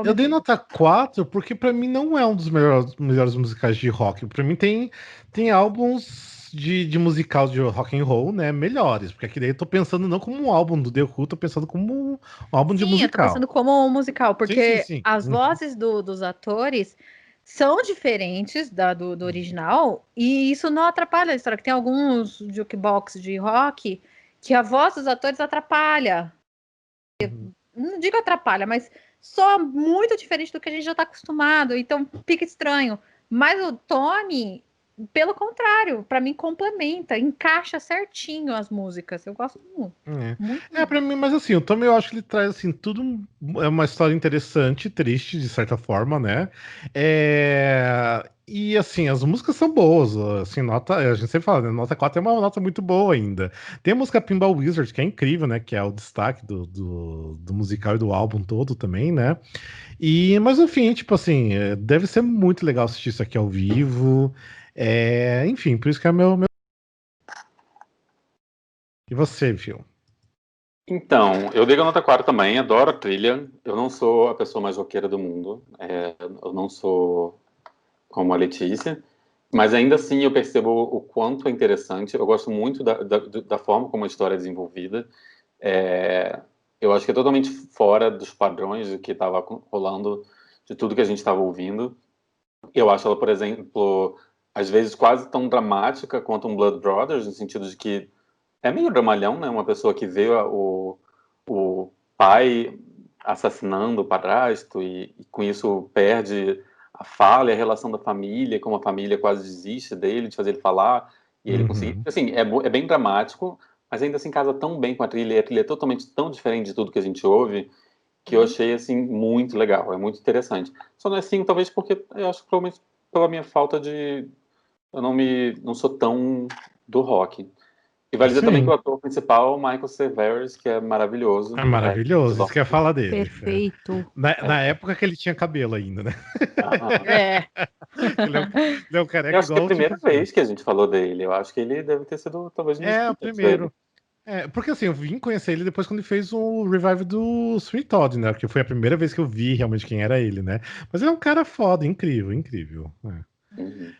Eu dei nota 4 porque pra mim não é um dos melhores musicais de rock. Pra mim tem álbuns de musical de rock and roll, né, melhores. Porque aqui daí eu tô pensando não como um álbum do The Who, tô pensando como um álbum de musical. Eu tô pensando como um musical, porque sim. as vozes dos atores são diferentes do original, e isso não atrapalha a história, que tem alguns jukebox de rock que a voz dos atores atrapalha. Não digo atrapalha, mas soa muito diferente do que a gente já está acostumado, então fica estranho. Mas o Tommy, pelo contrário, para mim complementa, encaixa certinho as músicas. Eu gosto muito. Pra mim, mas assim, o Tommy eu acho que ele traz assim, tudo é uma história interessante, triste, de certa forma, né? E assim, as músicas são boas, assim, a gente sempre fala, né? Nota 4 é uma nota muito boa ainda. Tem a música Pinball Wizard, que é incrível, né? Que é o destaque do musical e do álbum todo também, né? Mas enfim, tipo assim, deve ser muito legal assistir isso aqui ao vivo. Enfim, por isso que é meu. E você, Phil? Então, eu dei a nota 4 também, adoro a trilha. Eu não sou a pessoa mais roqueira do mundo. Eu não sou como a Letícia. Mas ainda assim eu percebo o quanto é interessante. Eu gosto muito da forma como a história é desenvolvida. Eu acho que é totalmente fora dos padrões do que estava rolando, de tudo que a gente estava ouvindo. Eu acho ela, por exemplo, às vezes quase tão dramática quanto um Blood Brothers, no sentido de que é meio dramalhão, né? Uma pessoa que vê o pai assassinando o padrasto e com isso perde a fala e a relação da família, como a família quase desiste dele, de fazer ele falar, e ele conseguir. Assim, é bem dramático, mas ainda assim casa tão bem com a trilha, e a trilha é totalmente tão diferente de tudo que a gente ouve, que eu achei, assim, muito legal, é muito interessante. Só não é assim, talvez porque eu acho que provavelmente pela minha falta de... Eu não sou tão do rock. E vale dizer também que o ator principal, Michael Cerveris, que é maravilhoso. É maravilhoso, isso que eu ia falar dele. Perfeito. Na época que ele tinha cabelo ainda, né? Ele é um careca eu acho que é igual a primeira tipo, vez que a gente falou dele. Eu acho que ele deve ter sido, talvez, um dos o primeiros dele. primeiro. Porque assim, eu vim conhecer ele depois quando ele fez o revive do Sweet Todd, né? Que foi a primeira vez que eu vi realmente quem era ele, né? Mas ele é um cara foda, incrível, incrível. Uhum.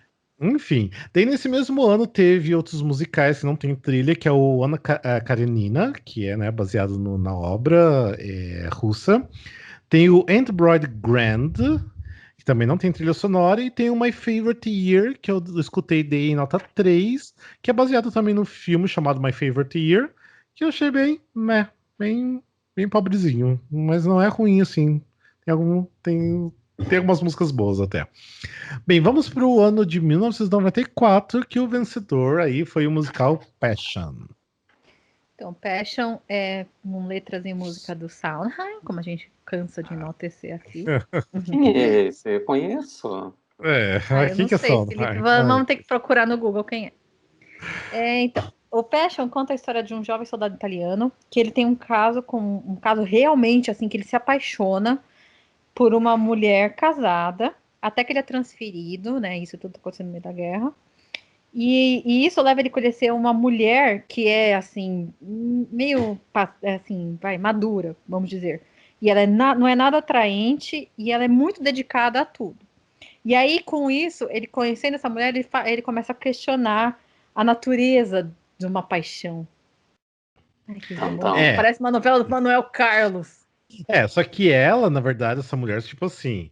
Enfim, daí nesse mesmo ano teve outros musicais que não tem trilha, que é o Anna Karenina, que é, né, baseado na obra russa. Tem o Android Grand, que também não tem trilha sonora, e tem o My Favorite Year, que eu escutei dei em nota 3, que é baseado também no filme chamado My Favorite Year, que eu achei bem, bem pobrezinho, mas não é ruim assim. Tem algumas músicas boas até. Bem, vamos para o ano de 1994, que o vencedor aí foi o musical Passion. Então, Passion é com letras e música do Sondheim, como a gente cansa de enaltecer aqui. Quem é esse? Eu conheço. Eu não sei, Felipe. Vamos ter que procurar no Google quem é. Então, o Passion conta a história de um jovem soldado italiano que ele tem um caso realmente assim que ele se apaixona por uma mulher casada, até que ele é transferido, né? Isso tudo acontecendo no meio da guerra. E isso leva ele a conhecer uma mulher que é assim, meio assim, madura, vamos dizer. E ela não é nada atraente e ela é muito dedicada a tudo. E aí, com isso, ele conhecendo essa mulher, ele começa a questionar a natureza de uma paixão. Ai, que parece uma novela do Manuel Carlos. Só que ela, na verdade, essa mulher, tipo assim,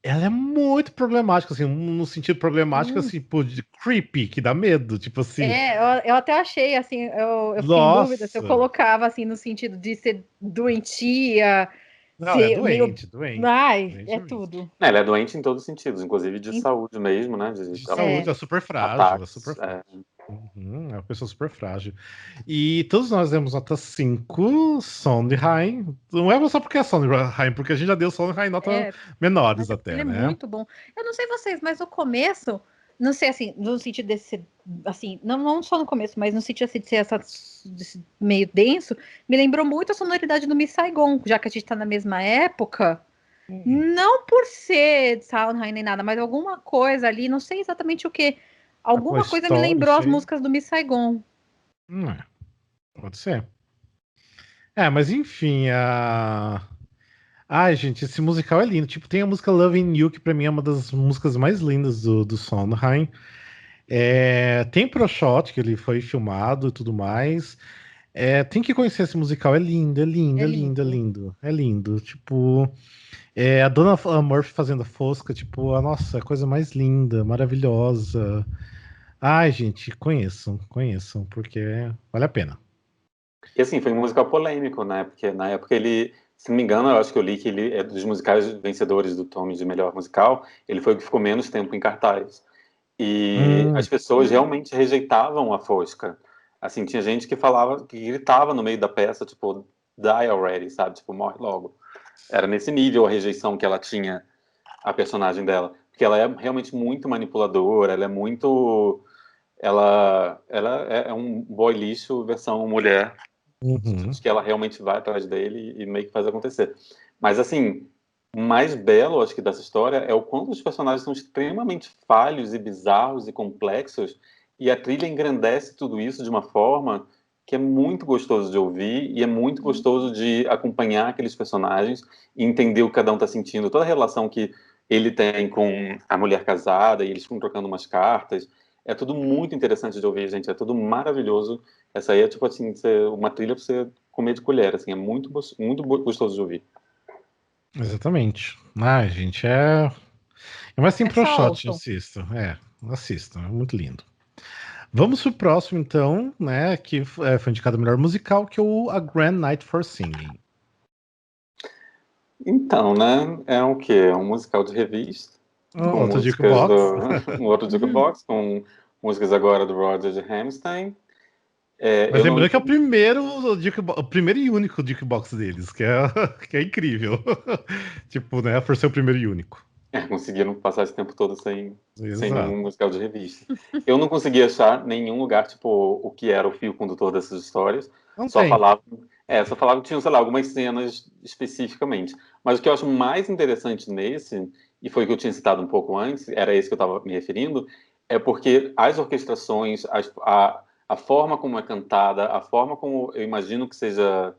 ela é muito problemática, assim, no sentido problemático, assim, pô, de creepy, que dá medo, tipo assim. Eu até achei, assim, eu fiquei em dúvida se eu colocava, assim, no sentido de ser doentia. Não, ela é doente. Ai, doente é mesmo. tudo. Ela é doente em todos os sentidos, inclusive de saúde mesmo, né? De saúde, é super frágil. Ataques, é super frágil. É uma pessoa super frágil. E todos nós demos nota 5, Sondheim. Não é só porque é Sondheim, porque a gente já deu Sondheim nota menores até, ele né? É muito bom. Eu não sei vocês, mas no começo, não sei assim, no sentido desse, assim, não só no começo, mas no sentido assim, de ser desse meio denso, me lembrou muito a sonoridade do Miss Saigon, já que a gente tá na mesma época. Não por ser Sondheim nem nada, mas alguma coisa ali, não sei exatamente o que. Alguma coisa me lembrou as músicas do Miss Saigon. Pode ser. Mas enfim, Ai, gente, esse musical é lindo. Tipo, tem a música Loving You, que pra mim é uma das músicas mais lindas do Sondheim. Tem Pro Shot, que ele foi filmado e tudo mais. Tem que conhecer esse musical, é lindo, é lindo, É é lindo, é lindo. lindo, é lindo. Tipo, a Donna Murphy fazendo a Fosca, tipo, nossa, a coisa mais linda, maravilhosa. Ai, gente, conheçam, conheçam, porque vale a pena. E assim, foi um musical polêmico, né? Porque na época ele, se não me engano, eu acho que eu li que ele é dos musicais vencedores do Tony de melhor musical, ele foi o que ficou menos tempo em cartaz. E as Hum, pessoas realmente rejeitavam a Fosca. Assim, tinha gente que falava, que gritava no meio da peça, tipo, die already, sabe? Tipo, morre logo. Era nesse nível a rejeição que ela tinha, a personagem dela. Porque ela é realmente muito manipuladora, ela é muito. Ela é um boy lixo versão mulher, uhum. de que ela realmente vai atrás dele e meio que faz acontecer. Mas, assim, o mais belo, acho que, dessa história é o quanto os personagens são extremamente falhos e bizarros e complexos, e a trilha engrandece tudo isso de uma forma que é muito gostoso de ouvir e é muito gostoso de acompanhar aqueles personagens e entender o que cada um está sentindo, toda a relação que ele tem com a mulher casada e eles ficam trocando umas cartas. É tudo muito interessante de ouvir, gente. É tudo maravilhoso. Essa aí é tipo assim, uma trilha pra você comer de colher, assim, é muito, muito gostoso de ouvir. Exatamente. Ai, gente, é mais assim pro Essa shot, ouçam. assista. Assista, é muito lindo. Vamos pro próximo, então, né? Que foi indicado o melhor musical, que é o A Grand Night for Singing. Então, né, é o quê? É um musical de revista, com Outro músicas Jukebox. um outro jukebox, com músicas agora do Roger de Hammerstein. Mas Eu não lembrando que é o entendi. primeiro, o primeiro e único jukebox deles, que é incrível. Tipo, né? Por ser o primeiro e único. Conseguiram passar esse tempo todo sem Exato. nenhum musical de revista. Eu não consegui achar nenhum lugar, tipo, o que era o fio condutor dessas histórias. Não Só tem. falava, só falava que tinham, sei lá, algumas cenas especificamente. Mas o que eu acho mais interessante nesse, e foi o que eu tinha citado um pouco antes, era esse que eu estava me referindo, é porque as orquestrações, a forma como é cantada, a forma como eu imagino que seja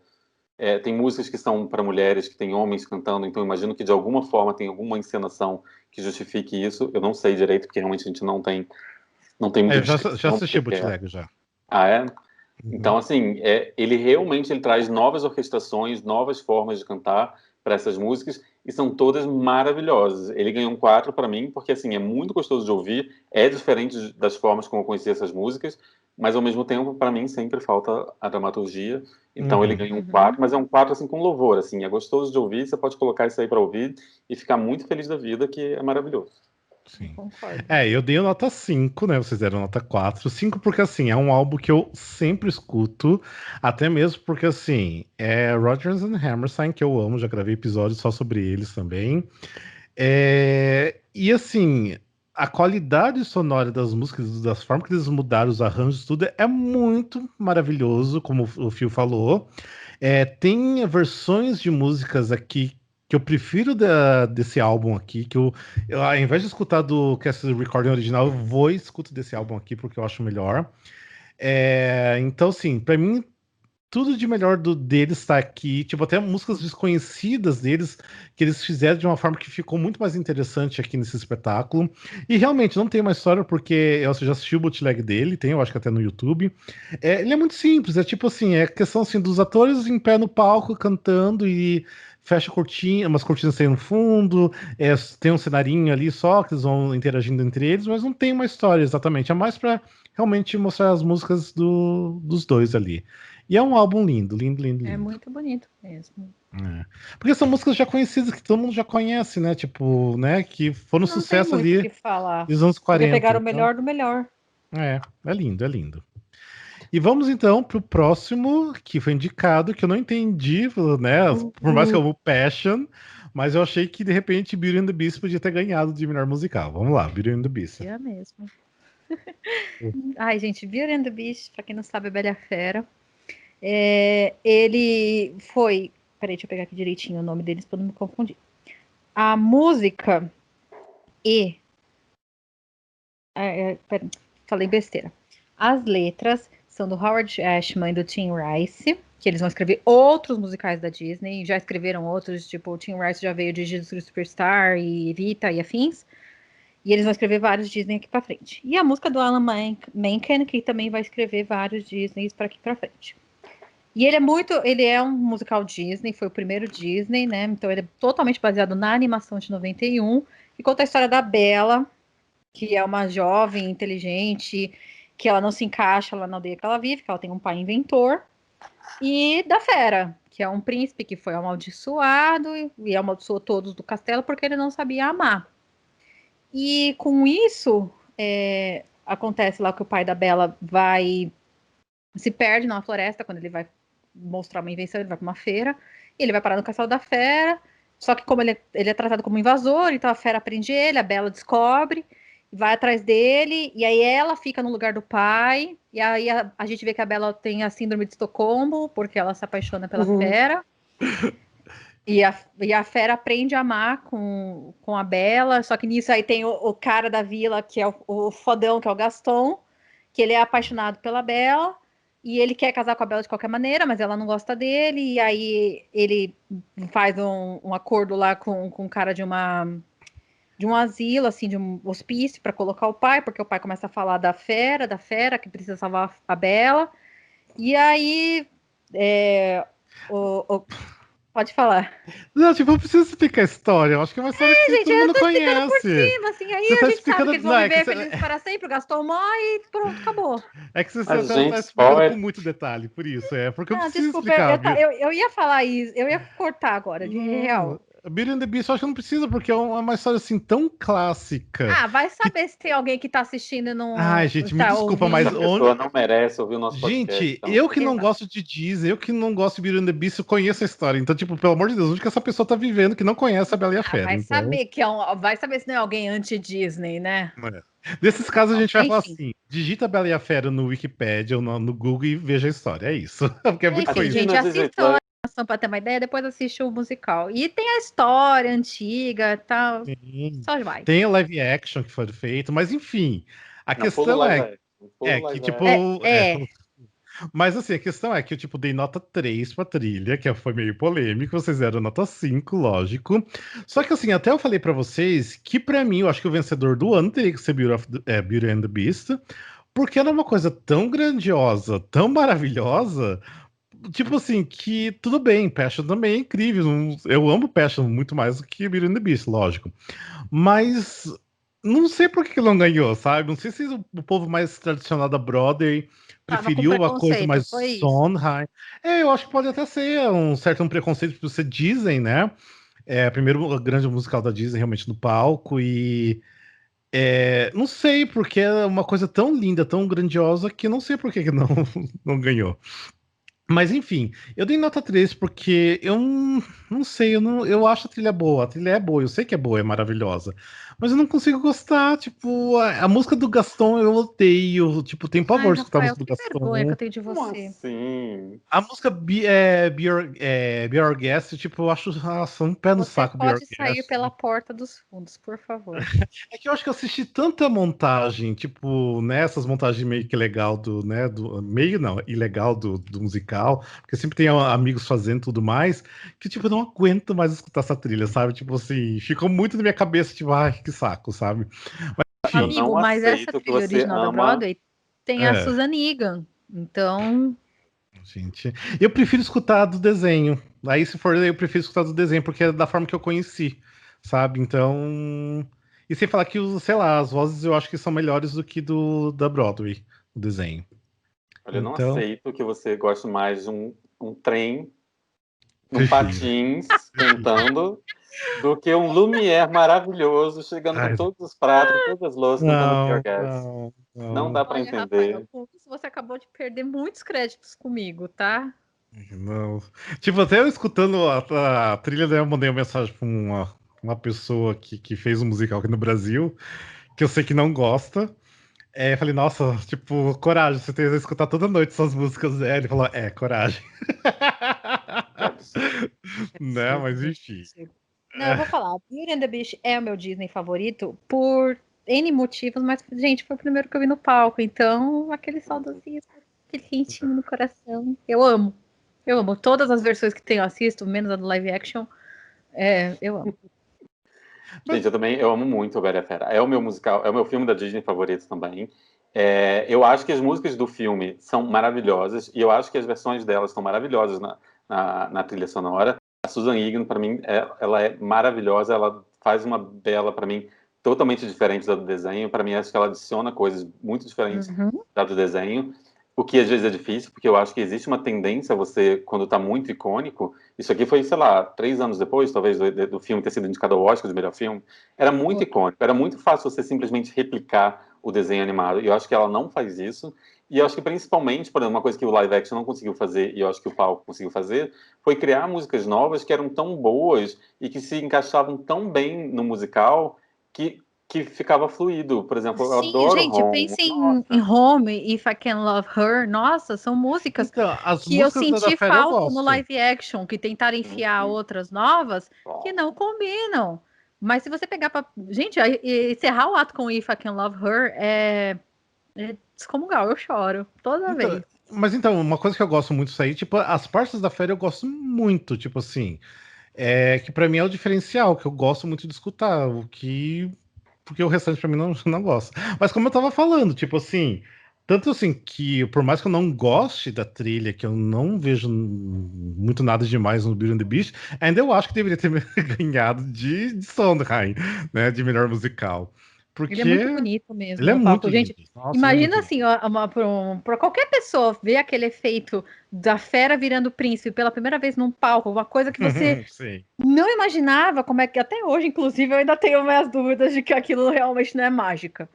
tem músicas que são para mulheres, que tem homens cantando, então eu imagino que de alguma forma tem alguma encenação que justifique isso. Eu não sei direito, porque realmente a gente não tem muita Eu já descrição do assisti o que é. bootleg já. Ah, é? Uhum. Então, assim, ele realmente ele traz novas orquestrações, novas formas de cantar para essas músicas, e são todas maravilhosas. Ele ganhou um 4 para mim, porque, assim, é muito gostoso de ouvir, é diferente das formas como eu conheci essas músicas, mas, ao mesmo tempo, para mim, sempre falta a dramaturgia. Então, ele Uhum. ganhou um Uhum. 4, mas é um 4 assim, com louvor, assim, é gostoso de ouvir, você pode colocar isso aí para ouvir e ficar muito feliz da vida, que é maravilhoso. Eu Sim. concordo. Eu dei nota 5, né? Vocês deram nota 4. 5 porque, assim, é um álbum que eu sempre escuto, até mesmo porque, assim, é Rodgers and Hammerstein, que eu amo, já gravei episódios só sobre eles também. E, assim, a qualidade sonora das músicas, das formas que eles mudaram os arranjos, tudo é muito maravilhoso, como o Phil falou. Tem versões de músicas aqui que eu prefiro desse álbum aqui, ao invés de escutar do Cast Recording original, eu vou e escuto desse álbum aqui porque eu acho melhor. Então, assim, pra mim, tudo de melhor deles está aqui. Tipo, até músicas desconhecidas deles, que eles fizeram de uma forma que ficou muito mais interessante aqui nesse espetáculo. E realmente, não tem uma história, porque eu já assisti o bootleg dele, tem, eu acho que até no YouTube. Ele é muito simples, é tipo assim, é questão assim, dos atores em pé no palco cantando e fecha cortina, umas cortinas aí no fundo, tem um cenarinho ali só, que eles vão interagindo entre eles, mas não tem uma história exatamente, é mais pra realmente mostrar as músicas dos dois ali. E é um álbum lindo, lindo, lindo, É lindo. muito bonito mesmo. É. Porque são músicas já conhecidas, que todo mundo já conhece, né? Tipo, né? Que foram Não tem sucesso muito o ali que falar. nos anos Porque 40. pegaram o Então, melhor do melhor. é lindo, é lindo. E vamos então pro próximo, que foi indicado, que eu não entendi, né? Por mais que eu amo Passion, mas eu achei que de repente Beauty and the Beast podia ter ganhado de melhor musical. Vamos lá, Beauty and the Beast. É mesmo. Ai, gente, Beauty and the Beast, pra quem não sabe, é Bela e a Fera. Ele foi. Peraí, deixa eu pegar aqui direitinho o nome deles pra não me confundir. A música e. Peraí, falei besteira. As letras são do Howard Ashman e do Tim Rice, que eles vão escrever outros musicais da Disney. Já escreveram outros, tipo, o Tim Rice já veio de Jesus Cristo Superstar e Evita e afins. E eles vão escrever vários Disney aqui pra frente. E a música do Alan Menken, que também vai escrever vários Disneys para aqui pra frente. E ele é um musical Disney, foi o primeiro Disney, né? Então ele é totalmente baseado na animação de 91 e conta a história da Bela, que é uma jovem inteligente, que ela não se encaixa lá na aldeia que ela vive, que ela tem um pai inventor, e da Fera, que é um príncipe que foi amaldiçoado e amaldiçoou todos do castelo porque ele não sabia amar. E com isso, acontece lá que o pai da Bela se perde na floresta quando ele vai mostrar uma invenção, ele vai para uma feira, e ele vai parar no Castelo da Fera, só que como ele é tratado como invasor, então a Fera prende ele, a Bela descobre, vai atrás dele, e aí ela fica no lugar do pai, e aí a gente vê que a Bela tem a síndrome de Estocolmo, porque ela se apaixona pela Fera, e a Fera aprende a amar com a Bela, só que nisso aí tem o cara da vila, que é o fodão, que é o Gaston, que ele é apaixonado pela Bela, e ele quer casar com a Bela de qualquer maneira, mas ela não gosta dele, e aí ele faz um acordo lá com o cara de um asilo, assim, de um hospício, para colocar o pai, porque o pai começa a falar da Fera, que precisa salvar a Bela, e aí pode falar. Não, tipo, eu preciso explicar a história. Eu acho que é uma história que Gente, todo eu mundo tô explicando por conhece. cima, assim, aí Você a tá gente sabe que explicando. eles Não, vão viver felizes para sempre, o Gaston morre e pronto, acabou. é que você Mas, tá gente, explicando com spoiler. muito detalhe, por isso. É porque eu Não, preciso desculpa, explicar, viu? eu ia falar isso, eu ia cortar agora, de Não, real. Beauty and the Beast eu acho que não precisa, porque é uma história assim tão clássica. Ah, vai Que... saber se tem alguém que tá assistindo e Ai, não gente, me tá desculpa, mas Essa ouvindo. pessoa não merece ouvir o nosso podcast. gente, Então, eu que não Exato. gosto de Disney, eu que não gosto de Beauty and the Beast, eu conheço a história. Então, tipo, pelo amor de Deus, onde que essa pessoa tá vivendo que não conhece a Bela e a Ah, Fera? Então, vai saber se não é alguém anti-Disney, né? é. Nesses casos a gente vai falar Enfim. assim: digita a Bela e a Fera no Wikipedia ou no Google e veja a história. É isso. Porque é muito Enfim, assistir gente, no conhecido. Disney assista a Plus. animação pra ter uma ideia, depois assiste o musical. E tem a história antiga, tal, Sim. só vai. Tem o live action que foi feito, mas enfim, a Não, pula o questão live é, action. Pula o que, live tipo, action. mas assim, a questão é que eu, tipo, dei nota 3 pra trilha, que foi meio polêmico, vocês deram nota 5, lógico. Só que assim, até eu falei pra vocês que pra mim, eu acho que o vencedor do ano teria que ser Beauty and the Beast, porque era uma coisa tão grandiosa, tão maravilhosa, tipo assim, que tudo bem, Passion também é incrível, eu amo Passion muito mais do que Beauty and the Beast, lógico. Mas não sei por que ele não ganhou, sabe? Não sei se o povo mais tradicional da Broadway Tava com preferiu uma coisa preconceito, mais foi isso. Sondheim. Eu acho que pode até ser um certo preconceito por ser Disney, né? É, primeiro o grande musical da Disney realmente no palco e não sei porque é uma coisa tão linda, tão grandiosa que não sei por que não, não ganhou. Mas enfim, eu dei nota 3 porque eu não sei, eu acho a trilha boa. A trilha é boa, eu sei que é boa, é maravilhosa. Mas eu não consigo gostar, tipo, a música do Gaston eu odeio. Tipo, tem Ai, pavor de escutar a Rafael, música do que vergonha que Gaston. eu tenho de Como você. assim? A música Be Our Guest, tipo, eu acho nossa, um pé no Você saco Be Our pode sair Guest. pela porta dos fundos, por favor. É que eu acho que eu assisti tanta montagem, tipo, nessas montagens meio que legal meio não, ilegal do musical, porque sempre tem amigos fazendo tudo mais, que tipo, eu não aguento mais escutar essa trilha, sabe? Tipo assim, ficou muito na minha cabeça, tipo, ai, que saco, sabe? Eu Enfim, Amigo, não mas essa aceito que trilha você original da ama. Broadway tem a é, Susan Egan. Então, gente, eu prefiro escutar a do desenho. Aí se for, eu prefiro escutar a do desenho, porque é da forma que eu conheci, sabe? Então, e sem falar que, sei lá, as vozes eu acho que são melhores do que da Broadway, o desenho. Olha, eu não Então, aceito que você goste mais de um trem num prefiro. patins cantando do que um Lumière maravilhoso chegando com Ai, todos os pratos, com todas as louças, cantando Be Your não, Guest. não, Não não, dá pra olha, Rafael, entender. com isso você acabou de perder muitos créditos comigo, tá? não. Tipo, até eu escutando a trilha, daí eu mandei uma mensagem pra uma pessoa que fez um musical aqui no Brasil, que eu sei que não gosta. Eu falei, nossa, tipo, coragem, você tem que escutar toda noite essas músicas. Ele falou, coragem. Que absurdo. É Né, absurdo, mas gente. enfim. Absurdo. Não, eu vou falar. Beauty and the Beast é o meu Disney favorito por N motivos, mas, gente, foi o primeiro que eu vi no palco. Então, aquele saudosismo, aquele quentinho no coração. Eu amo. Eu amo. Todas as versões que tem eu assisto, menos a do live action. Eu amo. Mas, Gente, eu amo muito o Bela e a Fera. É o meu musical, é o meu filme da Disney favorito também. Eu acho que as músicas do filme são maravilhosas, e eu acho que as versões delas são maravilhosas na trilha sonora. A Susan Egan, para mim, ela é maravilhosa, ela faz uma bela, para mim, totalmente diferente da do desenho. Para mim, acho que ela adiciona coisas muito diferentes da do desenho, o que às vezes é difícil, porque eu acho que existe uma tendência, você, quando está muito icônico, isso aqui foi, sei lá, 3 anos depois, talvez, do filme ter sido indicado ao Oscar de melhor filme, era muito icônico, era muito fácil você simplesmente replicar o desenho animado, e eu acho que ela não faz isso, e eu acho que principalmente, por exemplo, uma coisa que o live action não conseguiu fazer, e eu acho que o palco conseguiu fazer, foi criar músicas novas que eram tão boas e que se encaixavam tão bem no musical que ficava fluido. Por exemplo, eu Sim, adoro gente, Home. pensa em Home, If I Can Love Her. Nossa, são músicas Então, as que eu músicas da senti Fera eu falta no gosto. live action, que tentaram enfiar outras novas que não combinam. Mas se você pegar pra. Gente, encerrar o ato com If I Can Love Her é descomungal, eu choro toda vez. Mas então, uma coisa que eu gosto muito disso aí, tipo, as partes da Fera eu gosto muito, tipo assim, que pra mim é o diferencial, que eu gosto muito de escutar, porque o restante pra mim não gosto. Mas como eu tava falando, tipo assim, tanto assim que por mais que eu não goste da trilha, que eu não vejo muito nada demais no Beauty and the Beast, ainda eu acho que deveria ter ganhado de Sondheim, né, de melhor musical. Porque Ele é muito bonito mesmo ele é no palco, muito gente. lindo. Nossa, ele é muito Imagina lindo. assim, para qualquer pessoa ver aquele efeito da fera virando príncipe pela primeira vez num palco, uma coisa que você Sim. não imaginava, como é que até hoje, inclusive, eu ainda tenho minhas dúvidas de que aquilo realmente não é mágica.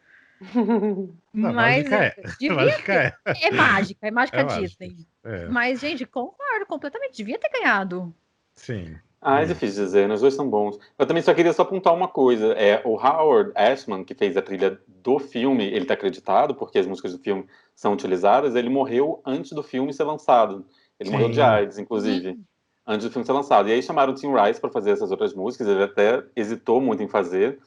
Não, Mas mágica é. devia Mágica ter. é. É mágica É mágica. Disney. É. Mas, gente, concordo completamente. Devia ter ganhado. Sim. É difícil dizer, né? Os dois são bons. Eu também só queria apontar uma coisa. O Howard Ashman, que fez a trilha do filme, ele está acreditado, porque as músicas do filme são utilizadas, ele morreu antes do filme ser lançado. Ele morreu de Sim. AIDS, inclusive, antes do filme ser lançado. E aí chamaram o Tim Rice para fazer essas outras músicas, ele até hesitou muito em fazer,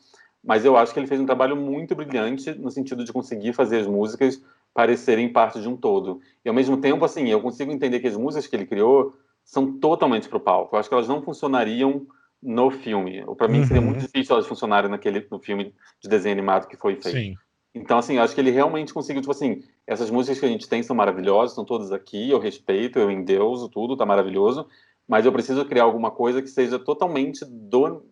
mas eu acho que ele fez um trabalho muito brilhante no sentido de conseguir fazer as músicas parecerem parte de um todo. E ao mesmo tempo, assim, eu consigo entender que as músicas que ele criou são totalmente para o palco. Eu acho que elas não funcionariam no filme. Para mim seria muito difícil elas funcionarem no filme de desenho animado que foi feito. Sim. Então, assim, eu acho que ele realmente conseguiu, tipo assim, essas músicas que a gente tem são maravilhosas, estão todas aqui, eu respeito, eu endeuso tudo, tá maravilhoso, mas eu preciso criar alguma coisa que seja totalmente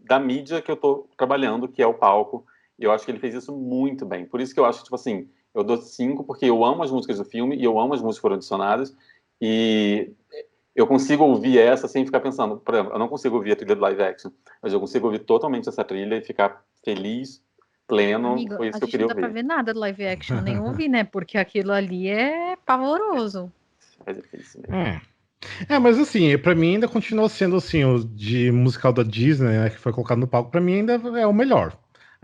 da mídia que eu tô trabalhando, que é o palco, e eu acho que ele fez isso muito bem. Por isso que eu acho, tipo assim, eu dou 5, porque eu amo as músicas do filme, e eu amo as músicas que foram adicionadas, e eu consigo ouvir essa sem ficar pensando, por exemplo, eu não consigo ouvir a trilha do live action, mas eu consigo ouvir totalmente essa trilha e ficar feliz, pleno, Amigo, foi isso a que eu gente queria não dá pra ouvir. ver nada do live action, nem ouvir, né? Porque aquilo ali é pavoroso. É difícil mesmo. Mas assim, pra mim ainda continua sendo assim, o de musical da Disney, né, que foi colocado no palco, pra mim ainda é o melhor.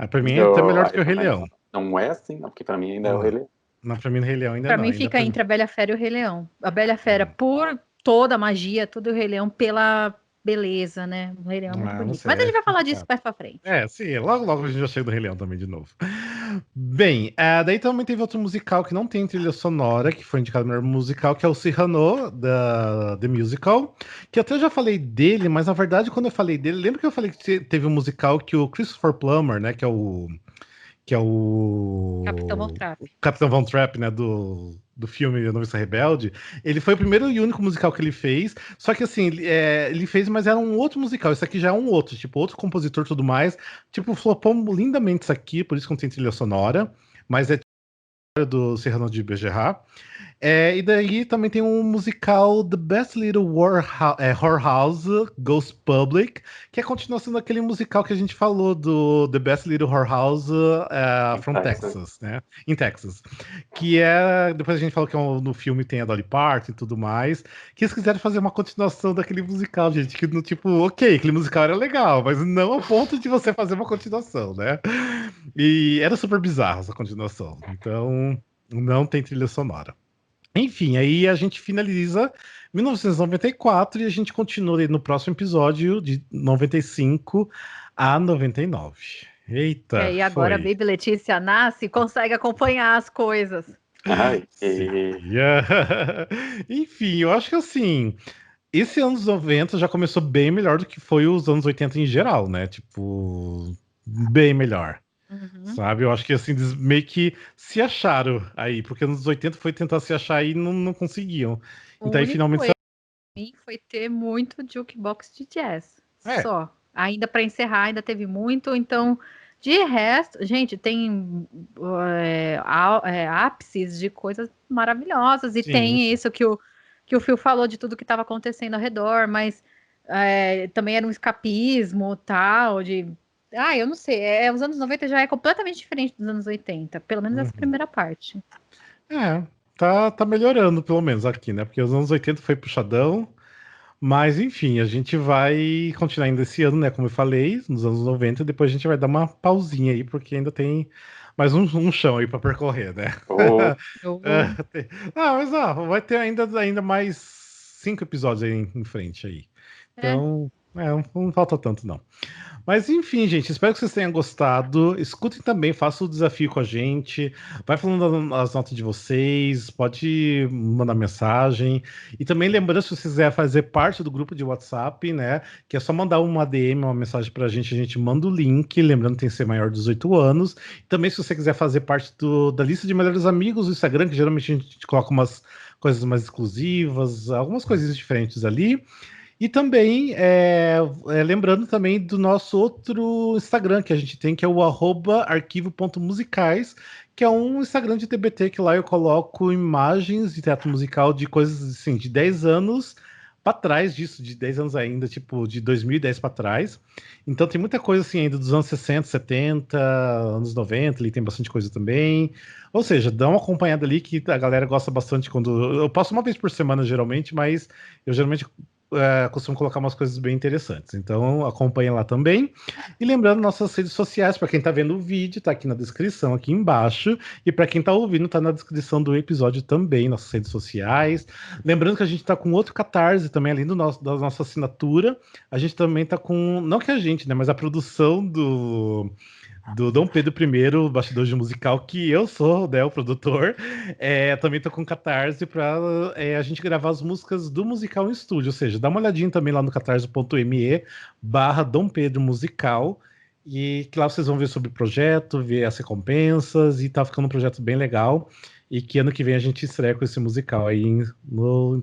Pra mim é até melhor do que o Rei Também Leão. não é assim, não, porque pra mim ainda é o Rei Não, Leão. não, pra mim o Rei Leão ainda Pra não. mim Ainda fica entre a Bela Fera e o Rei Leão. A Bela Fera por toda a magia, todo o Rei Leão pela beleza, né? O Rei Leão é muito Não bonito. sei, Mas a é gente vai falar disso complicado. mais pra frente. Sim, logo logo a gente já chega do Rei Leão também de novo. Bem, daí também teve outro musical que não tem trilha sonora, que foi indicado melhor musical, que é o Cyrano, da The Musical, que eu até já falei dele, mas na verdade quando eu falei dele, lembra que eu falei que teve um musical que o Christopher Plummer, né, que é o Capitão Von Trapp. Capitão Von Trapp, né, do filme A Noviça Rebelde, ele foi o primeiro e único musical que ele fez, só que assim, ele fez, mas era um outro musical, esse aqui já é um outro, tipo, outro compositor e tudo mais, tipo, flopou lindamente isso aqui, por isso que não tem trilha sonora, mas é do Cyrano de Bergerac. E daí também tem um musical The Best Little Whorehouse Goes Public, que é a continuação daquele musical que a gente falou do The Best Little Whorehouse from Texas, né? Em Texas. Que depois a gente falou que no filme tem a Dolly Parton e tudo mais. Que eles quiseram fazer uma continuação daquele musical, gente. Que no tipo, ok, aquele musical era legal, mas não a ponto de você fazer uma continuação, né? E era super bizarro essa continuação. Então, não tem trilha sonora. Enfim, aí a gente finaliza 1994 e a gente continua aí no próximo episódio de 95 a 99. Eita, E agora a foi. Baby Letícia nasce e consegue acompanhar as coisas. Ai, Sim. Enfim, eu acho que assim, esse anos 90 já começou bem melhor do que foi os anos 80 em geral, né? Tipo, bem melhor. sabe? Eu acho que assim, eles meio que se acharam aí, porque nos 80 foi tentar se achar aí e não conseguiam. O Então aí único finalmente. erro pra mim foi ter muito jukebox de jazz. É. Só. Ainda para encerrar, ainda teve muito. Então, de resto, gente, tem ápices de coisas maravilhosas. E Sim, tem sim. isso que o Phil falou de tudo que estava acontecendo ao redor, mas também era um escapismo, tal, de. Ah, eu não sei. Os anos 90 já é completamente diferente dos anos 80, pelo menos essa Uhum. primeira parte. É, tá melhorando pelo menos aqui, né? Porque os anos 80 foi puxadão, mas enfim, a gente vai continuar ainda esse ano, né? Como eu falei, nos anos 90, e depois a gente vai dar uma pausinha aí, porque ainda tem mais um chão aí para percorrer, né? Oh, Mas vai ter ainda mais 5 episódios aí em frente aí. Então, não falta tanto, não. Mas enfim, gente, espero que vocês tenham gostado. Escutem também, façam o desafio com a gente. Vai falando as notas de vocês, pode mandar mensagem. E também lembrando, se você quiser fazer parte do grupo de WhatsApp, né? Que é só mandar uma DM, uma mensagem pra gente, a gente manda o link. Lembrando que tem que ser maior de 18 anos. E também, se você quiser fazer parte da lista de melhores amigos do Instagram, que geralmente a gente coloca umas coisas mais exclusivas, algumas coisinhas diferentes ali. E também, lembrando também do nosso outro Instagram que a gente tem, que é o @arquivo.musicais, que é um Instagram de TBT que lá eu coloco imagens de teatro musical de coisas assim, de 10 anos para trás disso, de 10 anos ainda, tipo, de 2010 para trás. Então tem muita coisa assim ainda dos anos 60, 70, anos 90, ali tem bastante coisa também. Ou seja, dá uma acompanhada ali que a galera gosta bastante quando. Eu posto uma vez por semana, geralmente, mas eu geralmente costumo colocar umas coisas bem interessantes. Então, acompanhem lá também. E lembrando, nossas redes sociais, para quem está vendo o vídeo, está aqui na descrição, aqui embaixo. E para quem está ouvindo, está na descrição do episódio também, nossas redes sociais. Lembrando que a gente está com outro Catarse também, além da nossa assinatura. A gente também está com, não que a gente, né, mas a produção do Dom Pedro I, bastidor de musical, que eu sou, né, o produtor. Também tô com Catarse para a gente gravar as músicas do musical em estúdio, ou seja, dá uma olhadinha também lá no catarse.me/Dom Pedro Musical, e que lá vocês vão ver sobre o projeto, ver as recompensas, e tá ficando um projeto bem legal, e que ano que vem a gente estreia com esse musical aí em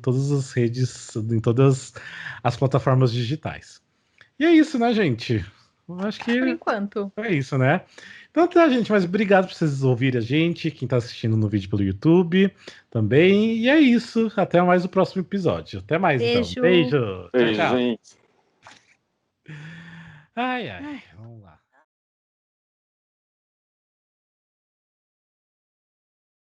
todas as redes, em todas as plataformas digitais. E é isso, né, gente? Eu acho Por que enquanto. é isso, né? Então tá, gente, mas obrigado por vocês ouvirem a gente, quem tá assistindo no vídeo pelo YouTube também. E é isso. Até mais o próximo episódio. Até mais, então. Beijo. Beijo. Tchau, beijo, tchau. gente. Ai, ai. Ai. Vamos lá.